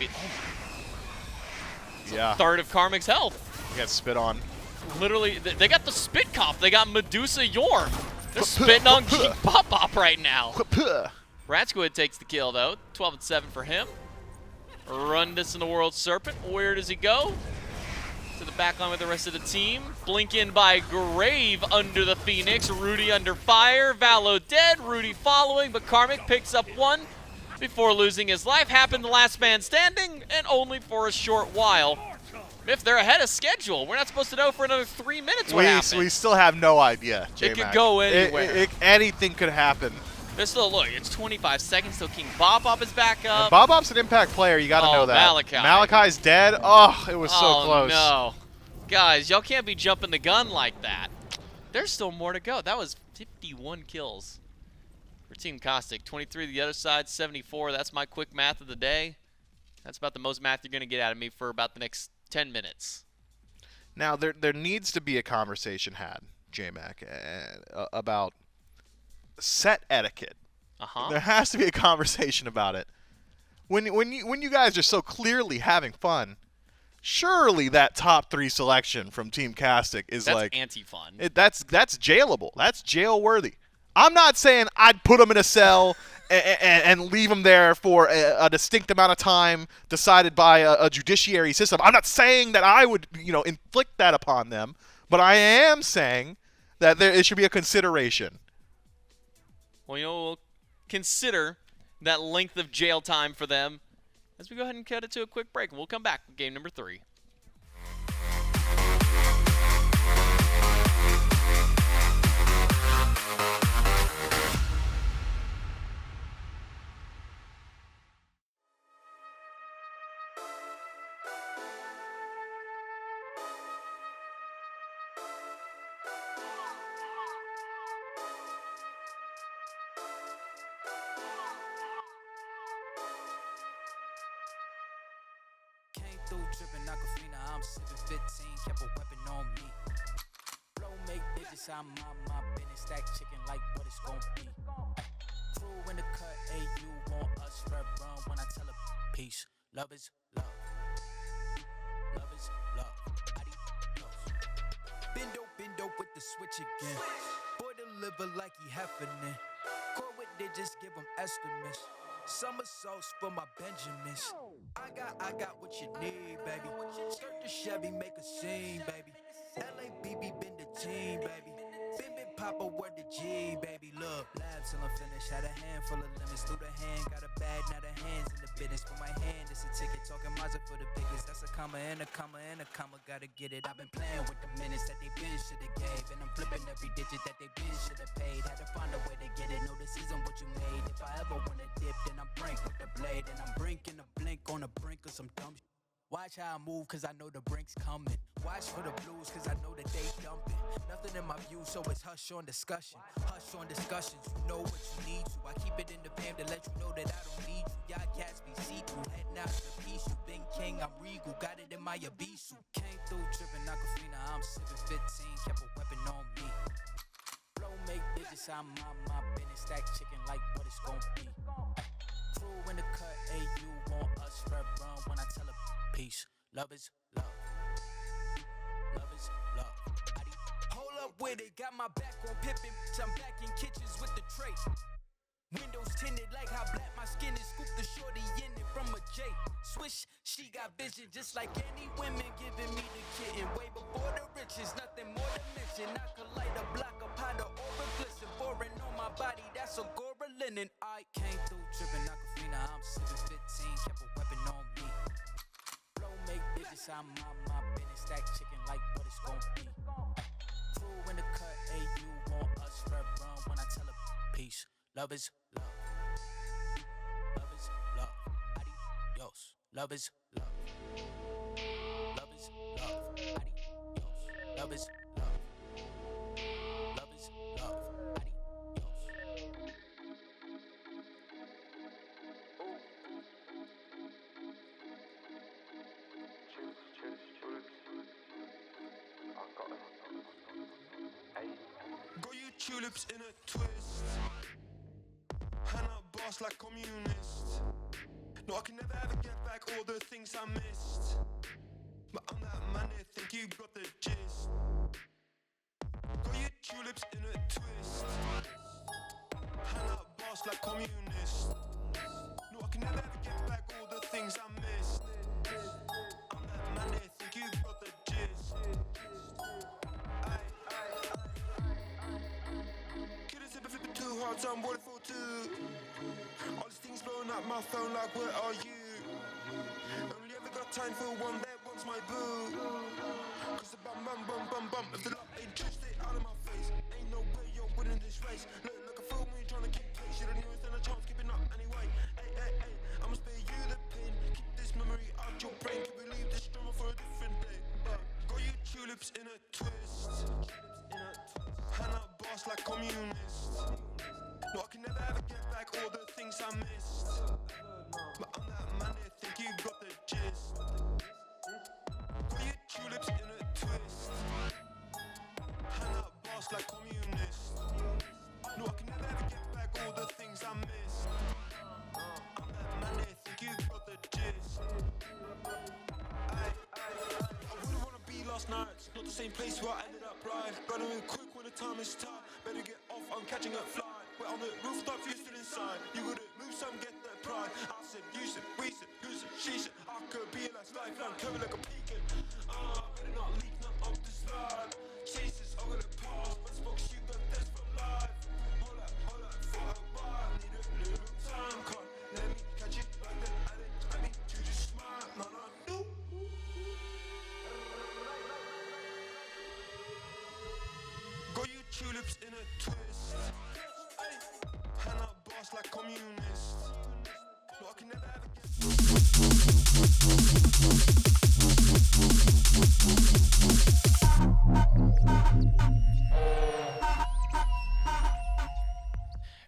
Yeah. Third of Karmic's health. He got spit on. Literally, they got the spit cough. They got Medusa Yorm. They're spitting on King Pop right now. Ratsquid takes the kill though. 12-7 for him. Rundus in the World Serpent. Where does he go? To the back line with the rest of the team. Blink in by Grave under the Phoenix. Ruedy under fire. Valo dead. Ruedy following, but Karmic picks up one before losing his life. Happened the last man standing, and only for a short while. If they're ahead of schedule, we're not supposed to know for another 3 minutes what happened. We still have no idea, J-Mac. It could go anywhere. Anything could happen. There's still, look, it's 25 seconds till King Bob is back up. Bob-Op's an impact player, you gotta know that. Malachi. Malachi's dead. Oh, it was so close. Oh, no. Guys, y'all can't be jumping the gun like that. There's still more to go. That was 51 kills for Team Khastik. 23 to the other side, 74. That's my quick math of the day. That's about the most math you're going to get out of me for about the next 10 minutes. Now, there needs to be a conversation had, J-Mac, about set etiquette. There has to be a conversation about it. When you guys are so clearly having fun, surely that top 3 selection from Team Khastik is that's anti-fun. That's jailable. That's jail-worthy. I'm not saying I'd put them in a cell and leave them there for a distinct amount of time decided by a judiciary system. I'm not saying that I would, inflict that upon them, but I am saying that it should be a consideration. Well, we'll consider that length of jail time for them as we go ahead and cut it to a quick break. We'll come back with game number 3. Dripping Aquafina, I'm sipping 15, kept a weapon on me. Flow make digits, I'm my business, stack chicken like what it's gon' be. Crew in the cut, AU want us, red run when I tell a peace. Love is love. Love is love. Adios. Bendo with the switch again. Boy deliver like he heffing. Core with digits, give him estimates. Summer sauce for my Benjamins. I got what you need, baby. Skirt the Chevy, make a scene, baby. LABB been the team, baby. Been Papa, word the G, baby. Look, lab till I'm finished. Had a handful of lemons through the hand. Got a bag, now the hands in the business. For my hand, it's a ticket. Talking Mazda for the biggest. That's a comma and a comma and a comma. Gotta get it. I've been playing with the minutes that they been shoulda gave. And I'm flipping every digit that they been shoulda paid. Had to find a way to get it. No, this isn't what you made. If I ever wanna dip, then I'm brink with the blade. And I'm brinking a blink on the brink of some dumb shit. Watch how I move, cause I know the brink's coming. Watch for the blues, cause I know that they dumping. Nothing in my view, so it's hush on discussion. Hush on discussions, you know what you need to. I keep it in the fam to let you know that I don't need you. Y'all cats be see-through, heading out to peace. You been king, I'm regal, got it in my Abisu. Came through tripping Aquafina, I'm sipping 15, kept a weapon on me. Flow make digits, I'm my business, stack chicken like what it's gon' be. Crew in the cut, AU want us, red run when I tell a peace. Love is love. Love is love. Hold up with it, got my back on Pippin. I'm back in kitchens with the tray. Windows tinted like how black my skin is. Scoop the shorty in it from a J. Swish, she got vision just like any women giving me the kitten. Way before the riches, nothing more to mention. I could light a block of powder over glisten. Foreign on my body, that's a Gora linen. I came through tripping Aquafina, I'm sipping 15, kept a weapon on me. Flow make digits, I'm my business, stack chicken like what it's gon' be. Crew in the cut, AU want us, red run when I tell a peace. Love is love. Love is love. Adios. Love is love. Love is love. Adios. Love is love. Love is love. Adios. tulips in a twist. Hand up boss like communist. No, I can never ever get back all the things I missed. But I'm that man that think you got the gist. Got your tulips in a twist. Hand up boss like communist. No, I can never ever get back all the things I missed. I'm that man that think you got the gist. Couldn't sip it flipping too hard, so I'm wanting for two. All these things blowing up my phone like, where are you? Only ever got time for one that wants my boo. Cause the bum bum bum bum bum. If the love ain't true, stay out of my face. Ain't no way you're winning this race. Look like a fool when you're trying to keep pace. You don't even stand a chance keeping up anyway. Hey, hey, hey, I'ma spare you the pain. Keep this memory out your brain. Can we leave this drama for a different day? Got you tulips in a twist. Hand up boss like communist. No, I can never ever get back all the things I missed. But I'm that man that think you got the gist. Got your tulips in a twist. Hand up boss like communist. No, I can never ever get back all the things I missed. I'm that man that think you got the gist. I wouldn't wanna be last night. Not the same place where I ended up right. Gotta move quick when the time is tight. Better get off, I'm catching a flight. We're on the rooftop, you're still inside. You gotta move some, get that pride. I said, you said, we said, who said, she said. I could be a last lifeline, covered like a beacon. Better not leak, not up the slide. Jesus, I'm gonna pause, but spoke you got this for life. Hold up, for a while. Need a little time, call. Let me catch it like that. I didn't try me to just smile. No, no, no. Got you tulips in a twist. Hand up boss like communist. No, I can never ever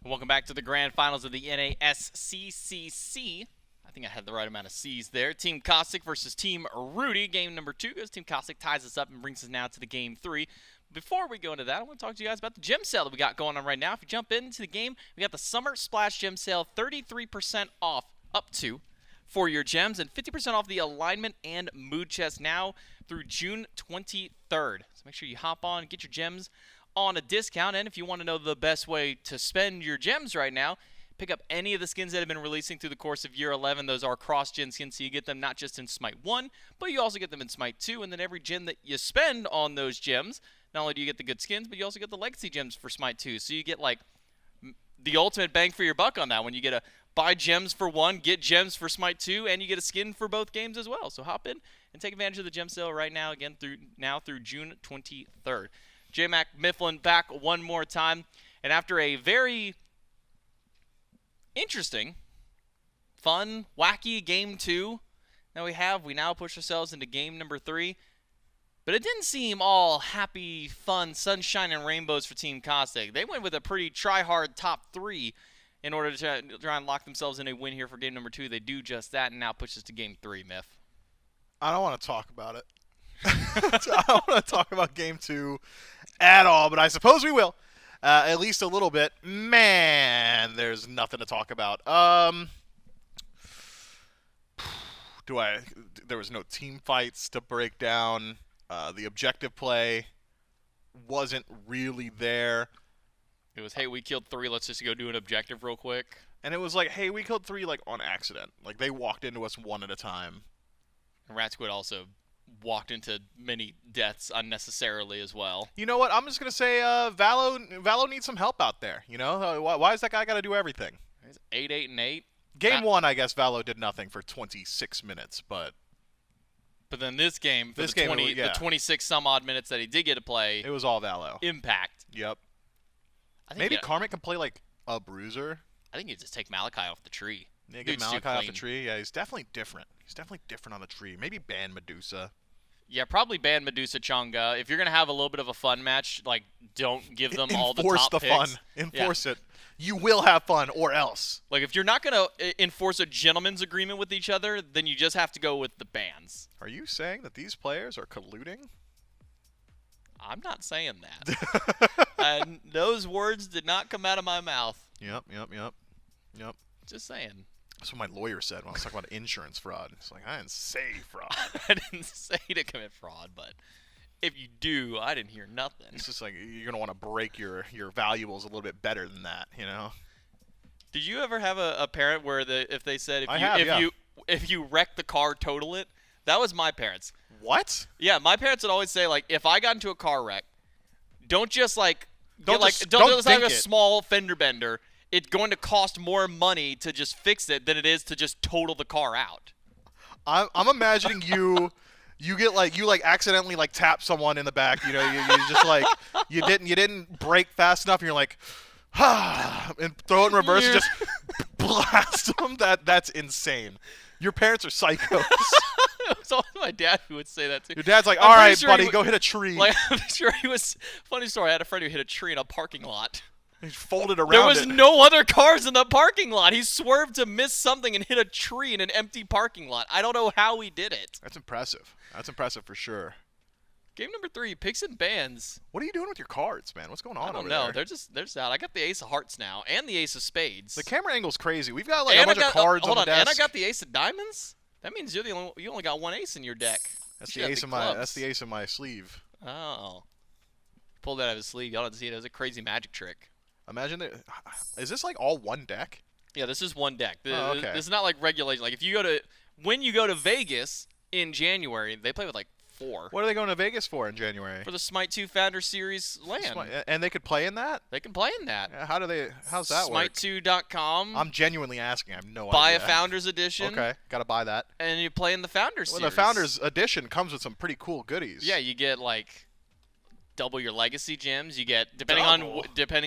Welcome back to the grand finals of the NASCCC. I think I had the right amount of C's there. Team Khastik versus Team Ruedy. Game number 2 goes. Team Khastik ties us up and brings us now to the game 3. Before we go into that, I want to talk to you guys about the gem sale that we got going on right now. If you jump into the game, we got the Summer Splash Gem Sale, 33% off up to for your gems and 50% off the alignment and mood chest now through June 23rd. So make sure you hop on, get your gems on a discount. And if you want to know the best way to spend your gems right now, pick up any of the skins that have been releasing through the course of year 11. Those are cross-gen skins, so you get them not just in Smite 1, but you also get them in Smite 2. And then every gem that you spend on those gems, not only do you get the good skins, but you also get the legacy gems for Smite 2. So you get like the ultimate bang for your buck on that one. You get to buy gems for 1, get gems for Smite 2, and you get a skin for both games as well. So hop in and take advantage of the gem sale right now, again through June 23rd. J-Mac Mifflin back one more time. And after a very interesting, fun, wacky game 2 that we now push ourselves into game number 3. But it didn't seem all happy, fun, sunshine, and rainbows for Team Khastik. They went with a pretty try-hard top 3 in order to try and lock themselves in a win here for game number 2. They do just that and now push us to game 3, Miff. I don't want to talk about it. I don't want to talk about game 2 at all, but I suppose we will. At least a little bit. Man, there's nothing to talk about. There was no team fights to break down. The objective play wasn't really there. It was, hey, we killed 3, let's just go do an objective real quick. And it was like, hey, we killed 3 like on accident. Like they walked into us one at a time. And Rat Squid also walked into many deaths unnecessarily as well. You know what? I'm just gonna say, Valo needs some help out there. You know, why is that guy got to do everything? He's 8-8-8. Game 1, I guess Valo did nothing for 26 minutes, but then this game, the 26 some odd minutes that he did get to play, it was all Valo. Impact. Yep. I think Maybe Karmic can play like a bruiser. I think you just take Malachi off the tree. Yeah, get Malachi off the tree. Yeah, he's definitely different. He's definitely different on the tree. Maybe ban Medusa. Yeah, probably ban Medusa Changa. If you're going to have a little bit of a fun match, like, don't give them all the top picks. Enforce the fun. Enforce it. You will have fun, or else. Like, if you're not going to enforce a gentleman's agreement with each other, then you just have to go with the bans. Are you saying that these players are colluding? I'm not saying that. And those words did not come out of my mouth. Yep. Just saying. That's what my lawyer said when I was talking about insurance fraud. It's like, I didn't say fraud. I didn't say to commit fraud, but if you do, I didn't hear nothing. It's just like you're going to want to break your valuables a little bit better than that, you know? Did you ever have a parent where if they said yeah. if you wreck the car, total it? That was my parents. What? Yeah, my parents would always say, like, if I got into a car wreck, don't just like Don't get, just- don't don't just have think a it. small fender bender. It's going to cost more money to just fix it than it is to just total the car out. I'm imagining you accidentally like tap someone in the back, you know, you just like you didn't brake fast enough and you're like and throw it in reverse and just blast them. That's insane. Your parents are psychos. It was always my dad who would say that too. Your dad's like, I'm "All pretty right, sure buddy, he go hit a tree." Like, I'm sure he was. Funny story. I had a friend who hit a tree in a parking lot. He folded around There was it. no other cars in the parking lot. He swerved to miss something and hit a tree in an empty parking lot. I don't know how he did it. That's impressive. That's impressive for sure. Game number 3, picks and bans. What are you doing with your cards, man? What's going on I don't over know. there? They're just out. I got the ace of hearts now and the ace of spades. The camera angle's crazy. We've got like and a bunch of cards hold on the desk. And I got the ace of diamonds. That means you only got one ace in your deck. That's You the got ace of clubs. that's the ace of my sleeve. Oh. Pulled that out of his sleeve. Y'all didn't see it. It was a crazy magic trick. Imagine that. Is this like all one deck? Yeah, this is one deck. Oh, okay. This is not like regulation. Like when you go to Vegas in January, they play with like 4. What are they going to Vegas for in January? For the Smite 2 Founder Series LAN. And they could play in that? They can play in that. How's that work? Smite2.com. I'm genuinely asking. I have no Buy idea. a Founders Edition. Okay, gotta buy that. And you play in the Founders Well, Series. the Founders Edition comes with some pretty cool goodies. Yeah, you get like double your legacy gems. You get depending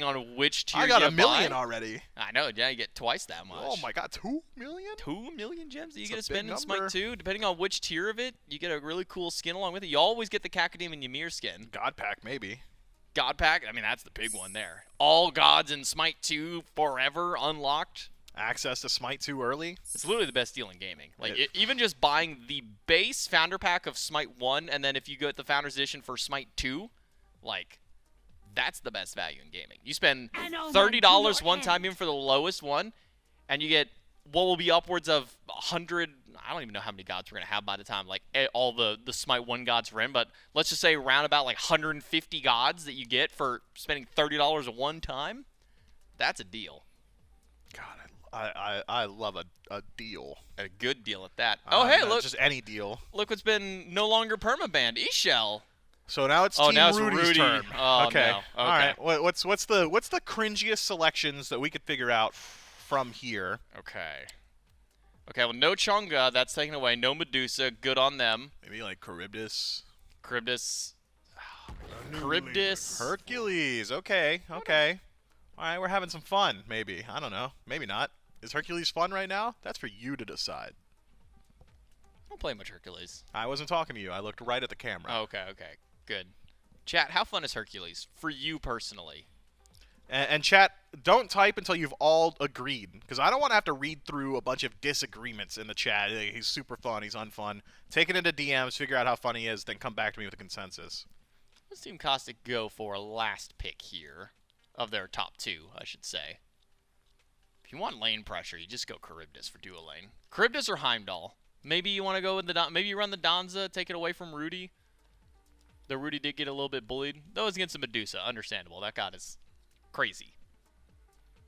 on which tier I got you $1 million buy. already. I know. Yeah, you get twice that much. Oh my God, 2 million? 2 million gems that you That's get to a big spend in Smite number. 2. Depending on which tier of it, you get a really cool skin along with it. You always get the Kakadam and Ymir skin. God pack maybe. God Pack, I mean, that's the big one there. All gods in Smite 2 forever unlocked. Access to Smite 2 early. It's literally the best deal in gaming. Like, even just buying the base Founder Pack of Smite 1, and then if you get the Founders Edition for Smite 2, like, that's the best value in gaming. You spend $30 one time even for the lowest one, and you get what will be upwards of 100. I don't even know how many gods we're gonna have by the time like all the Smite 1 gods are in, but let's just say around about like 150 gods that you get for spending $30 at one time. That's a deal. God, I love a deal. A good deal at that. Oh, hey, Not look. just any deal. Look what's been no longer permabanned. Eshell. So now it's Oh, Team now it's Rudy's Ruedy. turn. Oh, okay. no. All Okay. right. What's the cringiest selections that we could figure out from here? Okay. Okay, well, no Chunga. That's taken away. No Medusa. Good on them. Maybe like Charybdis. Charybdis. Charybdis. Hercules. Okay. Okay. All right, we're having some fun. Maybe. I don't know. Maybe not. Is Hercules fun right now? That's for you to decide. I don't play much Hercules. I wasn't talking to you. I looked right at the camera. Oh, okay. Good. Chat, how fun is Hercules? For you personally. And chat, don't type until you've all agreed, because I don't want to have to read through a bunch of disagreements in the chat. Hey, he's super fun, he's unfun. Take it into DMs, figure out how fun he is, then come back to me with a consensus. Let's Team Khastik go for a last pick here of their top 2, I should say. If you want lane pressure, you just go Charybdis for dual lane. Charybdis or Heimdall. Maybe you want to go with maybe you run the Danza, take it away from Ruedy. The Ruedy did get a little bit bullied. That was against the Medusa, understandable. That god is crazy.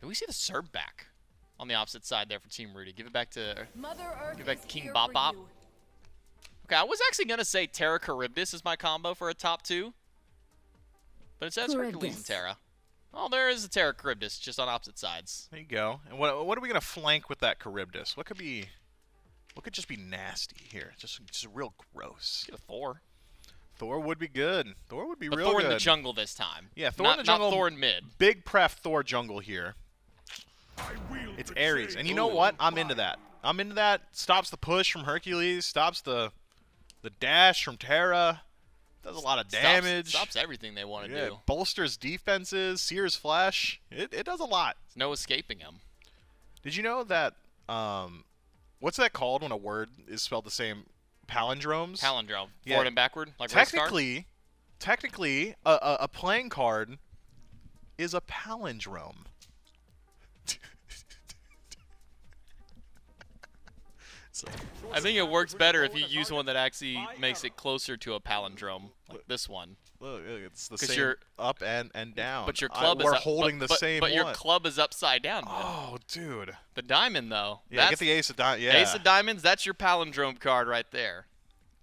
Did we see the Serb back on the opposite side there for Team Ruedy? Give it back to King Bop Bop. Okay, I was actually gonna say Terra Charybdis is my combo for a top 2, but it says Hercules and Terra. Oh, there is a Terra Charybdis just on opposite sides. There you go. And what are we gonna flank with that Charybdis? What could just be nasty here? Just real gross. Get a Thor. Thor would be good. Thor would be But real Thor good. in the jungle this time. Yeah, Thor in the jungle. Not Thor in mid. Big pref Thor jungle here. It's Ares. And you know what? I'm into that. I'm into that. Stops the push from Hercules. Stops the dash from Terra. Does a lot of damage. Stops everything they want to do. Bolsters defenses. Sears flash. It does a lot. There's no escaping him. Did Did you know that, what's that called when a word is spelled the same? Palindromes? Palindrome. Yeah. Forward and backward? Like Race Car? Technically, a playing card is a palindrome? I think it works better if you use one that actually makes it closer to a palindrome, like this one. Look, it's the 'Cause same you're- up and down. But your club is we're up- holding but, the same But your one. club is upside down. Man. Oh, dude. The diamond though. Yeah, that's get the ace of diamonds. Yeah. ace of diamonds. That's your palindrome card right there.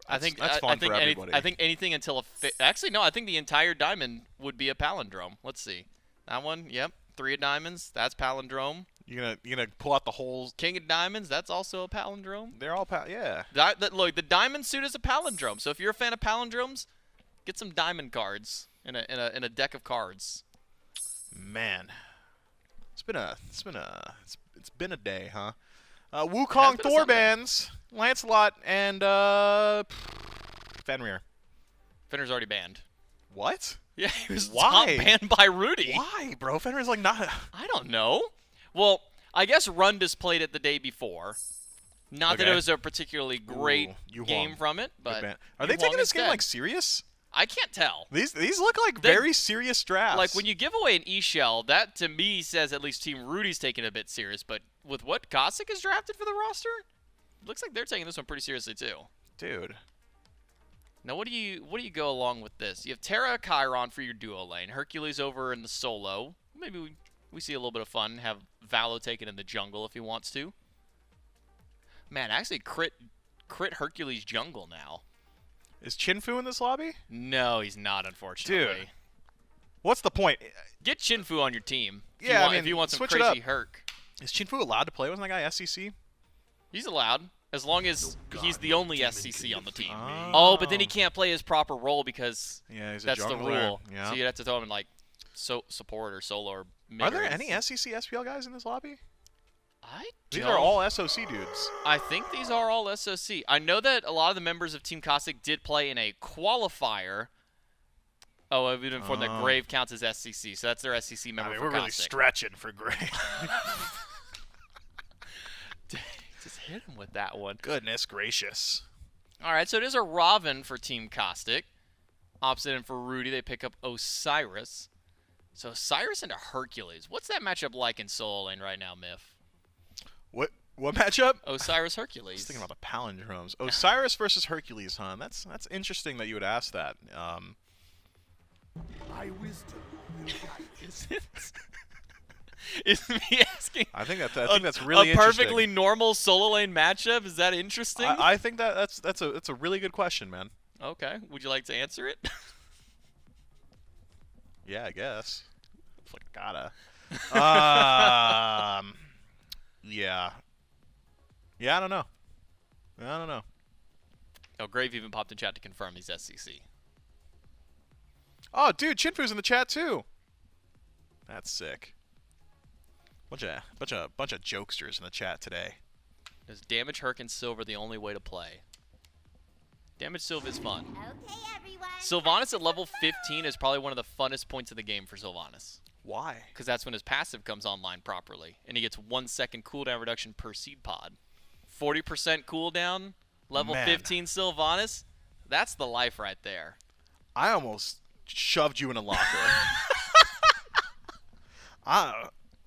I think that's fun I think for everybody. I think anything until actually no. I think the entire diamond would be a palindrome. Let's see. That one. Yep. 3 of diamonds. That's palindrome. You gonna pull out the whole? King of diamonds. That's also a palindrome. They're all yeah. Look, the diamond suit is a palindrome. So if you're a fan of palindromes, get some diamond cards in a deck of cards. Man, it's been a day, huh? Wukong been a Sunday. Thorbans, Lancelot, and Fenrir. Fenrir's already banned. What? Yeah, he was Why? top banned by Ruedy. Why, bro? Fenrir's like not. I don't know. Well, I guess Rundus played it the day before. Not that Okay. it was a particularly great Yu game Huang. from it, but Are they Yu taking Huang this game instead. like serious? I can't tell. These look like They- very serious drafts. Like when you give away an E-shell, that to me says at least Team Rudy's taking it a bit serious. But with what Khastik is drafted for the roster, looks like they're taking this one pretty seriously too. dude. Now, what do you go along with this? You have Terra Chiron for your duo lane, Hercules over in the solo. Maybe we see a little bit of fun. Have Valo taken in the jungle if he wants to. Man, actually crit Hercules jungle now. Is Chinfu in this lobby? No, he's not, unfortunately. Dude. What's the point? Get Chinfu on your team. If Yeah, you I want, mean, if you want some switch it crazy up. Herc. Is Chinfu allowed to play with my guy SCC? He's allowed, as long as he's the only SCC on the team. Oh. Oh, but then he can't play his proper role because Yeah, he's a that's the jungler. rule. Yeah. So you'd have to throw him in like support or solo or mid. Are there any SCC SPL guys in this lobby? I These don't. are all SOC dudes. I think these are all SOC. I know that a lot of the members of Team Khastik did play in a qualifier. Oh, I've been informed that Grave counts as SCC, so that's their SCC member for we're really Khastik. stretching for Gray. Just hit him with that one. Goodness gracious. All right, so it is a Robin for Team Khastik. Opposite end for Ruedy, they pick up Osiris. So Osiris into Hercules. What's that matchup like in solo lane right now, Miff? What matchup? Osiris I Hercules. was thinking about the palindromes. Osiris versus Hercules, huh? That's interesting that you would ask that. Is me asking? I think that's really a perfectly interesting. normal solo lane matchup. Is that interesting? I think that's a really good question, man. Okay. Would you like to answer it? Yeah, I guess. It's like gotta. Yeah. Yeah, I don't know. Oh, Grave even popped in chat to confirm he's SCC. Oh, dude, Chinfu's in the chat too. That's sick. Bunch of jokesters in the chat today. Is Damage Herc and Silver the only way to play? Damage Silver is fun. Okay, everyone. Sylvanas at level 15 is probably one of the funnest points of the game for Sylvanas. Why? Because that's when his passive comes online properly. And he gets 1 second cooldown reduction per seed pod. 40% cooldown, level Man. 15 Sylvanas. That's the life right there. I almost shoved you in a locker.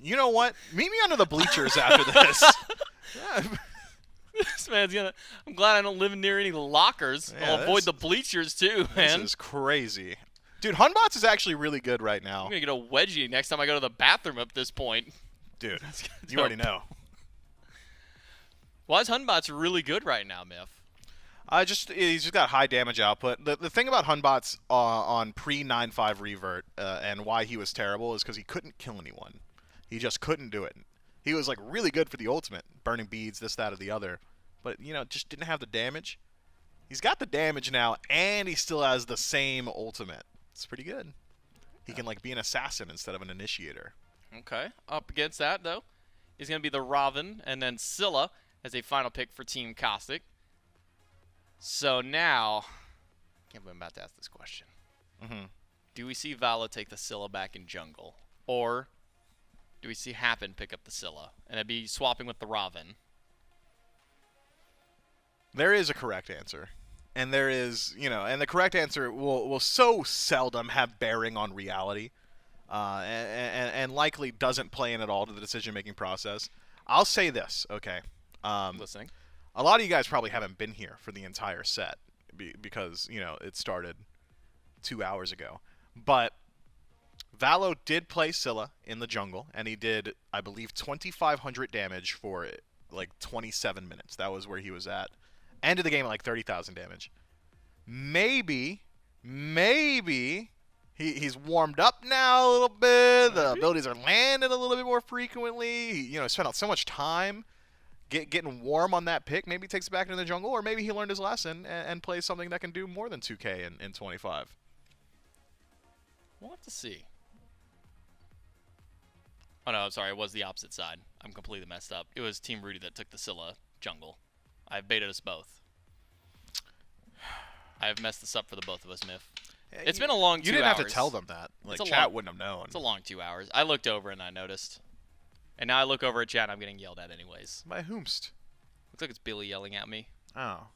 You know what? Meet me under the bleachers after this. Yeah. This man's gonna. I'm glad I don't live near any lockers. Yeah, I'll avoid this- the bleachers too, This man. is crazy. Dude, Hunbots is actually really good right I'm now. gonna get a wedgie next time I go to the bathroom at this point. Dude, That's you already know. Why is Hunbots really good right now, Miff? He's just got high damage output. The thing about Hunbots on pre-9.5 revert and why he was terrible is because he couldn't kill anyone. He just couldn't do it. He was like really good for the ultimate, burning beads, this, that, or the other. But, just didn't have the damage. He's got the damage now, and he still has the same ultimate. It's pretty good. He can like be an assassin instead of an initiator. Okay. Up against that, though, is going to be the Robin and then Scylla as a final pick for Team Khastik. So now, can't believe I'm about to ask this question. Mm-hmm. Do we see Vala take the Scylla back in jungle? Or do we see Happen pick up the Scylla? And it'd be swapping with the Robin. There is a correct answer. And there is, and the correct answer will so seldom have bearing on reality. and likely doesn't play in at all to the decision-making process. I'll say this, okay? Listening. A lot of you guys probably haven't been here for the entire set because, you know, it started 2 hours ago. But Valo did play Scylla in the jungle, and he did, I believe, 2,500 damage for like 27 minutes. That was where he was at. End of the game at like 30,000 damage. Maybe he's warmed up now a little bit. The abilities are landing a little bit more frequently. He, you know, spent so much time getting warm on that pick. Maybe he takes it back into the jungle, or maybe he learned his lesson and plays something that can do more than 2K in 25. We'll have to see. Oh, no, I'm sorry. It was the opposite side. I'm completely messed up. It was Team Ruedy that took the Scylla jungle. I've baited us both. I've messed this up for the both of us, Miff. It's been a long 2 hours. You didn't have to tell them that. Like, chat wouldn't have known. It's a long 2 hours. I looked over and I noticed. And now I look over at chat and I'm getting yelled at anyways. By whomst? Looks like it's Billy yelling at me. Oh.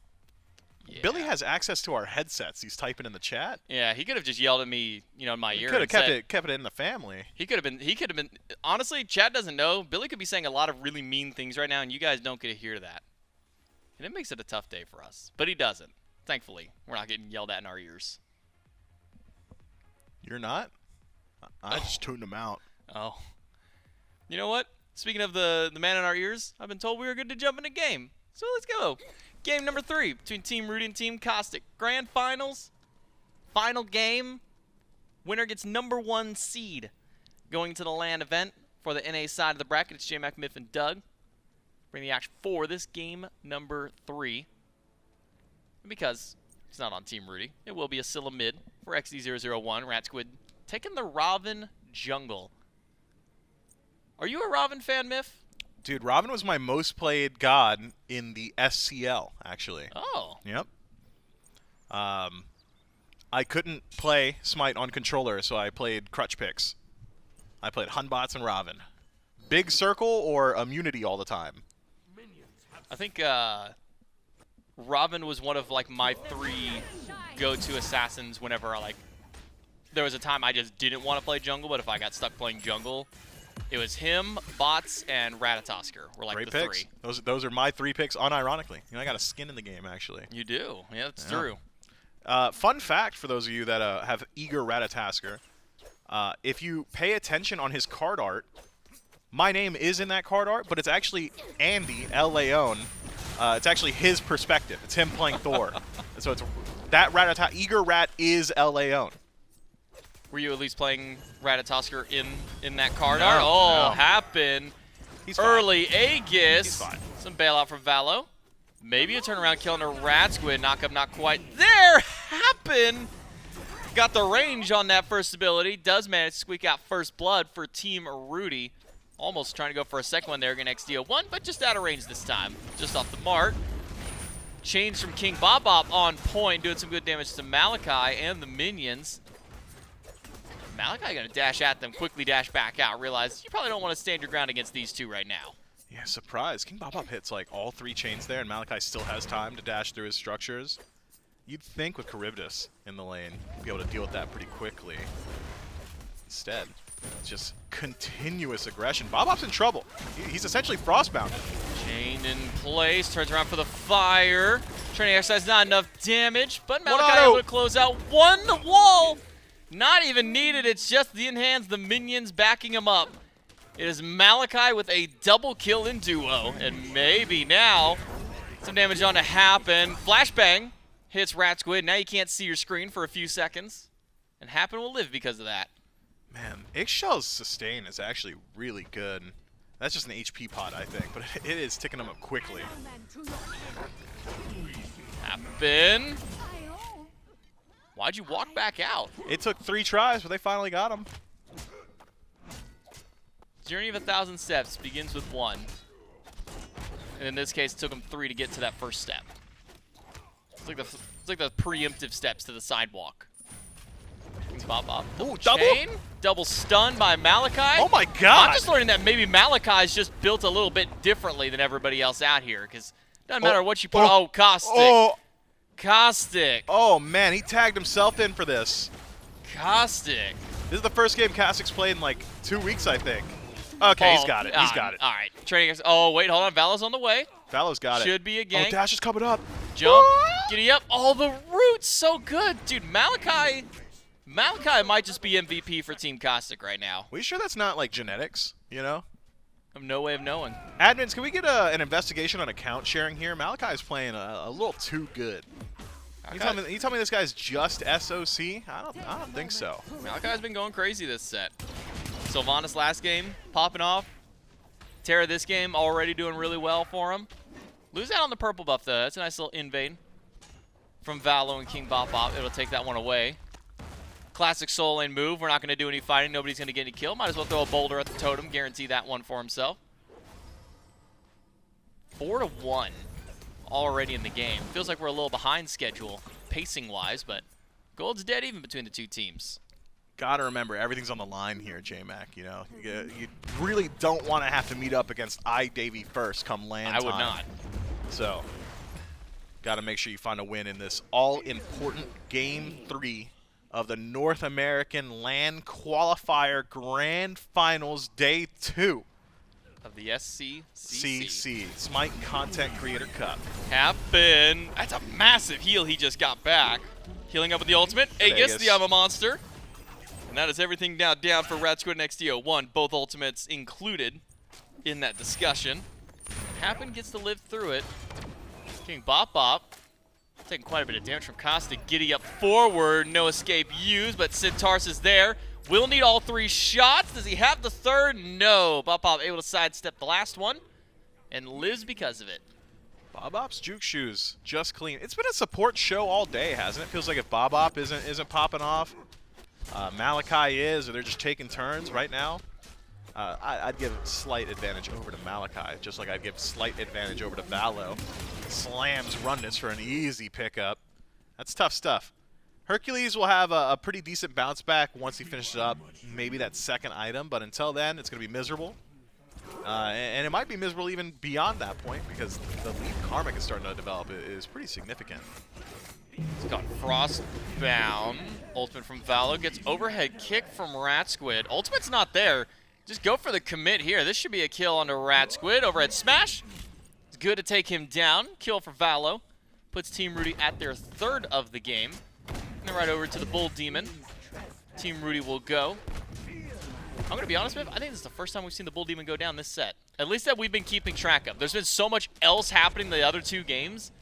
Yeah. Billy has access to our headsets. He's typing in the chat. Yeah, he could have just yelled at me, you know, in my ear. Could have kept it in the family. He could have been. Honestly, chat doesn't know. Billy could be saying a lot of really mean things right now, and you guys don't get to hear that. And it makes it a tough day for us. But he doesn't. Thankfully, we're not getting yelled at in our ears. You're not? I just tuned him out. Oh. You know what? Speaking of the man in our ears, I've been told we were good to jump in a game. So let's go. Game number 3 between Team Ruedy and Team Khastik. Grand Finals. Final game. Winner gets #1 seed. Going to the LAN event for the NA side of the bracket, it's J-Mac, Miff, and Doug. Bring the action for this game number 3. Because it's not on Team Ruedy, it will be a Scylla mid for XD001. Rat Squid taking the Robin jungle. Are you a Robin fan, Miff? Dude, Robin was my most played god in the SCL, actually. Oh. Yep. I couldn't play Smite on controller, so I played crutch picks. I played Hunbots and Robin. Big circle or immunity all the time? I think Robin was one of like my 3 go-to assassins whenever there was a time I just didn't want to play jungle, but if I got stuck playing jungle, it was him, Bots, and Ratatosker were like Great the picks. 3. Those are my 3 picks, unironically. You know, I got a skin in the game, actually. You do. Yeah, that's true. Fun fact for those of you that have eager Ratatasker, if you pay attention on his card art, my name is in that card art, but it's actually Andy, L. Leon. It's actually his perspective. It's him playing Thor. So it's that eager rat is L. Leon. Were you at least playing Ratatosker in that card No, art? Oh, no. happened. He's fine. Early Aegis. He's fine. Some bailout from Valo. Maybe a turnaround killing a Rat Squid. Knock up, not quite there. Happen. Got the range on that first ability. Does manage to squeak out first blood for Team Ruedy. Almost trying to go for a second one there against XD01, but just out of range this time. Just off the mark. Change from King Bop on point, doing some good damage to Malachi and the minions. Malachi gonna dash at them, quickly dash back out. Realize you probably don't want to stand your ground against these two right now. Yeah, surprise. King Bop hits like all 3 chains there, and Malachi still has time to dash through his structures. You'd think with Charybdis in the lane, you'd be able to deal with that pretty quickly. Instead, it's just continuous aggression. Bop's in trouble. He's essentially frostbounded. Chain in place, turns around for the fire. Trying to exercise not enough damage, but Malachi One-auto. able to close out one wall. Not even needed, it's just the in-hands, the minions backing him up. It is Malachi with a double kill in duo, and maybe now some damage on to Happen. Flashbang hits Rat Squid. Now you can't see your screen for a few seconds, and Happen will live because of that. Man, Ixchel's sustain is actually really good. That's just an HP pot, I think, but it is ticking him up quickly. Happen. Why'd you walk back out? It took 3 tries, but they finally got him. Journey of 1,000 steps begins with 1. And in this case, it took him 3 to get to that first step. It's like the preemptive steps to the sidewalk. Bop. Ooh, double? Chain. Double stun by Malachi. Oh my god! I'm just learning that maybe Malachi's just built a little bit differently than everybody else out here, because it doesn't matter what you put. Oh, Khastik. Khastik. Oh man, he tagged himself in for this. Khastik. This is the first game Khastik's played in like 2 weeks, I think. Okay, he's got it. He's got it. All right. Training. Oh, wait, hold on. Valo's on the way. Valo's got it. Should be a gank. Oh, Dash is coming up. Jump. Giddy up. Oh, the roots. So good. Dude, Malachi might just be MVP for Team Khastik right now. Are you sure that's not like genetics, you know? I have no way of knowing. Admins, can we get an investigation on account sharing here? Malachi's playing a little too good. You tell me this guy's just SOC? I don't think so. Malachi's been going crazy this set. Sylvanas last game, popping off. Terra this game, already doing really well for him. Lose out on the purple buff, though. That's a nice little invade from Valo and King Bop Bop. It'll take that one away. Classic soul lane move. We're not going to do any fighting. Nobody's going to get any kill. Might as well throw a boulder at the totem. Guarantee that one for himself. 4-1 already in the game. Feels like we're a little behind schedule, pacing-wise, but gold's dead even between the two teams. Gotta remember, everything's on the line here, J-Mac. You know, you really don't want to have to meet up against Davey first come LAN time. I would not. So, gotta make sure you find a win in this all-important Game 3 of the North American LAN Qualifier Grand Finals Day 2 of the SCCC. Smite Content Creator Cup. Happen. That's a massive heal he just got back. Healing up with the ultimate. Aegis, the I'm a monster. And that is everything now down for Rat Squid and XDO1. Both ultimates included in that discussion. Happen gets to live through it. King Bop Bop taking quite a bit of damage from Khastik. Giddy up forward. No escape used, but Centaurus is there. Will need all 3 shots. Does he have the third? No. Bop Bop able to sidestep the last one and lives because of it. Bob Op's juke shoes just clean. It's been a support show all day, hasn't it? Feels like if Bob Op isn't popping off, Malachi is, or they're just taking turns right now. I'd give slight advantage over to Malachi, just like I'd give slight advantage over to Valo. Slams Rundus for an easy pickup. That's tough stuff. Hercules will have a pretty decent bounce back once he finishes up maybe that second item, but until then, it's going to be miserable. And it might be miserable even beyond that point, because the lead Karmic is starting to develop is pretty significant. He's got Frostbound. Ultimate from Valo. Gets overhead kick from Rat Squid. Ultimate's not there. Just go for the commit here. This should be a kill onto Rat Squid. Overhead smash. It's good to take him down. Kill for Valo. Puts Team Ruedy at their 3rd of the game. And then right over to the Bull Demon. Team Ruedy will go. I'm going to be honest with you, I think this is the first time we've seen the Bull Demon go down this set. At least that we've been keeping track of. There's been so much else happening in the other 2 games.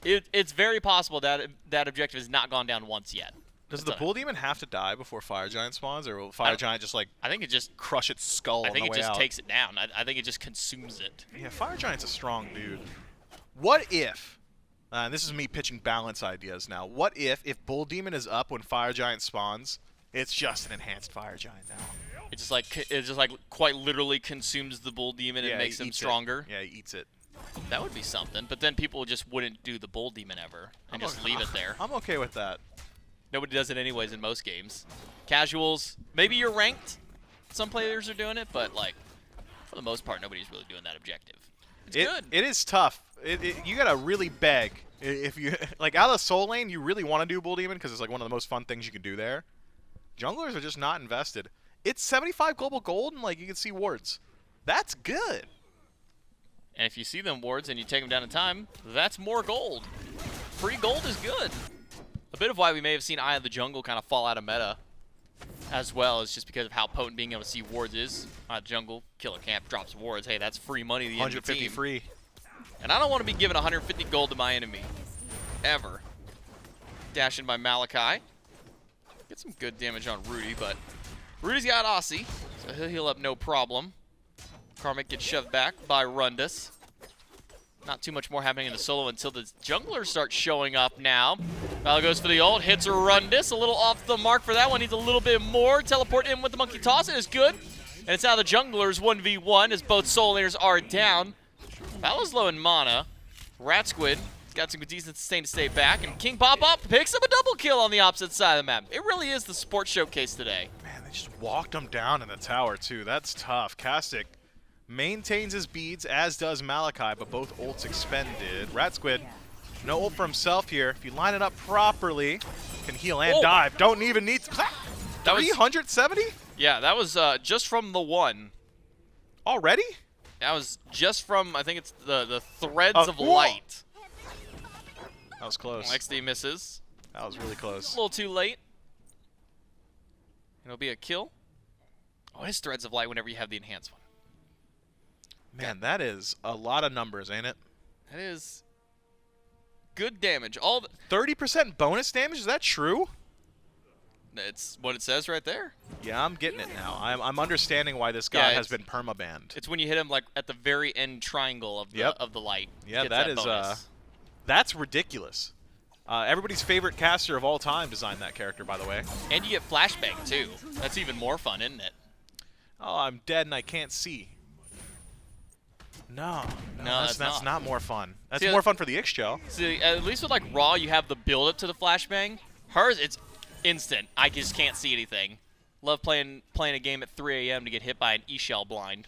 It's very possible that that objective has not gone down once yet. Does the Bull Demon have to die before Fire Giant spawns, or will Fire Giant just like I think it just crush its skull on the way out? I think it just takes it down. I think it just consumes it. Yeah, Fire Giant's a strong dude. What if, and this is me pitching balance ideas now, what if Bull Demon is up when Fire Giant spawns, it's just an enhanced Fire Giant now? It just like quite literally consumes the Bull Demon and makes him stronger. Yeah, he eats it. That would be something, but then people just wouldn't do the Bull Demon ever and just leave it there. I'm okay with that. Nobody does it anyways in most games. Casuals, maybe you're ranked. Some players are doing it, but like for the most part, nobody's really doing that objective. It's good. It is tough. You gotta really beg. If you like out of the soul lane, you really want to do Bull Demon because it's like one of the most fun things you can do there. Junglers are just not invested. It's 75 global gold, and like you can see wards. That's good. And if you see them wards and you take them down in time, that's more gold. Free gold is good. A bit of why we may have seen Eye of the Jungle kind of fall out of meta as well is just because of how potent being able to see wards is. Eye of the Jungle, Killer Camp drops wards. Hey, that's free money. The 150 free. And I don't want to be giving 150 gold to my enemy. Ever. Dash in by Malachi. Get some good damage on Ruedy, but Ruedy's got Aussie, so he'll heal up no problem. Karmic gets shoved back by Rundus. Not too much more happening in the solo until the junglers start showing up now. Val goes for the ult, hits a Rundus. A little off the mark for that one. Needs a little bit more. Teleport in with the monkey toss. It is good. And it's now the junglers 1v1 as both soul laners are down. Val's low in mana. Rat Squid has got some decent sustain to stay back. And King Pop Up picks up a double kill on the opposite side of the map. It really is the sports showcase today. Man, they just walked him down in the tower too. That's tough. Khastik maintains his beads, as does Malachi, but both ults expended. Rat Squid, no ult for himself here. If you line it up properly, can heal and dive. Don't even need to... That was 370 yeah. That was just from the one. already. That was just from, I think it's the threads of whoa. light. That was close. XD misses. That was really A close. little too late. It'll be a kill. Oh, it is threads of light whenever you have the enhanced one. Man, that is a lot of numbers, ain't it? That is good damage. All the, 30% bonus damage. Is that true? it's what it says right there. Yeah, I'm getting it now. I'm understanding why this guy Yeah, has been permabanned. It's when you hit him like at the very end triangle of the Yep. of the light. Yeah, Gets that is bonus. that's ridiculous. Everybody's favorite caster of all time designed that character, by the way. And you get flashbang too. That's even more fun, isn't it? Oh, I'm dead and I can't see. No, that's not more fun. That's See, more fun for the Ixchel. See, at least with like Raw, you have the build up to the flashbang. Hers, it's instant. I just can't see anything. Love playing a game at 3 a.m. to get hit by an E-shell blind.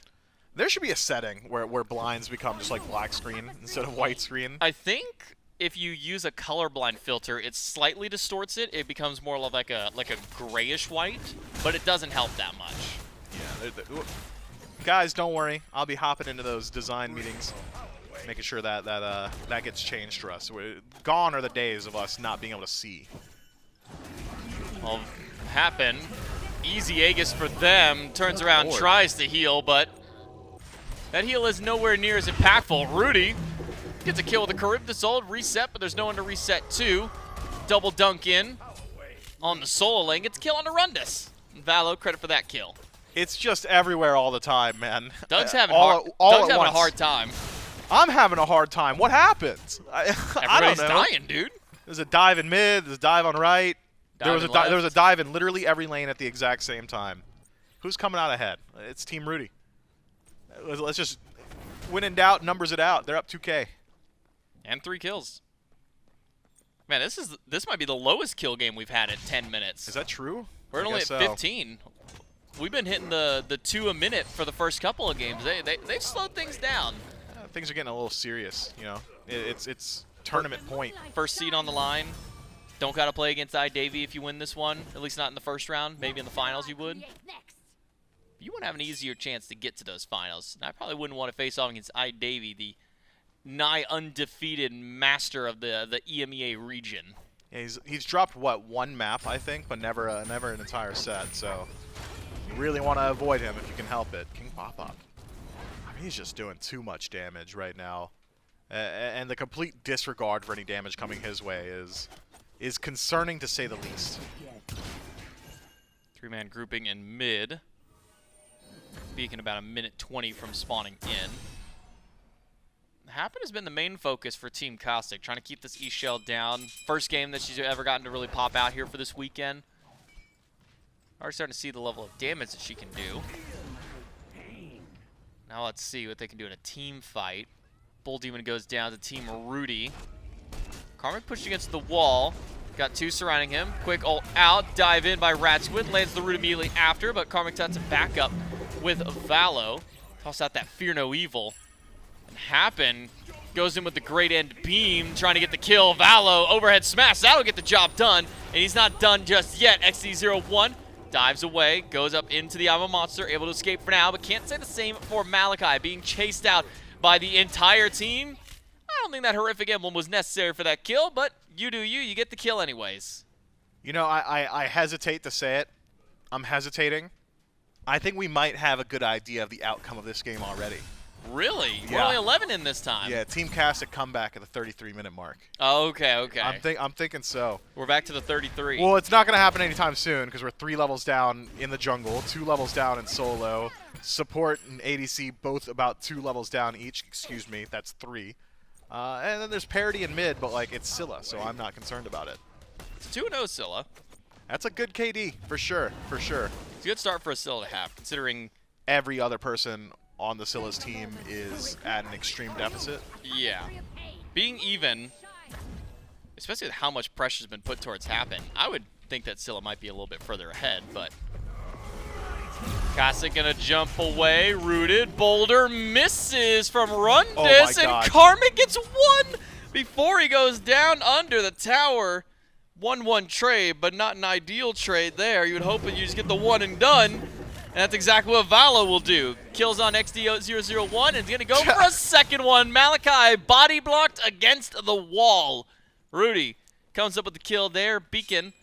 There should be a setting where blinds become just like black screen instead of white screen. I think if you use a colorblind filter, it slightly distorts it. It becomes more of like a grayish white, but it doesn't help that much. Yeah, guys, don't worry. I'll be hopping into those design meetings, making sure that gets changed for us. Gone are the days of us not being able to see. Will happen. Easy Aegis for them. Turns around, Lord. tries to heal, but that heal is nowhere near as impactful. Ruedy gets a kill with a Charybdis ult, reset, but there's no one to reset to. Double dunk in on the solo lane. Gets a kill on the Rundus. Valo, credit for that kill. It's just everywhere all the time, man. Doug's having, all Doug's at having a once. hard time. I'm having a hard time. What happened? I Everybody's don't know. dying, dude. There's a dive in mid. There's a dive on right. There was Dive in a left. dive in literally every lane at the exact same time. Who's coming out ahead? It's Team Ruedy. Let's just, when in doubt, numbers it out. They're up 2K. And 3 kills. Man, this might be the lowest kill game we've had in 10 minutes. Is that true? We're I only guess at so. 15. We've been hitting the 2 a minute for the first couple of games. They've slowed things down. Things are getting a little serious, you know. It's tournament point. First seed on the line. Don't gotta play against iDavy if you win this one. At least not in the first round. Maybe in the finals you would. You would have an easier chance to get to those finals. I probably wouldn't want to face off against iDavy, the nigh undefeated master of the EMEA region. Yeah, he's dropped what, one map I think, but never an entire set. So you really want to avoid him if you can help it. King Pop Up. I mean, he's just doing too much damage right now, and the complete disregard for any damage coming his way is concerning to say the least. 3-man grouping in mid. Beacon about a minute 20 from spawning in. Happen has been the main focus for Team Khastik, trying to keep this E-shell down. First game that she's ever gotten to really pop out here for this weekend. Already starting to see the level of damage that she can do. Now let's see what they can do in a team fight. Bull Demon goes down to Team Ruedy. Karmic pushed against the wall. Got 2 surrounding him. Quick ult out. Dive in by Ratsquid. Lands the root immediately after, but Karmic tucks it back up with Valo. Toss out that Fear No Evil. And Happen goes in with the great end beam, trying to get the kill. Valo, overhead smash. That'll get the job done. And he's not done just yet. XD01 dives away, goes up into the Alma Monster, able to escape for now, but can't say the same for Malachi, being chased out by the entire team. I don't think that horrific emblem was necessary for that kill, but you do you get the kill anyways. You know, I hesitate to say it. I'm hesitating. I think we might have a good idea of the outcome of this game already. Really? We're Yeah. only 11 in this time. Yeah, Team Khastik comeback at the 33-minute mark. Oh, okay. I'm thinking so. We're back to the 33. Well, it's not going to happen anytime soon because we're 3 levels down in the jungle, 2 levels down in solo. Support and ADC both about 2 levels down each. Excuse me, that's 3. And then there's parity in mid, but like it's Scylla, so I'm not concerned about it. It's 2-0 Scylla. That's a good KD for sure, for sure. It's a good start for a Scylla to have, considering. Every other person on the Scylla's team is at an extreme deficit. Yeah. Being even, especially with how much pressure's been put towards Happen, I would think that Scylla might be a little bit further ahead, but Khastik gonna jump away, rooted, Boulder misses from Rundus, Oh my and God. Karmic gets 1 before he goes down under the tower. 1-1 trade, but not an ideal trade there. You would hope that you just get the one and done, and that's exactly what Valo will do. Kills on XD001, and is going to go for a second one. Malachi body blocked against the wall. Ruedy comes up with the kill there. Beacon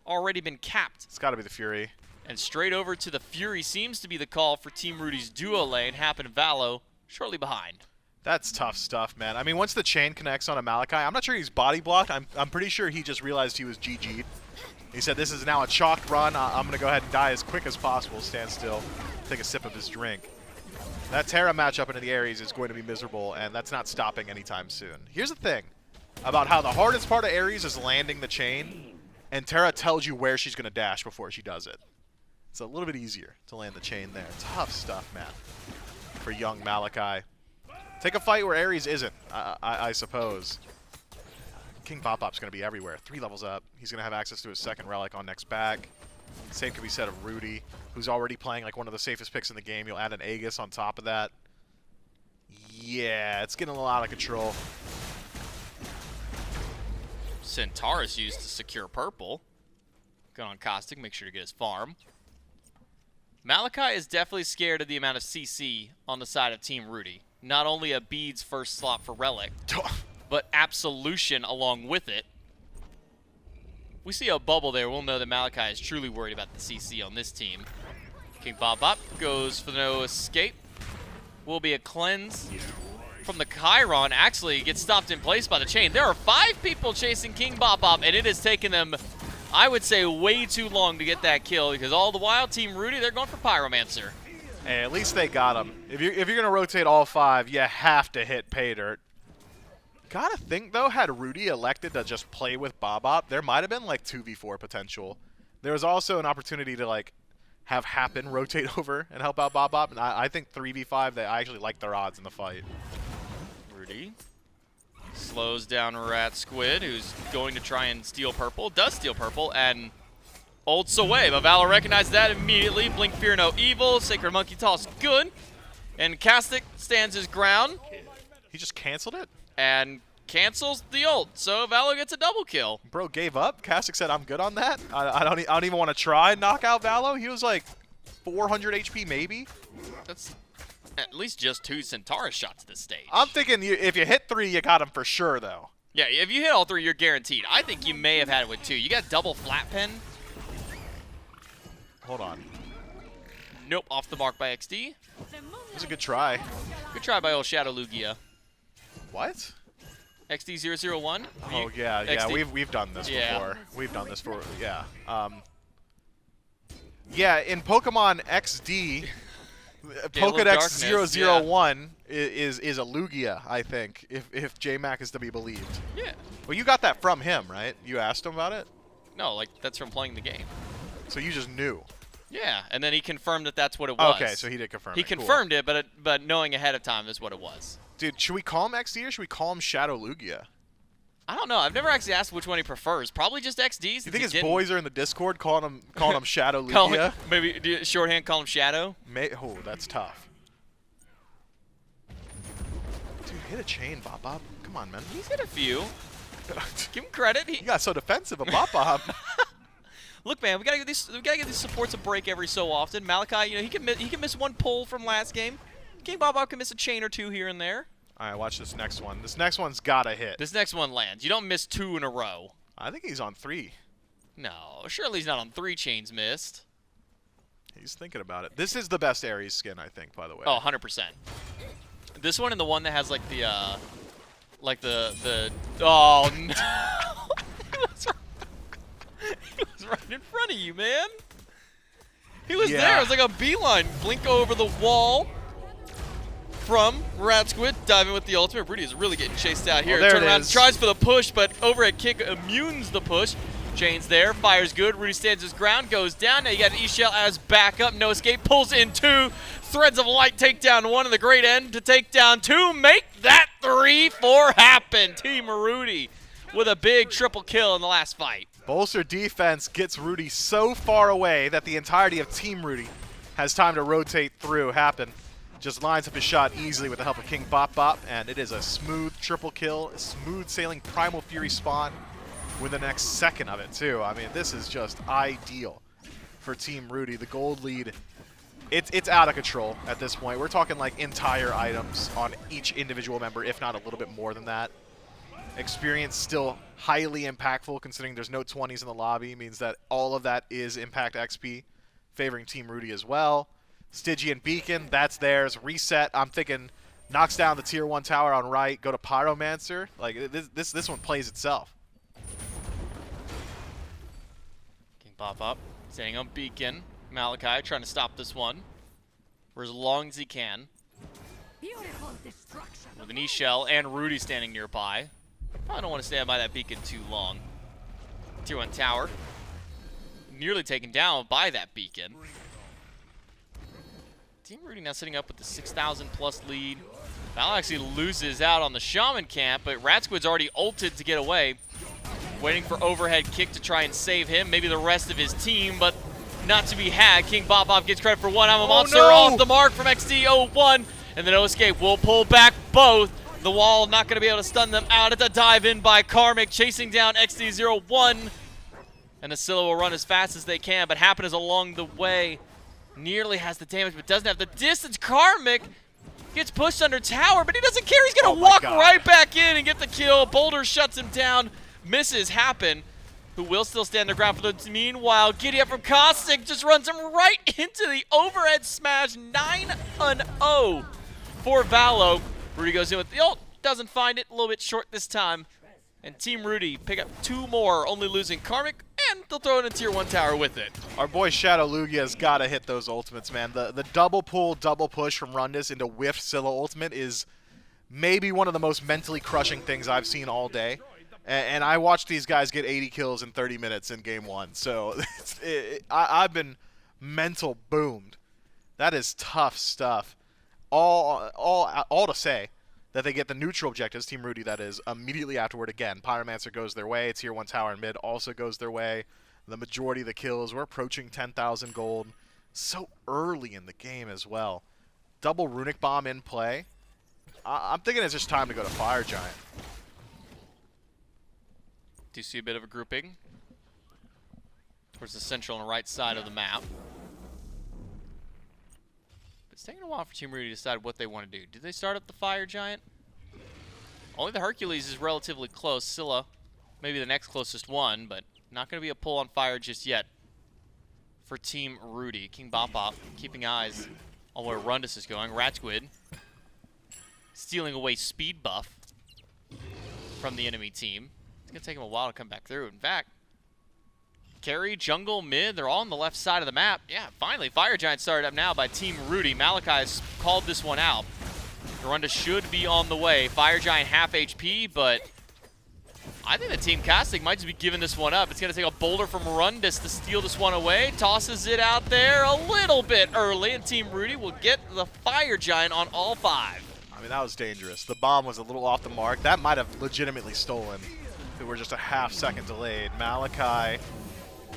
already been capped. It's got to be the Fury. And straight over to the Fury seems to be the call for Team Rudy's duo lane. Happen Valo shortly behind. That's tough stuff, man. I mean, once the chain connects on a Malachi, I'm not sure he's body blocked. I'm pretty sure he just realized he was GG'd. He said, this is now a chalked run. I'm going to go ahead and die as quick as possible, stand still, take a sip of his drink. That Terra matchup into the Ares is going to be miserable, and that's not stopping anytime soon. Here's the thing about how the hardest part of Ares is landing the chain, and Terra tells you where she's going to dash before she does it. It's a little bit easier to land the chain there. Tough stuff, man, for young Malachi. Take a fight where Ares isn't, I suppose. King Bop-Bop's going to be everywhere. 3 levels up. He's going to have access to his second relic on next back. Same could be said of Ruedy, who's already playing like one of the safest picks in the game. You'll add an Aegis on top of that. Yeah, it's getting a lot out of control. Centaurus used to secure purple. Going on Khastik, make sure to get his farm. Malachi is definitely scared of the amount of CC on the side of Team Ruedy. Not only a beads first slot for relic, but absolution along with it. We see a bubble there, we'll know that Malachi is truly worried about the CC on this team. King Bop-Bop goes for the no escape. Will be a cleanse from the Chiron. Actually gets stopped in place by the chain. There are 5 people chasing King Bop-Bop, and it has taken them, I would say, way too long to get that kill, because all the while, Team Ruedy, they're going for Pyromancer. Hey, at least they got him. If you're going to rotate all 5, you have to hit pay dirt. Gotta think, though, had Ruedy elected to just play with Bop-Bop, there might have been, like, 2v4 potential. There was also an opportunity to, like, have Happen rotate over and help out Bop-Bop, and I think 3v5, they actually like their odds in the fight. Ruedy slows down Rat Squid, who's going to try and steal purple. Does steal purple, and ults away. But Valor recognized that immediately. Blink, Fear No Evil. Sacred Monkey Toss, good. And Khastik stands his ground. He just canceled it? And cancels the ult. So Valor gets a double kill. Bro gave up. Khastik said, I'm good on that. I don't even want to try and knock out Valo. He was like 400 HP maybe. That's at least just 2 Centaurus shots this stage. I'm thinking if you hit 3, you got him for sure, though. Yeah, if you hit all 3, you're guaranteed. I think you may have had it with 2. You got double flat pen. Hold on. Nope, off the mark by XD. It was a good try. Good try by old Shadow Lugia. What? XD001. Oh, yeah, XD. we've done this Yeah. before. We've done this for, yeah. Yeah, in Pokemon XD, Pokedex 001 is a Lugia, I think, if J-Mac is to be believed. Yeah. Well, you got that from him, right? You asked him about it? No, like, that's from playing the game. So you just knew? Yeah, and then he confirmed that that's what it was. Okay, so he did confirm He it. Cool. confirmed it, but knowing ahead of time is what it was. Dude, should we call him XD or should we call him Shadow Lugia? I don't know. I've never actually asked which one he prefers. Probably just XD. You think his boys are in the Discord calling him Shadow Call Lugia? him, maybe shorthand call him Shadow? Oh, that's tough. Dude, hit a chain, Bop-Bop. Come on, man. He's hit a few. Give him credit. You got so defensive, a Bop-Bop. Look, man, we gotta give these supports a break every so often. Malachi, you know, he can miss 1 pull from last game. King Bop-Bop can miss a chain or 2 here and there. All right, watch this next one. This next one's gotta hit. This next one lands. You don't miss 2 in a row. I think he's on 3. No, surely he's not on 3 chains missed. He's thinking about it. This is the best Ares skin, I think, by the way. Oh, 100%. This one and the one that has like the oh no. He was right in front of you, man. He was there. It was like a beeline. Blink over the wall from Rat Squid. Diving with the ultimate. Ruedy is really getting chased out here. There Turn it around, is. tries for the push, but overhead kick immunes the push. Chain's there. Fires good. Ruedy stands his ground. Goes down. Now you got E-Shell as backup. No escape. Pulls in 2. Threads of Light take down 1 in the great end to take down 2. Make that 3-4 happen. Team Ruedy with a big triple kill in the last fight. Bolster defense gets Ruedy so far away that the entirety of Team Ruedy has time to rotate through. Happen just lines up his shot easily with the help of King Bop-Bop, and it is a smooth triple kill, a smooth sailing Primal Fury spawn. with the next second of it, too. I mean, this is just ideal for Team Ruedy. The gold lead, it's out of control at this point. We're talking like entire items on each individual member, if not a little bit more than that. Experience still highly impactful, considering there's no 20s in the lobby, means that all of that is impact XP, favoring Team Ruedy as well. Stygian Beacon, that's theirs. Reset, I'm thinking knocks down the tier 1 tower on right, go to Pyromancer. Like, this one plays itself. King pop up, standing on Beacon. Malachi trying to stop this one for as long as he can. With an E-Shell and Ruedy standing nearby. Probably don't want to stand by that Beacon too long. Tier 1 tower. Nearly taken down by that Beacon. Team Ruedy now sitting up with the 6,000 plus lead. Val actually loses out on the Shaman camp, but Ratsquid's already ulted to get away. Waiting for overhead kick to try and save him. Maybe the rest of his team, but not to be had. King Bop gets credit for one. I'm a monster off the mark from XD01. And then No Escape will pull back both. The wall not going to be able to stun them out. It's a dive in by Karmic, chasing down XD01. And Asilla will run as fast as they can, but Happen is along the way. Nearly has the damage, but doesn't have the distance. Karmic gets pushed under tower, but he doesn't care. He's going to walk right back in and get the kill. Boulder shuts him down. Misses Happen, who will still stand their ground for the meanwhile. Giddy up from Khastik just runs him right into the overhead smash. 9-0 for Valo. Ruedy goes in with the ult, doesn't find it, a little bit short this time. And Team Ruedy pick up 2 more, only losing Karmic, and they'll throw in a tier 1 tower with it. Our boy Shadow Lugia's got to hit those ultimates, man. The double pull, double push from Rundus into whiffed Scylla ultimate is maybe one of the most mentally crushing things I've seen all day. And I watched these guys get 80 kills in 30 minutes in game 1. So I've been mental boomed. That is tough stuff. All to say that they get the neutral objectives, Team Ruedy that is, immediately afterward again. Pyromancer goes their way. Tier 1 tower in mid also goes their way. The majority of the kills, we're approaching 10,000 gold. So early in the game as well. Double Runic Bomb in play. I'm thinking it's just time to go to Fire Giant. Do you see a bit of a grouping towards the central and right side of the map? It's taking a while for Team Ruedy to decide what they want to do. Do they start up the Fire Giant? Only the Hercules is relatively close. Scylla, maybe the next closest one, but not going to be a pull on fire just yet for Team Ruedy. King Bop keeping eyes on where Rundus is going. Ratsquid stealing away speed buff from the enemy team. It's going to take him a while to come back through. In fact, carry, jungle, mid, they're all on the left side of the map. Yeah, finally, Fire Giant started up now by Team Ruedy. Malachi has called this one out. Garunda should be on the way. Fire Giant half HP, but I think that Team Khastik might just be giving this one up. It's going to take a boulder from Rundus to steal this one away. Tosses it out there a little bit early, and Team Ruedy will get the Fire Giant on all 5. I mean, that was dangerous. The bomb was a little off the mark. That might have legitimately stolen. If it were just a half second delayed. Malachi,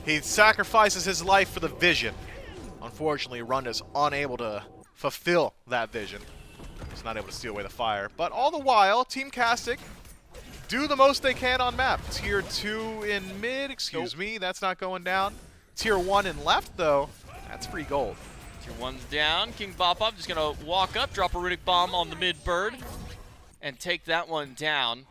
he sacrifices his life for the vision. Unfortunately, Rundus unable to fulfill that vision. He's not able to steal away the fire. But all the while, Team Khastik do the most they can on map. Tier 2 in mid, excuse me, that's not going down. Tier 1 in left, though, that's free gold. Tier 1's down. King Bop just going to walk up, drop a Runic Bomb on the mid bird, and take that one down.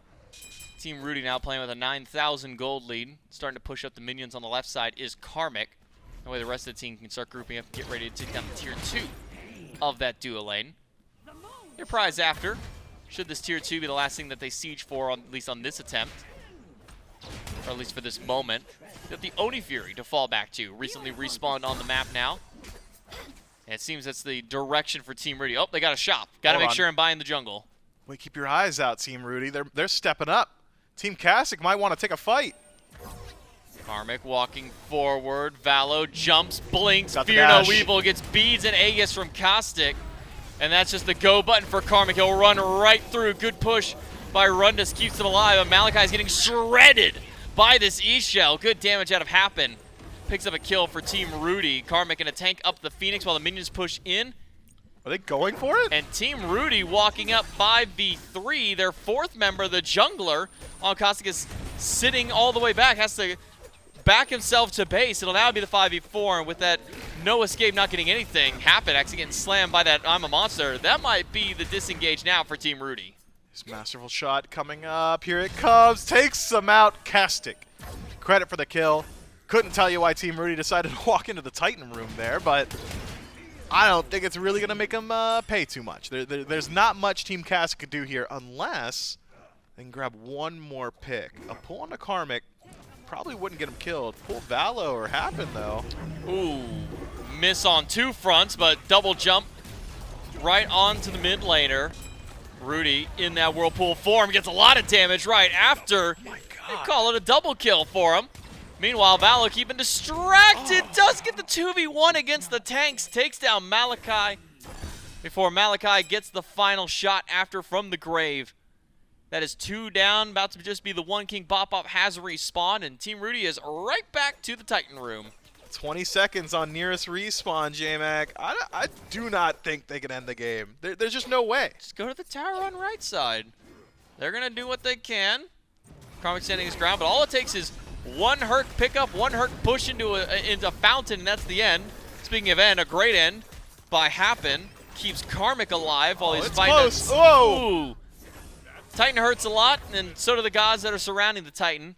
Team Ruedy now playing with a 9,000 gold lead. Starting to push up the minions on the left side is Karmic. That way the rest of the team can start grouping up and get ready to take down the tier 2 of that duo lane. Your prize after, should this tier 2 be the last thing that they siege for, at least on this attempt, or at least for this moment, you have the Oni Fury to fall back to. Recently respawned on the map now. And it seems that's the direction for Team Ruedy. Oh, they got a shop. Got to make sure and buy in the jungle. Wait, keep your eyes out, Team Ruedy. They're stepping up. Team Khastik might want to take a fight. Karmic walking forward. Valo jumps, blinks. Got the Fear no dash. evil. Gets beads and Aegis from Khastik. And that's just the go button for Karmic. He'll run right through. Good push by Rundus. Keeps him alive. And Malachi's getting shredded by this E-Shell. Good damage out of Happen. Picks up a kill for Team Ruedy. Karmic gonna tank up the Phoenix while the minions push in. Are they going for it? And Team Ruedy walking up 5v3. Their fourth member, the jungler, on Khastik is sitting all the way back. Has to back himself to base. It'll now be the 5v4. And with that no escape, not getting anything happen, actually getting slammed by that I'm a Monster, that might be the disengage now for Team Ruedy. His masterful shot coming up. Here it comes. Takes him out. Khastik. Credit for the kill. Couldn't tell you why Team Ruedy decided to walk into the Titan room there, but I don't think it's really going to make him pay too much. There's not much Team Khastik could do here unless they can grab one more pick. A pull on the Karmic probably wouldn't get him killed. Pull Valo or happen, though. Ooh, miss on two fronts, but double jump right onto the mid laner. Ruedy in that whirlpool form gets a lot of damage right after. My They God. call it a double kill for him. Meanwhile, Valo keeping distracted. Does get the 2v1 against the tanks. Takes down Malachi before Malachi gets the final shot after from the grave. That is 2 down. About to just be the one King Bop-Bop has respawned. And Team Ruedy is right back to the Titan room. 20 seconds on nearest respawn, J-Mac. I do not think they can end the game. There's just no way. Just go to the tower on right side. They're going to do what they can. Karmic standing his ground, but all it takes is one Herc pickup, one Herc push into Fountain, and that's the end. Speaking of end, a great end by Happen. Keeps Karmic alive while he's it's fighting. close. Whoa! Ooh. Titan hurts a lot, and so do the gods that are surrounding the Titan.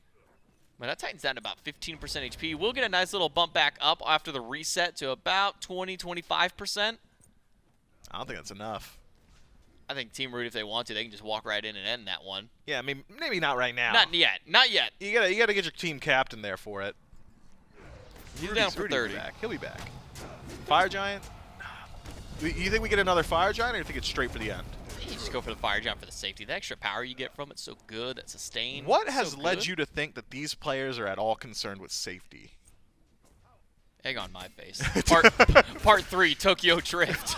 But that Titan's down to about 15% HP. We'll get a nice little bump back up after the reset to about 20-25%. I don't think that's enough. I think Team Ruedy, if they want to, they can just walk right in and end that one. Yeah, I mean, maybe not right now. Not yet. Not yet. You gotta get your team captain there for it. He's down for Rudy's 30. Back. He'll be back. Fire Giant? You think we get another Fire Giant, or you think it's straight for the end? You just go for the fire jump for the safety. The extra power you get from it's so good. That sustain. What so has led good. you to think that these players are at all concerned with safety? Egg on my face. Part 3, Tokyo Drift.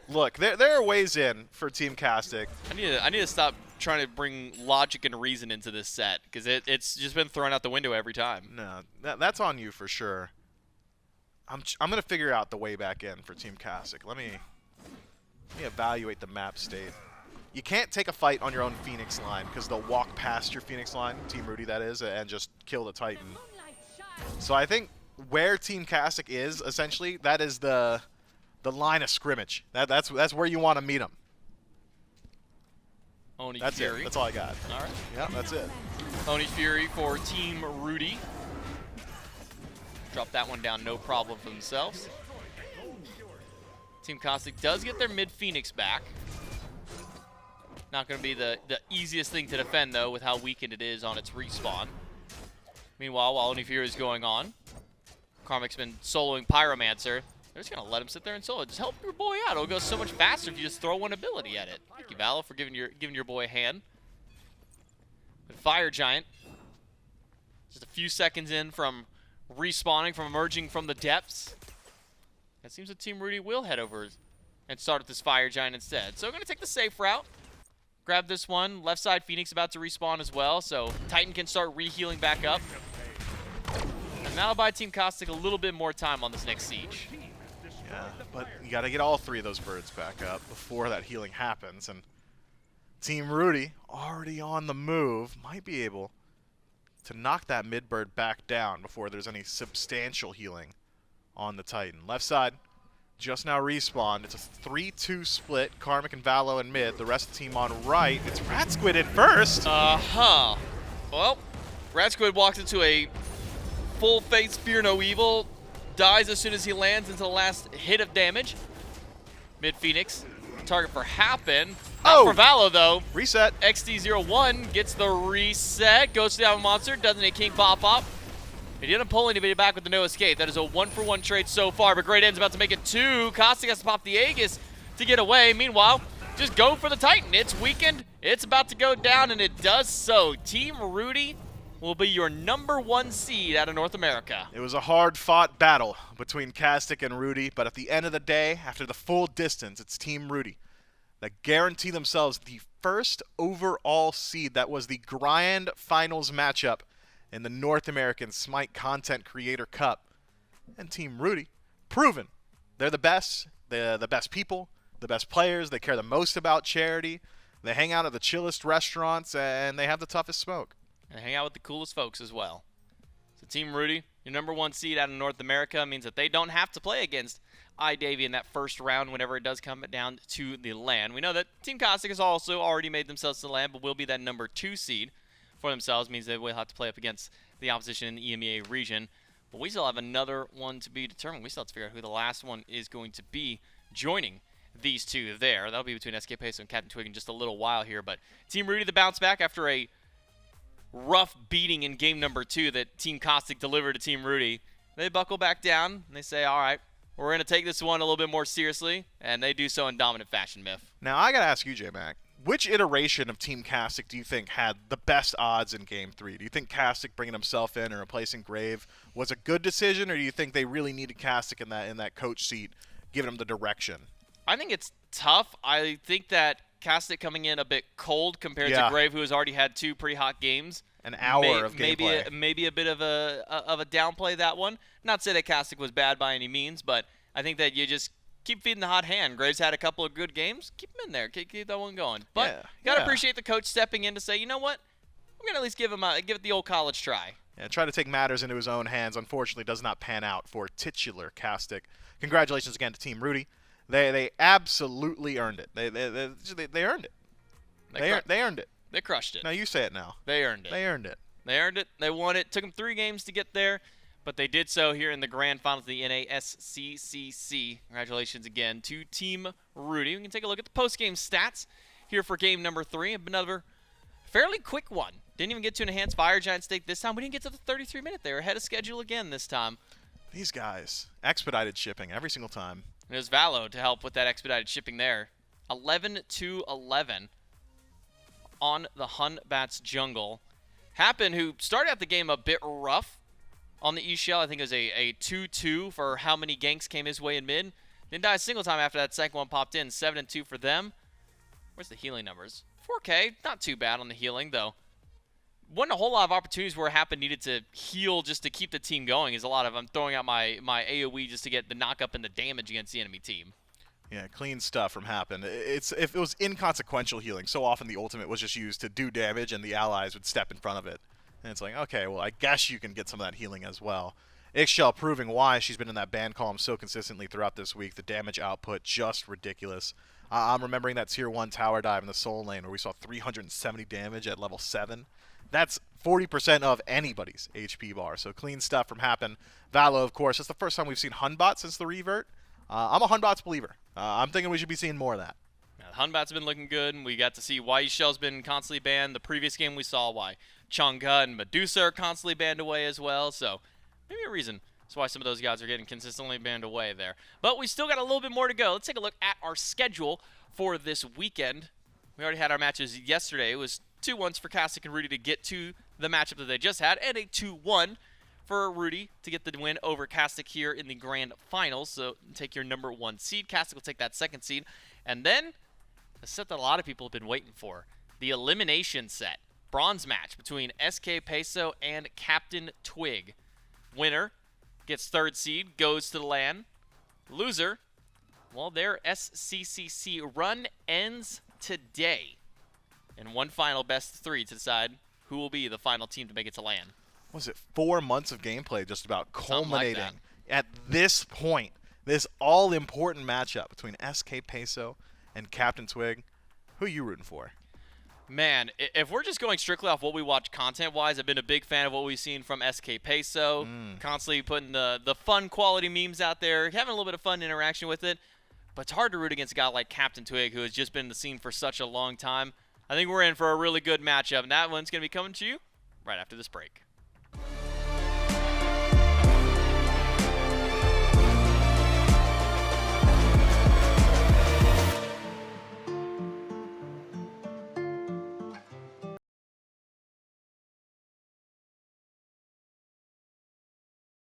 Look, there are ways in for Team Khastik. I need to stop trying to bring logic and reason into this set because it's just been thrown out the window every time. No, that's on you for sure. I'm gonna figure out the way back in for Team Khastik. Let me evaluate the map state. You can't take a fight on your own Phoenix line because they'll walk past your Phoenix line, Team Ruedy that is, and just kill the Titan. So I think where Team Khastik is essentially, that is the line of scrimmage. That's where you want to meet them. Oni That's Fury. it. That's all I got. All right. Yeah, that's it. Oni Fury for Team Ruedy. Drop that one down, no problem for themselves. Team Khastik does get their mid Phoenix back. Not going to be the easiest thing to defend, though, with how weakened it is on its respawn. Meanwhile, while Oni Fury is going on, Karmic's been soloing Pyromancer. They're just going to let him sit there and solo. Just help your boy out. It'll go so much faster if you just throw one ability at it. Thank you, Valo, for giving your boy a hand. But Fire Giant, just a few seconds in from respawning, from emerging from the depths. It seems that Team Ruedy will head over and start with this Fire Giant instead. So we're going to take the safe route. Grab this one. Left side Phoenix about to respawn as well, so Titan can start re-healing back up. And that'll buy Team Khastik a little bit more time on this next siege. Yeah, but you got to get all 3 of those birds back up before that healing happens. And Team Ruedy, already on the move, might be able to knock that mid bird back down before there's any substantial healing on the Titan. Left side, just now respawned. It's a 3-2 split. Karmic and Valo in mid. The rest of the team on right. It's Rat Squid in first. Uh-huh. Well, Rat Squid walks into a full face Fear No Evil. Dies as soon as he lands into the last hit of damage. Mid Phoenix. Target for Happen. Not for Valo, though. Reset. XD01 gets the reset. Goes to the Alpha Monster. Doesn't a King Bop-Bop. He didn't pull anybody back with the no escape. That is a 1-for-1 trade so far, but Great End's about to make it 2. Khastik has to pop the Aegis to get away. Meanwhile, just go for the Titan. It's weakened. It's about to go down, and it does so. Team Ruedy will be your #1 seed out of North America. It was a hard-fought battle between Khastik and Ruedy, but at the end of the day, after the full distance, it's Team Ruedy that guarantee themselves the first overall seed. That was the Grand Finals matchup in the North American Smite Content Creator Cup. And Team Ruedy proven. They're the best. They're the best people, the best players. They care the most about charity. They hang out at the chillest restaurants, and they have the toughest smoke. And hang out with the coolest folks as well. So Team Ruedy, your number 1 seed out of North America, means that they don't have to play against iDavy in that first round whenever it does come down to the LAN. We know that Team Khastik has also already made themselves to the LAN, but will be that number 2 seed for themselves, means they will have to play up against the opposition in the EMEA region. But we still have another one to be determined. We still have to figure out who the last one is going to be joining these two there. That'll be between SK Peso and Captain Twig in just a little while here. But Team Ruedy to bounce back after a rough beating in game number 2 that Team Khastik delivered to Team Ruedy. They buckle back down and they say, all right, we're going to take this one a little bit more seriously. And they do so in dominant fashion, Miff. Now, I got to ask you, J-Mac, which iteration of Team Khastik do you think had the best odds in Game 3? Do you think Khastik bringing himself in and replacing Grave was a good decision, or do you think they really needed Khastik in that coach seat, giving him the direction? I think it's tough. I think that Khastik coming in a bit cold compared to Grave, who has already had 2 pretty hot games. An hour of gameplay. Maybe a bit of a downplay, that one. Not to say that Khastik was bad by any means, but I think that you just keep feeding the hot hand. Graves had a couple of good games. Keep him in there. Keep that one going. But you got to appreciate the coach stepping in to say, you know what? I'm going to at least give it the old college try. Yeah, try to take matters into his own hands. Unfortunately, does not pan out for titular Khastik. Congratulations again to Team Ruedy. They absolutely earned it. They earned it. They earned it. They crushed it. Now you say it now. They earned it. They earned it. They earned it. They won it. Took them 3 games to get there, but they did so here in the grand finals of the NASCCC. Congratulations again to Team Ruedy. We can take a look at the post-game stats here for game number 3. Another fairly quick one. Didn't even get to an enhanced Fire Giant stake this time. We didn't get to the 33-minute. They were ahead of schedule again this time. These guys, expedited shipping every single time. And it was Valo to help with that expedited shipping there. 11-11 on the Hunbat's jungle. Happen, who started out the game a bit rough on the E-Shell. I think it was a 2-2 for how many ganks came his way in mid. Didn't die a single time after that second one popped in. 7-2 for them. Where's the healing numbers? 4K, not too bad on the healing, though. Wasn't a whole lot of opportunities where Happen needed to heal just to keep the team going. Is a lot of I'm throwing out my AoE just to get the knock up and the damage against the enemy team. Yeah, clean stuff from Happen. If it was inconsequential healing, so often the ultimate was just used to do damage and the allies would step in front of it. And it's like, okay, well, I guess you can get some of that healing as well. Ixchel proving why she's been in that ban column so consistently throughout this week. The damage output, just ridiculous. I'm remembering that Tier 1 tower dive in the Soul Lane where we saw 370 damage at level 7. That's 40% of anybody's HP bar. So clean stuff from Happen. Valo, of course, it's the first time we've seen Hunbot since the revert. I'm a Hunbot's believer. I'm thinking we should be seeing more of that. Yeah, Hunbat's been looking good, and we got to see why Shell's been constantly banned. The previous game we saw why Chang'e and Medusa are constantly banned away as well. So maybe a reason that's why some of those guys are getting consistently banned away there. But we still got a little bit more to go. Let's take a look at our schedule for this weekend. We already had our matches yesterday. It was 2-1s for Khastik and Ruedy to get to the matchup that they just had, and a 2-1 for Ruedy to get the win over Khastik here in the grand finals. So take your number 1 seed. Khastik will take that 2nd seed. And then a set that a lot of people have been waiting for, the elimination set. Bronze match between SK Peso and Captain Twig. Winner gets 3rd seed, goes to the LAN. Loser, well, their SCCC run ends today. And one final best of 3 to decide who will be the final team to make it to LAN. Was it 4 months of gameplay just about culminating like at this point? This all-important matchup between SK Peso and Captain Twig. Who are you rooting for? Man, if we're just going strictly off what we watch content-wise, I've been a big fan of what we've seen from SK Peso. Constantly putting the fun quality memes out there, having a little bit of fun interaction with it. But it's hard to root against a guy like Captain Twig, who has just been in the scene for such a long time. I think we're in for a really good matchup, and that one's going to be coming to you right after this break.